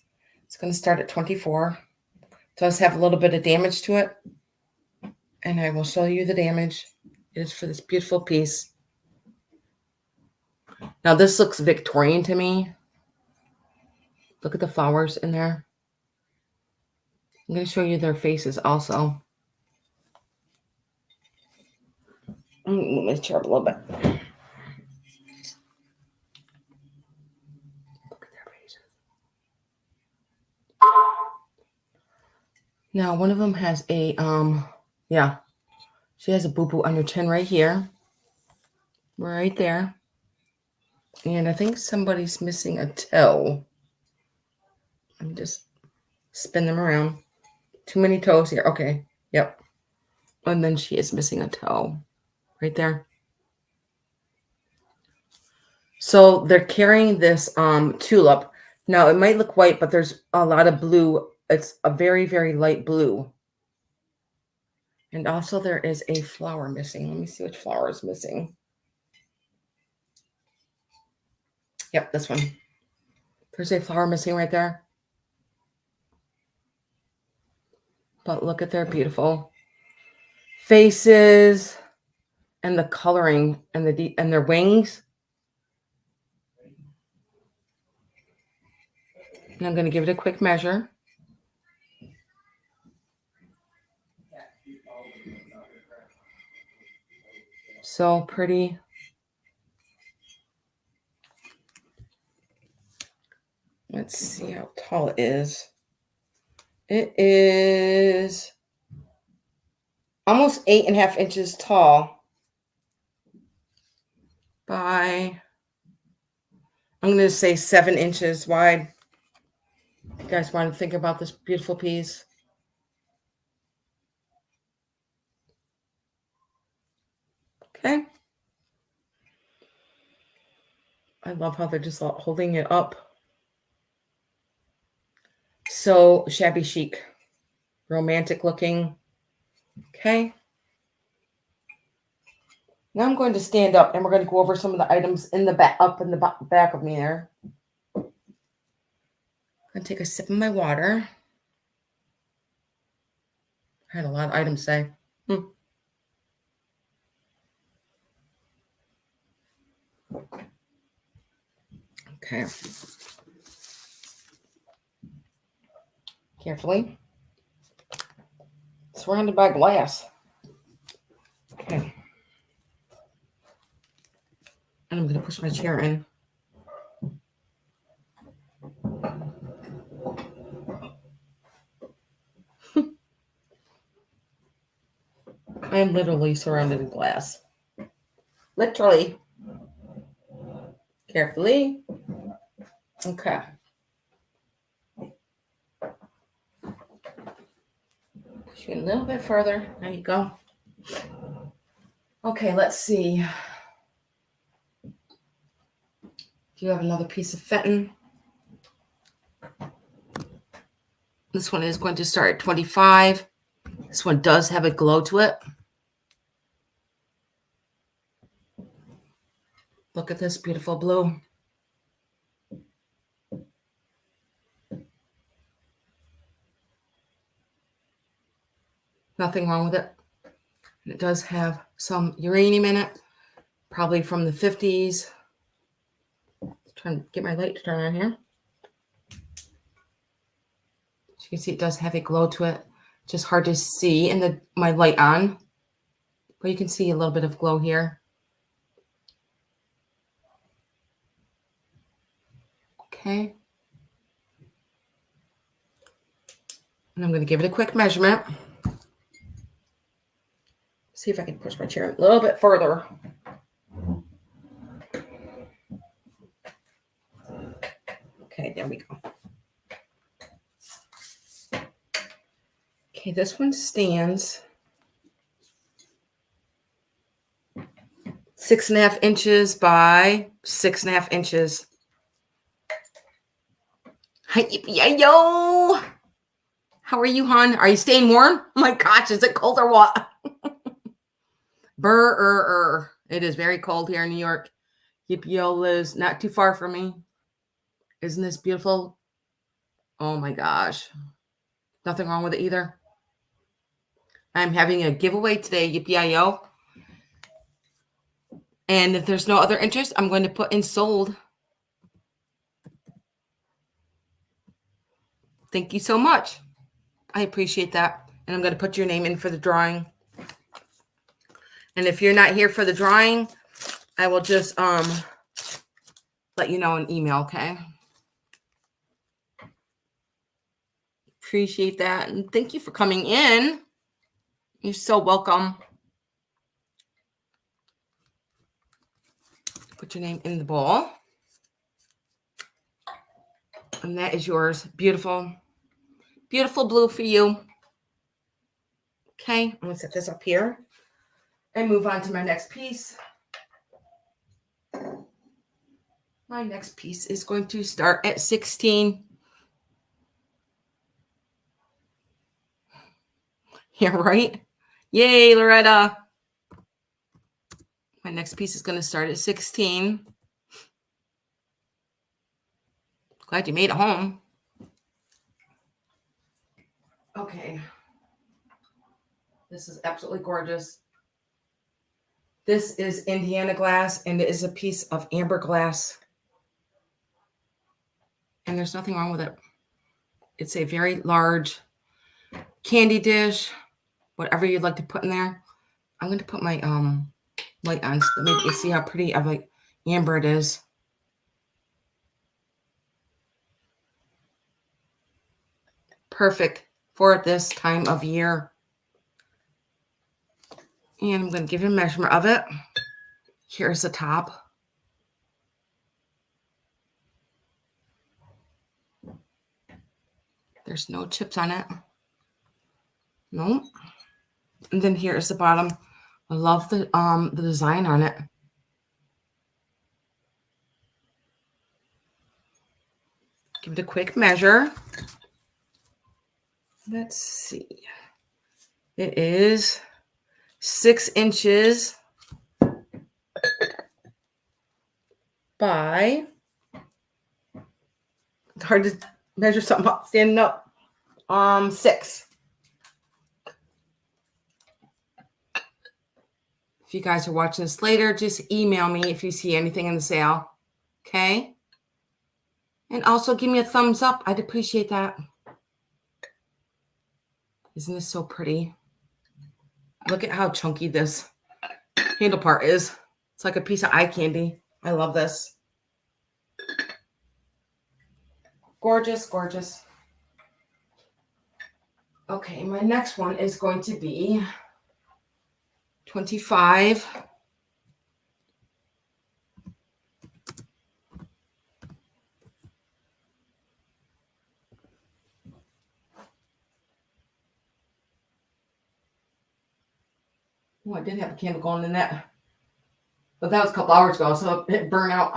is going to start at 24. It does have a little bit of damage to it. And I will show you the damage. It is for this beautiful piece. Now this looks Victorian to me. Look at the flowers in there. I'm going to show you their faces also. I'm going to move my chair up a little bit. Look at their faces. Now one of them has a, yeah. She has a boo-boo on her chin right here. Right there. And I think somebody's missing a toe. Let me just spin them around. Too many toes here. Okay. Yep. And then she is missing a toe. Right there. So they're carrying this tulip. Now it might look white, but there's a lot of blue. It's a very, very light blue. And also there is a flower missing. Let me see which flower is missing. Yep, this one. There's a flower missing right there. But look at their beautiful faces and the coloring and and their wings. And I'm going to give it a quick measure. So pretty. Let's see how tall it is. It is almost 8.5 inches tall by, I'm going to say 7 inches wide. You guys want to think about this beautiful piece? Okay. I love how they're just holding it up. So shabby chic, romantic looking. Okay. Now I'm going to stand up and we're going to go over some of the items in the back, up in the back of me there. I'm going to take a sip of my water. I had a lot of items to say. Okay. Carefully. Surrounded by glass. Okay. And I'm going to push my chair in. I am literally surrounded in glass. Literally. Carefully. Okay. Push you a little bit further. There you go. Okay, let's see. Do you have another piece of Fenton? This one is going to start at 25. This one does have a glow to it. Look at this beautiful blue. Nothing wrong with it. And it does have some uranium in it, probably from the 50s. Trying to get my light to turn on here. As you can see, it does have a glow to it. Just hard to see in my light on, but you can see a little bit of glow here. Okay. And I'm going to give it a quick measurement. See if I can push my chair a little bit further. Okay, there we go. Okay, this one stands 6.5 inches by 6.5 inches. Hi, yeah, yo. How are you, hon? Are you staying warm? Oh my gosh, is it cold or what? Brr. It is very cold here in New York. Yippee yo, Liz. Not too far from me. Isn't this beautiful? Oh my gosh. Nothing wrong with it either. I'm having a giveaway today, yippee-yo. And if there's no other interest, I'm going to put in sold. Thank you so much. I appreciate that. And I'm going to put your name in for the drawing. And if you're not here for the drawing, I will just let you know in email, okay? Appreciate that. And thank you for coming in. You're so welcome. Put your name in the bowl. And that is yours. Beautiful. Beautiful blue for you. Okay, I'm going to set this up here and move on to my next piece. My next piece is going to start at 16. Yeah, right? Yay, Loretta. My next piece is going to start at 16. Glad you made it home. Okay. This is absolutely gorgeous. This is Indiana glass, and it is a piece of amber glass. And there's nothing wrong with it. It's a very large candy dish, whatever you'd like to put in there. I'm going to put my light on so that maybe you see how pretty of like amber it is. Perfect for this time of year. And I'm going to give you a measurement of it. Here's the top. There's no chips on it. Nope. And then here's the bottom. I love the design on it. Give it a quick measure. Let's see. It is 6 inches by, it's hard to measure something up standing up. 6. If you guys are watching this later, just email me if you see anything in the sale. Okay? And also give me a thumbs up. I'd appreciate that. Isn't this so pretty? Look at how chunky this handle part is. It's like a piece of eye candy. I love this. Gorgeous, gorgeous. Okay, my next one is going to be 25. Oh, I did have a candle going in that. But that was a couple hours ago, so it burned out.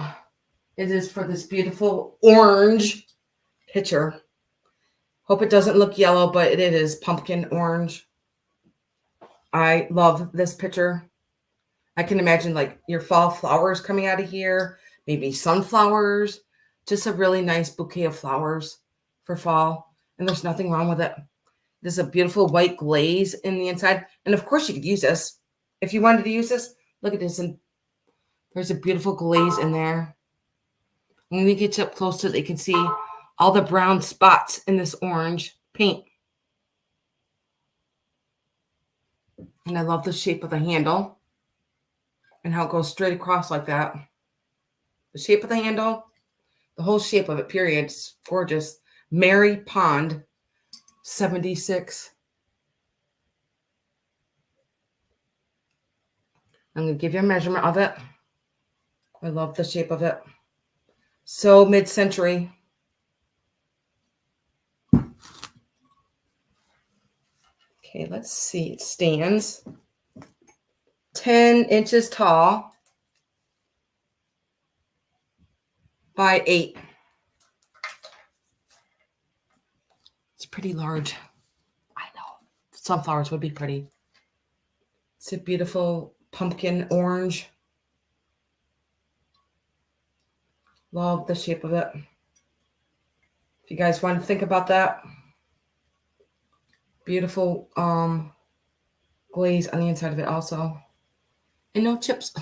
It is for this beautiful orange picture. Hope it doesn't look yellow, but it is pumpkin orange. I love this picture. I can imagine like your fall flowers coming out of here, maybe sunflowers, just a really nice bouquet of flowers for fall. And there's nothing wrong with it. There's a beautiful white glaze in the inside. And of course you could use this. If you wanted to use this, look at this. And there's a beautiful glaze in there. I'm going to get you up close so that you can see all the brown spots in this orange paint. And I love the shape of the handle and how it goes straight across like that. The shape of the handle, the whole shape of it, period. It's gorgeous. Mary Pond, 76. I'm going to give you a measurement of it. I love the shape of it. So mid-century. Okay, let's see. It stands 10 inches tall by 8. It's pretty large. I know. Sunflowers would be pretty. It's a beautiful pumpkin orange. Love the shape of it. If you guys want to think about that. Beautiful glaze on the inside of it also. And no chips.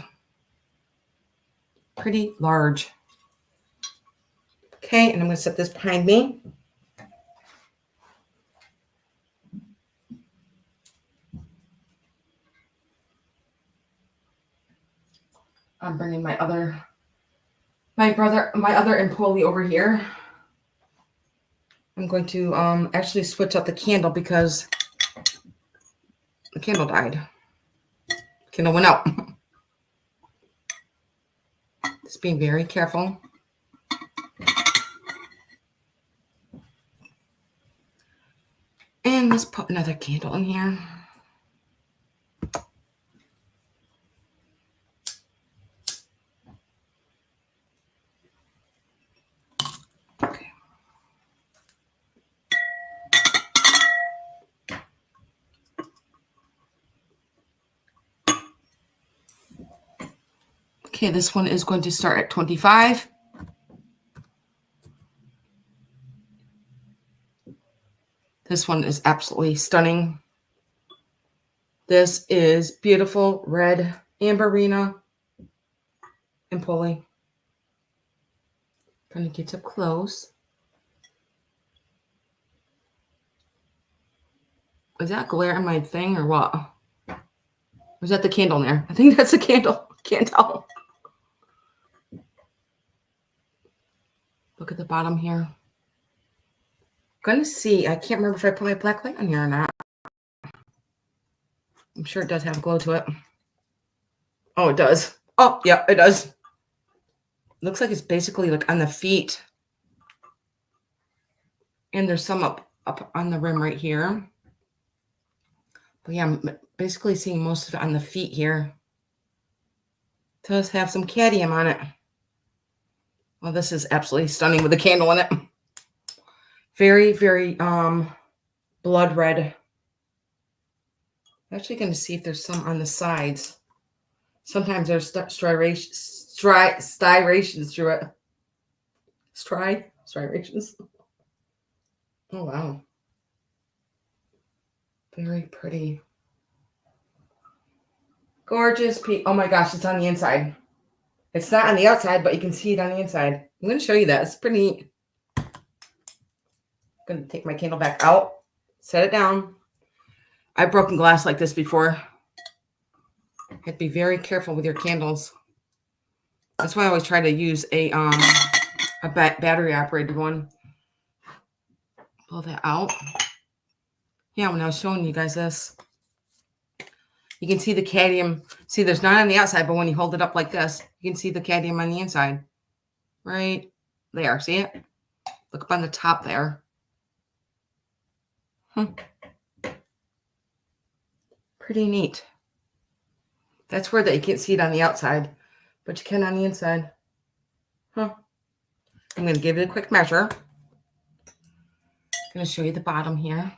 Pretty large. Okay, and I'm going to set this behind me. I'm bringing my other Empoli over here. I'm going to actually switch out the candle because the candle died. The candle went out. Just being very careful. And let's put another candle in here. Okay. Okay, this one is going to start at 25. This one is absolutely stunning. This is beautiful red Amberina Empoli. Gonna get up close. Is that glare on my thing or what? Or is that the candle in there? I think that's the candle. Can't tell. Look at the bottom here. Gonna see. I can't remember if I put my black light on here or not. I'm sure it does have a glow to it. Oh, it does. Oh, yeah, it does. Looks like it's basically like on the feet. And there's some up on the rim right here. But yeah, I'm basically seeing most of it on the feet here. It does have some cadmium on it. Well, this is absolutely stunning with a candle in it. Very, very blood red. I'm actually going to see if there's some on the sides. Sometimes there's striations through it. Striations. Oh, wow. Very pretty. Gorgeous. Oh, my gosh. It's on the inside. It's not on the outside, but you can see it on the inside. I'm going to show you that. It's pretty neat. I'm going to take my candle back out. Set it down. I've broken glass like this before. You have to be very careful with your candles. That's why I always try to use a battery operated one. Pull that out. Yeah, when I was showing you guys this, you can see the cadmium. See, there's none on the outside, but when you hold it up like this, you can see the cadmium on the inside. Right there. See it? Look up on the top there. Pretty neat. That's where you can't see it on the outside, but you can on the inside. I'm going to give it a quick measure. I'm going to show you the bottom here.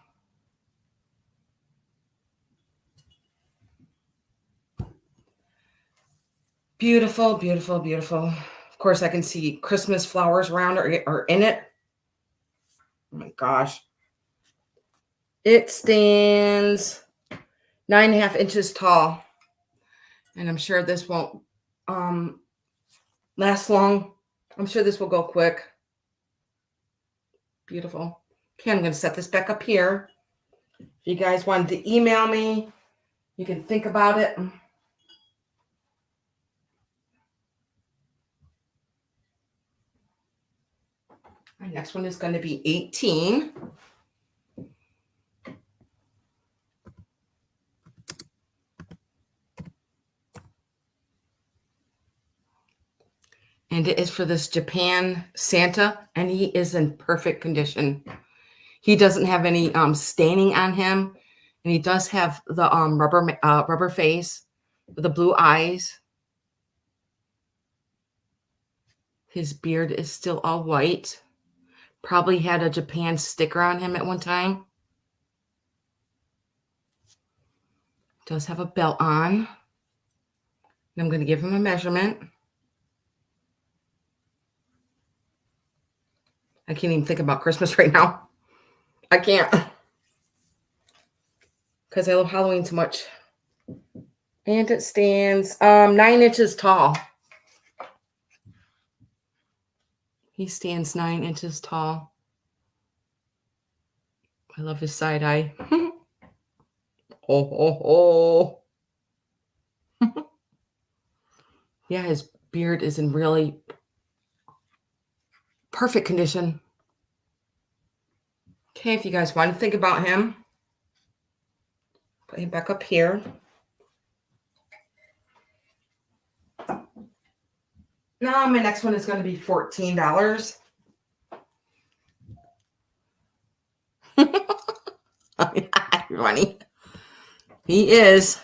Beautiful, beautiful, beautiful. Of course, I can see Christmas flowers around or in it. Oh my gosh. It stands 9.5 inches tall. And I'm sure this won't last long. I'm sure this will go quick. Beautiful. Okay, I'm going to set this back up here. If you guys wanted to email me, you can think about it. My next one is going to be 18. And it is for this Japan Santa, and he is in perfect condition. He doesn't have any staining on him, and he does have the rubber face with the blue eyes. His beard is still all white. Probably had a Japan sticker on him at one time. Does have a belt on. And I'm going to give him a measurement. I can't even think about Christmas right now. I can't. Because I love Halloween so much. And it stands 9 inches tall. He stands 9 inches tall. I love his side eye. Oh. Yeah, his beard is in really perfect condition. Okay, if you guys want to think about him, put him back up here. Now, my next one is going to be $14. Funny. He is.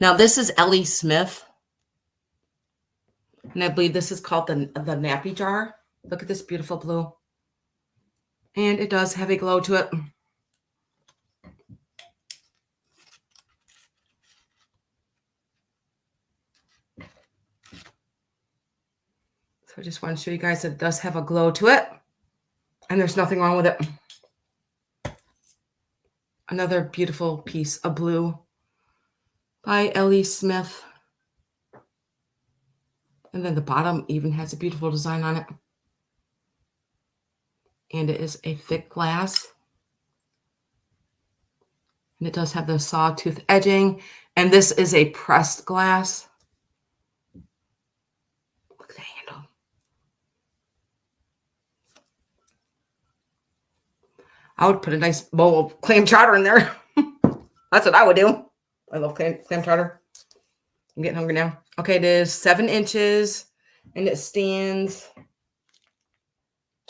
Now, this is Ellie Smith. And I believe this is called the nappy jar. Look at this beautiful blue. And it does have a glow to it. So I just want to show you guys that it does have a glow to it. And there's nothing wrong with it. Another beautiful piece of blue by Ellie Smith. And then the bottom even has a beautiful design on it. And it is a thick glass. And it does have the sawtooth edging. And this is a pressed glass. Look at the handle. I would put a nice bowl of clam chowder in there. That's what I would do. I love clam chowder. I'm getting hungry now. Okay, it is 7 inches. And it stands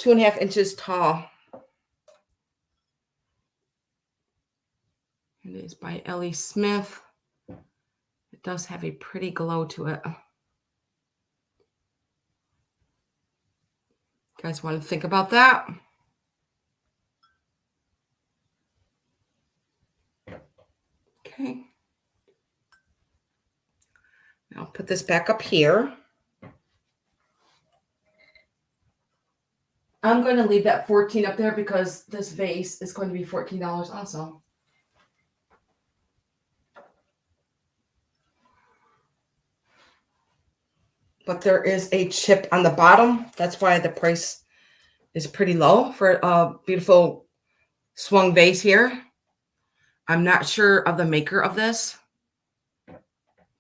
2.5 inches tall. It is by Ellie Smith. It does have a pretty glow to it. You guys want to think about that? Okay. Now I'll put this back up here. I'm going to leave that $14 up there because this vase is going to be $14 also. But there is a chip on the bottom. That's why the price is pretty low for a beautiful swung vase here. I'm not sure of the maker of this,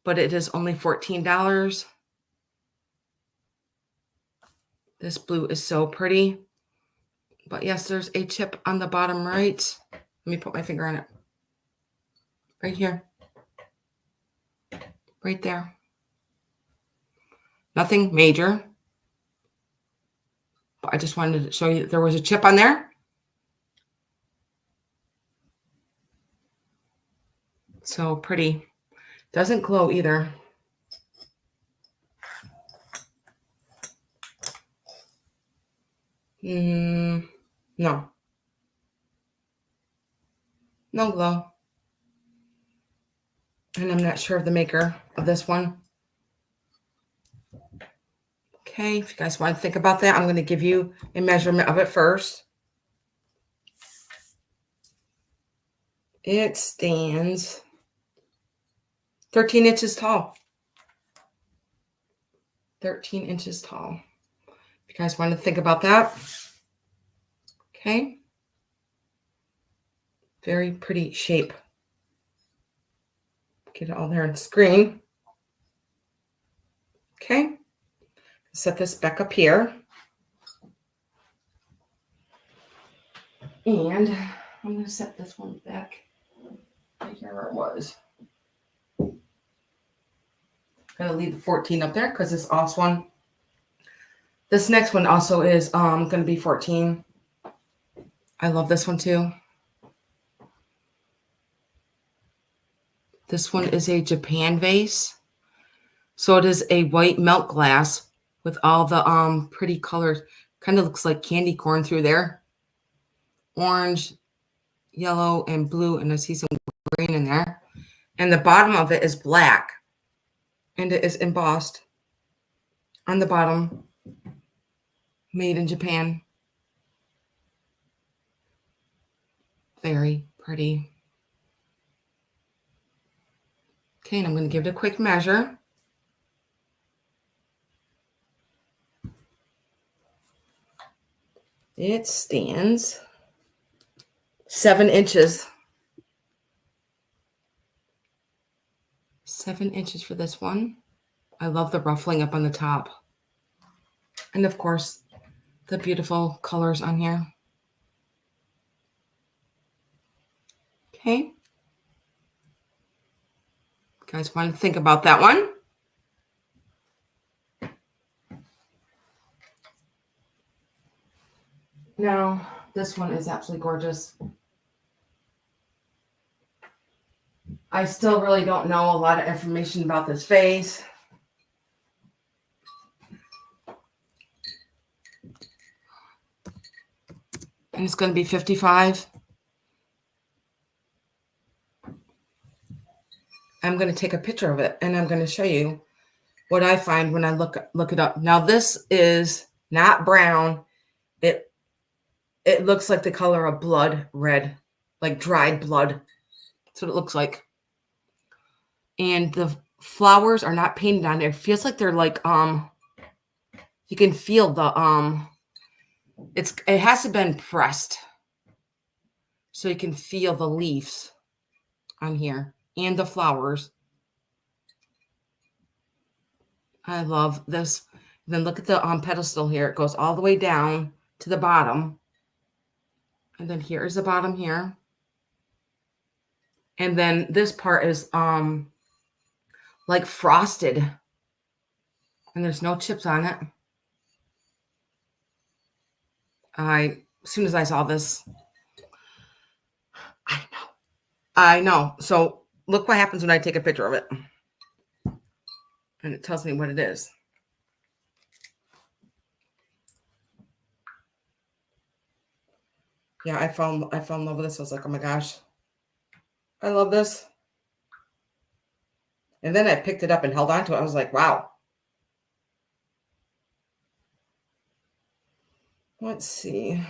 but it is only $14. This blue is so pretty. But yes, there's a chip on the bottom right. Let me put my finger on it. Right here. Right there. Nothing major. But I just wanted to show you that there was a chip on there. So pretty. Doesn't glow either. No. No glow. And I'm not sure of the maker of this one. Okay, if you guys want to think about that, I'm going to give you a measurement of it first. It stands 13 inches tall. 13 inches tall. If you guys want to think about that. Okay. Very pretty shape. Get it all there on the screen. Okay. Set this back up here. And I'm going to set this one back right here where it was. I'm going to leave the 14 up there because this last one. This next one also is going to be 14. I love this one too. This one is a Japan vase. So it is a white melt glass with all the pretty colors. Kind of looks like candy corn through there. Orange, yellow, and blue, and I see some green in there. And the bottom of it is black, and it is embossed on the bottom, made in Japan. Very pretty. Okay, and I'm going to give it a quick measure. It stands 7 inches. 7 inches for this one. I love the ruffling up on the top. And of course, the beautiful colors on here. Okay. You guys want to think about that one? Now, this one is absolutely gorgeous. I still really don't know a lot of information about this vase. And it's going to be $55. I'm going to take a picture of it and I'm going to show you what I find when I look it up. Now this is not brown. It looks like the color of blood red, like dried blood. That's what it looks like. And the flowers are not painted on there. It feels like they're like you can feel the it has to have been pressed. So you can feel the leaves on here and the flowers. I love this. And then look at the pedestal here. It goes all the way down to the bottom. And then here is the bottom here. And then this part is like frosted. And there's no chips on it. As soon as I saw this, I know. So look what happens when I take a picture of it. And it tells me what it is. Yeah, I fell in love with this. I was like, oh my gosh, I love this. And then I picked it up and held on to it. I was like, wow. Let's see.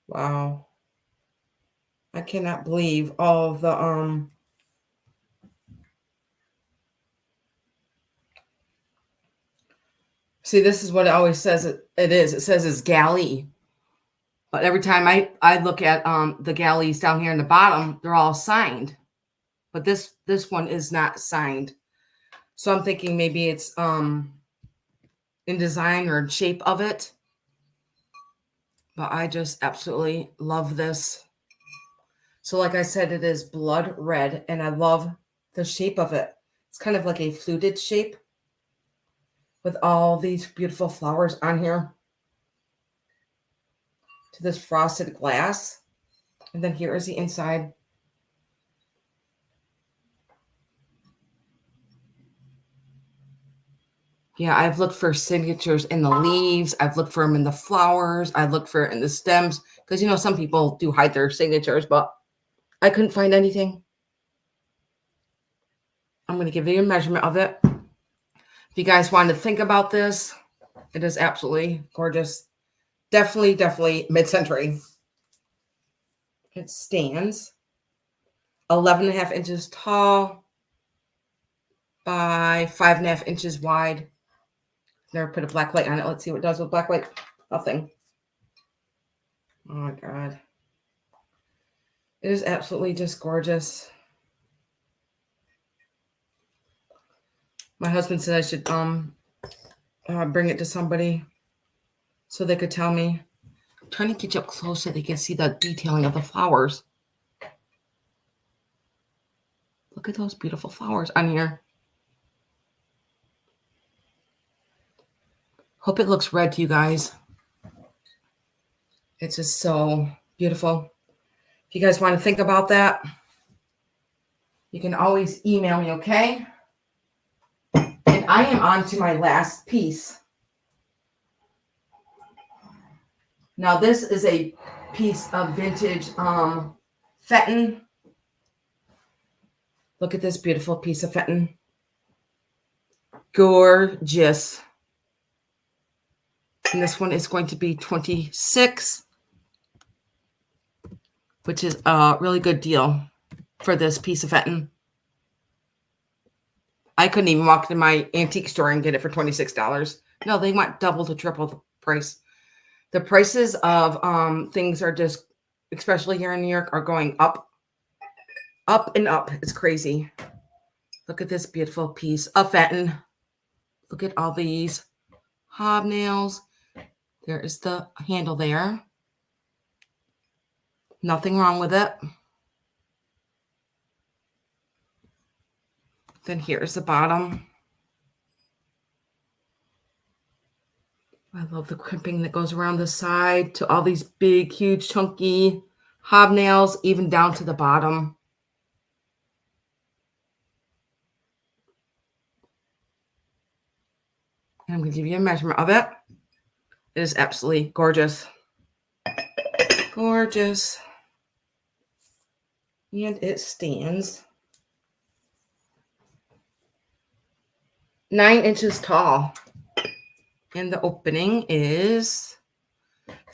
Wow. I cannot believe all of the see, this is what it always says it is. It says it's galley. But every time I look at the galleys down here in the bottom, they're all signed. But this one is not signed. So I'm thinking maybe it's in design or shape of it. But I just absolutely love this. So like I said, it is blood red, and I love the shape of it. It's kind of like a fluted shape with all these beautiful flowers on here to this frosted glass. And then here is the inside. Yeah, I've looked for signatures in the leaves. I've looked for them in the flowers. I looked for it in the stems because, you know, some people do hide their signatures, but I couldn't find anything. I'm going to give you a measurement of it. If you guys want to think about this, it is absolutely gorgeous. Definitely mid-century. It stands 11.5 inches tall by 5.5 inches wide. Never put a black light on it. Let's see what it does with black light. Nothing. Oh my God. It is absolutely just gorgeous. My husband said I should bring it to somebody so they could tell me. I'm trying to get you up close so they can see the detailing of the flowers. Look at those beautiful flowers on here. Hope it looks red to you guys. It's just so beautiful. If you guys want to think about that, you can always email me, okay? And I am on to my last piece. Now, this is a piece of vintage Fenton. Look at this beautiful piece of Fenton. Gorgeous. And this one is going to be $26, which is a really good deal for this piece of Fenton. I couldn't even walk to my antique store and get it for $26. No, they want double to triple the price. The prices of things are just, especially here in New York, are going up and up. It's crazy. Look at this beautiful piece of Fenton. Look at all these hobnails. There is the handle there. Nothing wrong with it. Then here's the bottom. I love the crimping that goes around the side to all these big, huge, chunky hobnails, even down to the bottom. And I'm going to give you a measurement of it. It is absolutely gorgeous. Gorgeous. And it stands 9 inches tall. And the opening is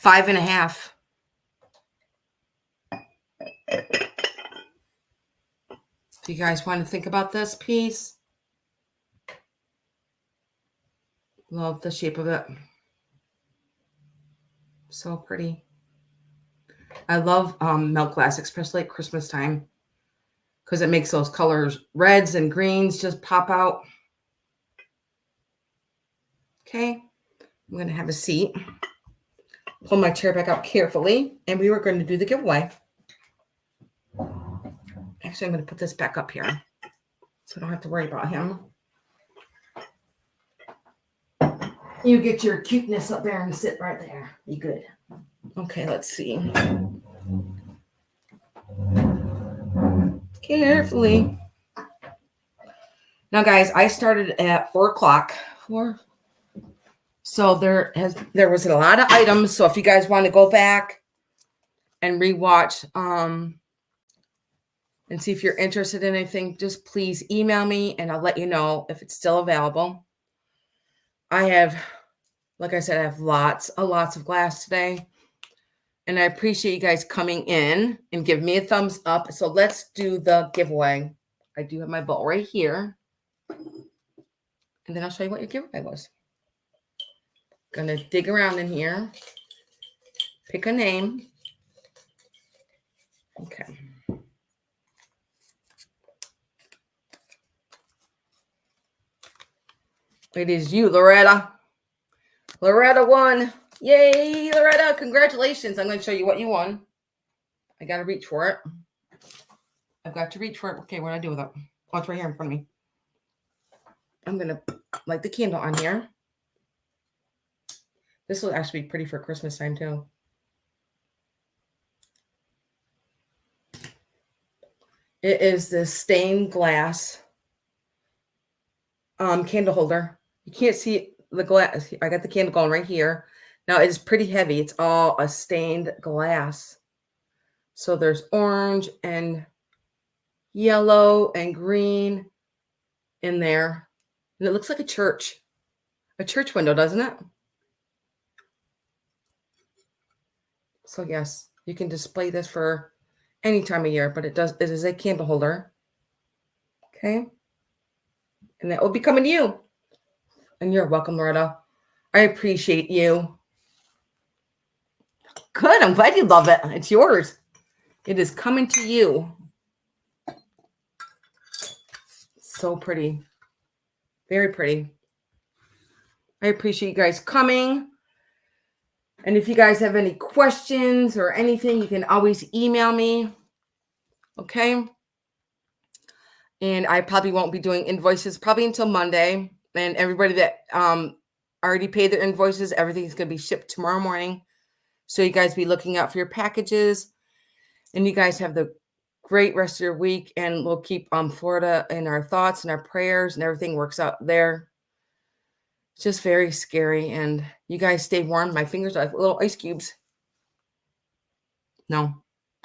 5.5. If you guys want to think about this piece, love the shape of it. So pretty. I love milk glass, especially at Christmas time, because it makes those colors, reds and greens, just pop out. Okay, I'm going to have a seat. Pull my chair back out carefully, and we were going to do the giveaway. Actually, I'm going to put this back up here so I don't have to worry about him. You get your cuteness up there and sit right there. Be good. Okay, let's see. Carefully. Now, guys, I started at 4 o'clock. So there was a lot of items. So if you guys want to go back and rewatch and see if you're interested in anything, just please email me and I'll let you know if it's still available. I have, like I said, I have lots of glass today. And I appreciate you guys coming in and giving me a thumbs up. So let's do the giveaway. I do have my bowl right here. And then I'll show you what your giveaway was. Gonna dig around in here. Pick a name. Okay. It is you, Loretta. Loretta won. Yay, Loretta. Congratulations. I'm going to show you what you won. I got to reach for it. I've got to reach for it. Okay, what do I do with it? Oh, it's right here in front of me. I'm going to light the candle on here. This will actually be pretty for Christmas time, too. It is this stained glass candle holder. You can't see the glass. I got the candle going right here. Now, it is pretty heavy. It's all a stained glass. So there's orange and yellow and green in there. And it looks like a church window, doesn't it? So yes, you can display this for any time of year, but it is a candle holder. Okay. And that will be coming to you. And you're welcome, Loretta. I appreciate you. Good. I'm glad you love it. It's yours. It is coming to you. So pretty. Very pretty. I appreciate you guys coming. And if you guys have any questions or anything, you can always email me. Okay. And I probably won't be doing invoices probably until Monday. And everybody that already paid their invoices, everything's going to be shipped tomorrow morning. So you guys be looking out for your packages. And you guys have the great rest of your week. And we'll keep Florida in our thoughts and our prayers, and everything works out there. It's just very scary. And you guys stay warm. My fingers are like little ice cubes. No,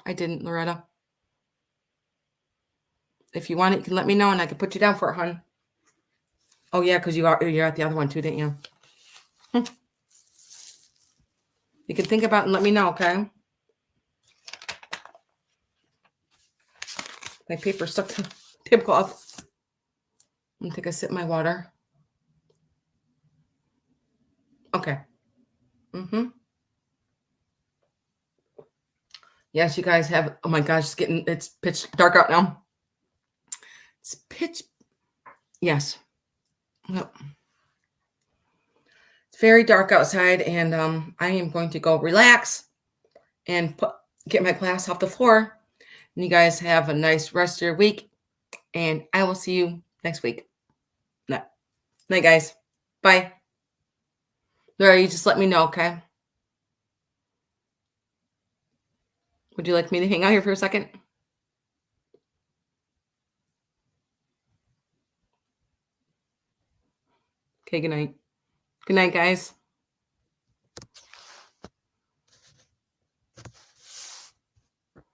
I didn't, Loretta. If you want it, you can let me know and I can put you down for it, hon. Oh yeah, because you're at the other one too, didn't you? You can think about it and let me know, okay? My paper stuck to the tablecloth. I'm gonna take a sip of my water. Okay. Yes, you guys have. Oh my gosh, it's pitch dark out now. It's pitch. Yes. Yep. It's very dark outside, and I am going to go relax and get my glass off the floor. And you guys have a nice rest of your week, and I will see you next week. Night, guys. Bye. Laura, you just let me know, okay? Would you like me to hang out here for a second? Okay, good night. Good night, guys.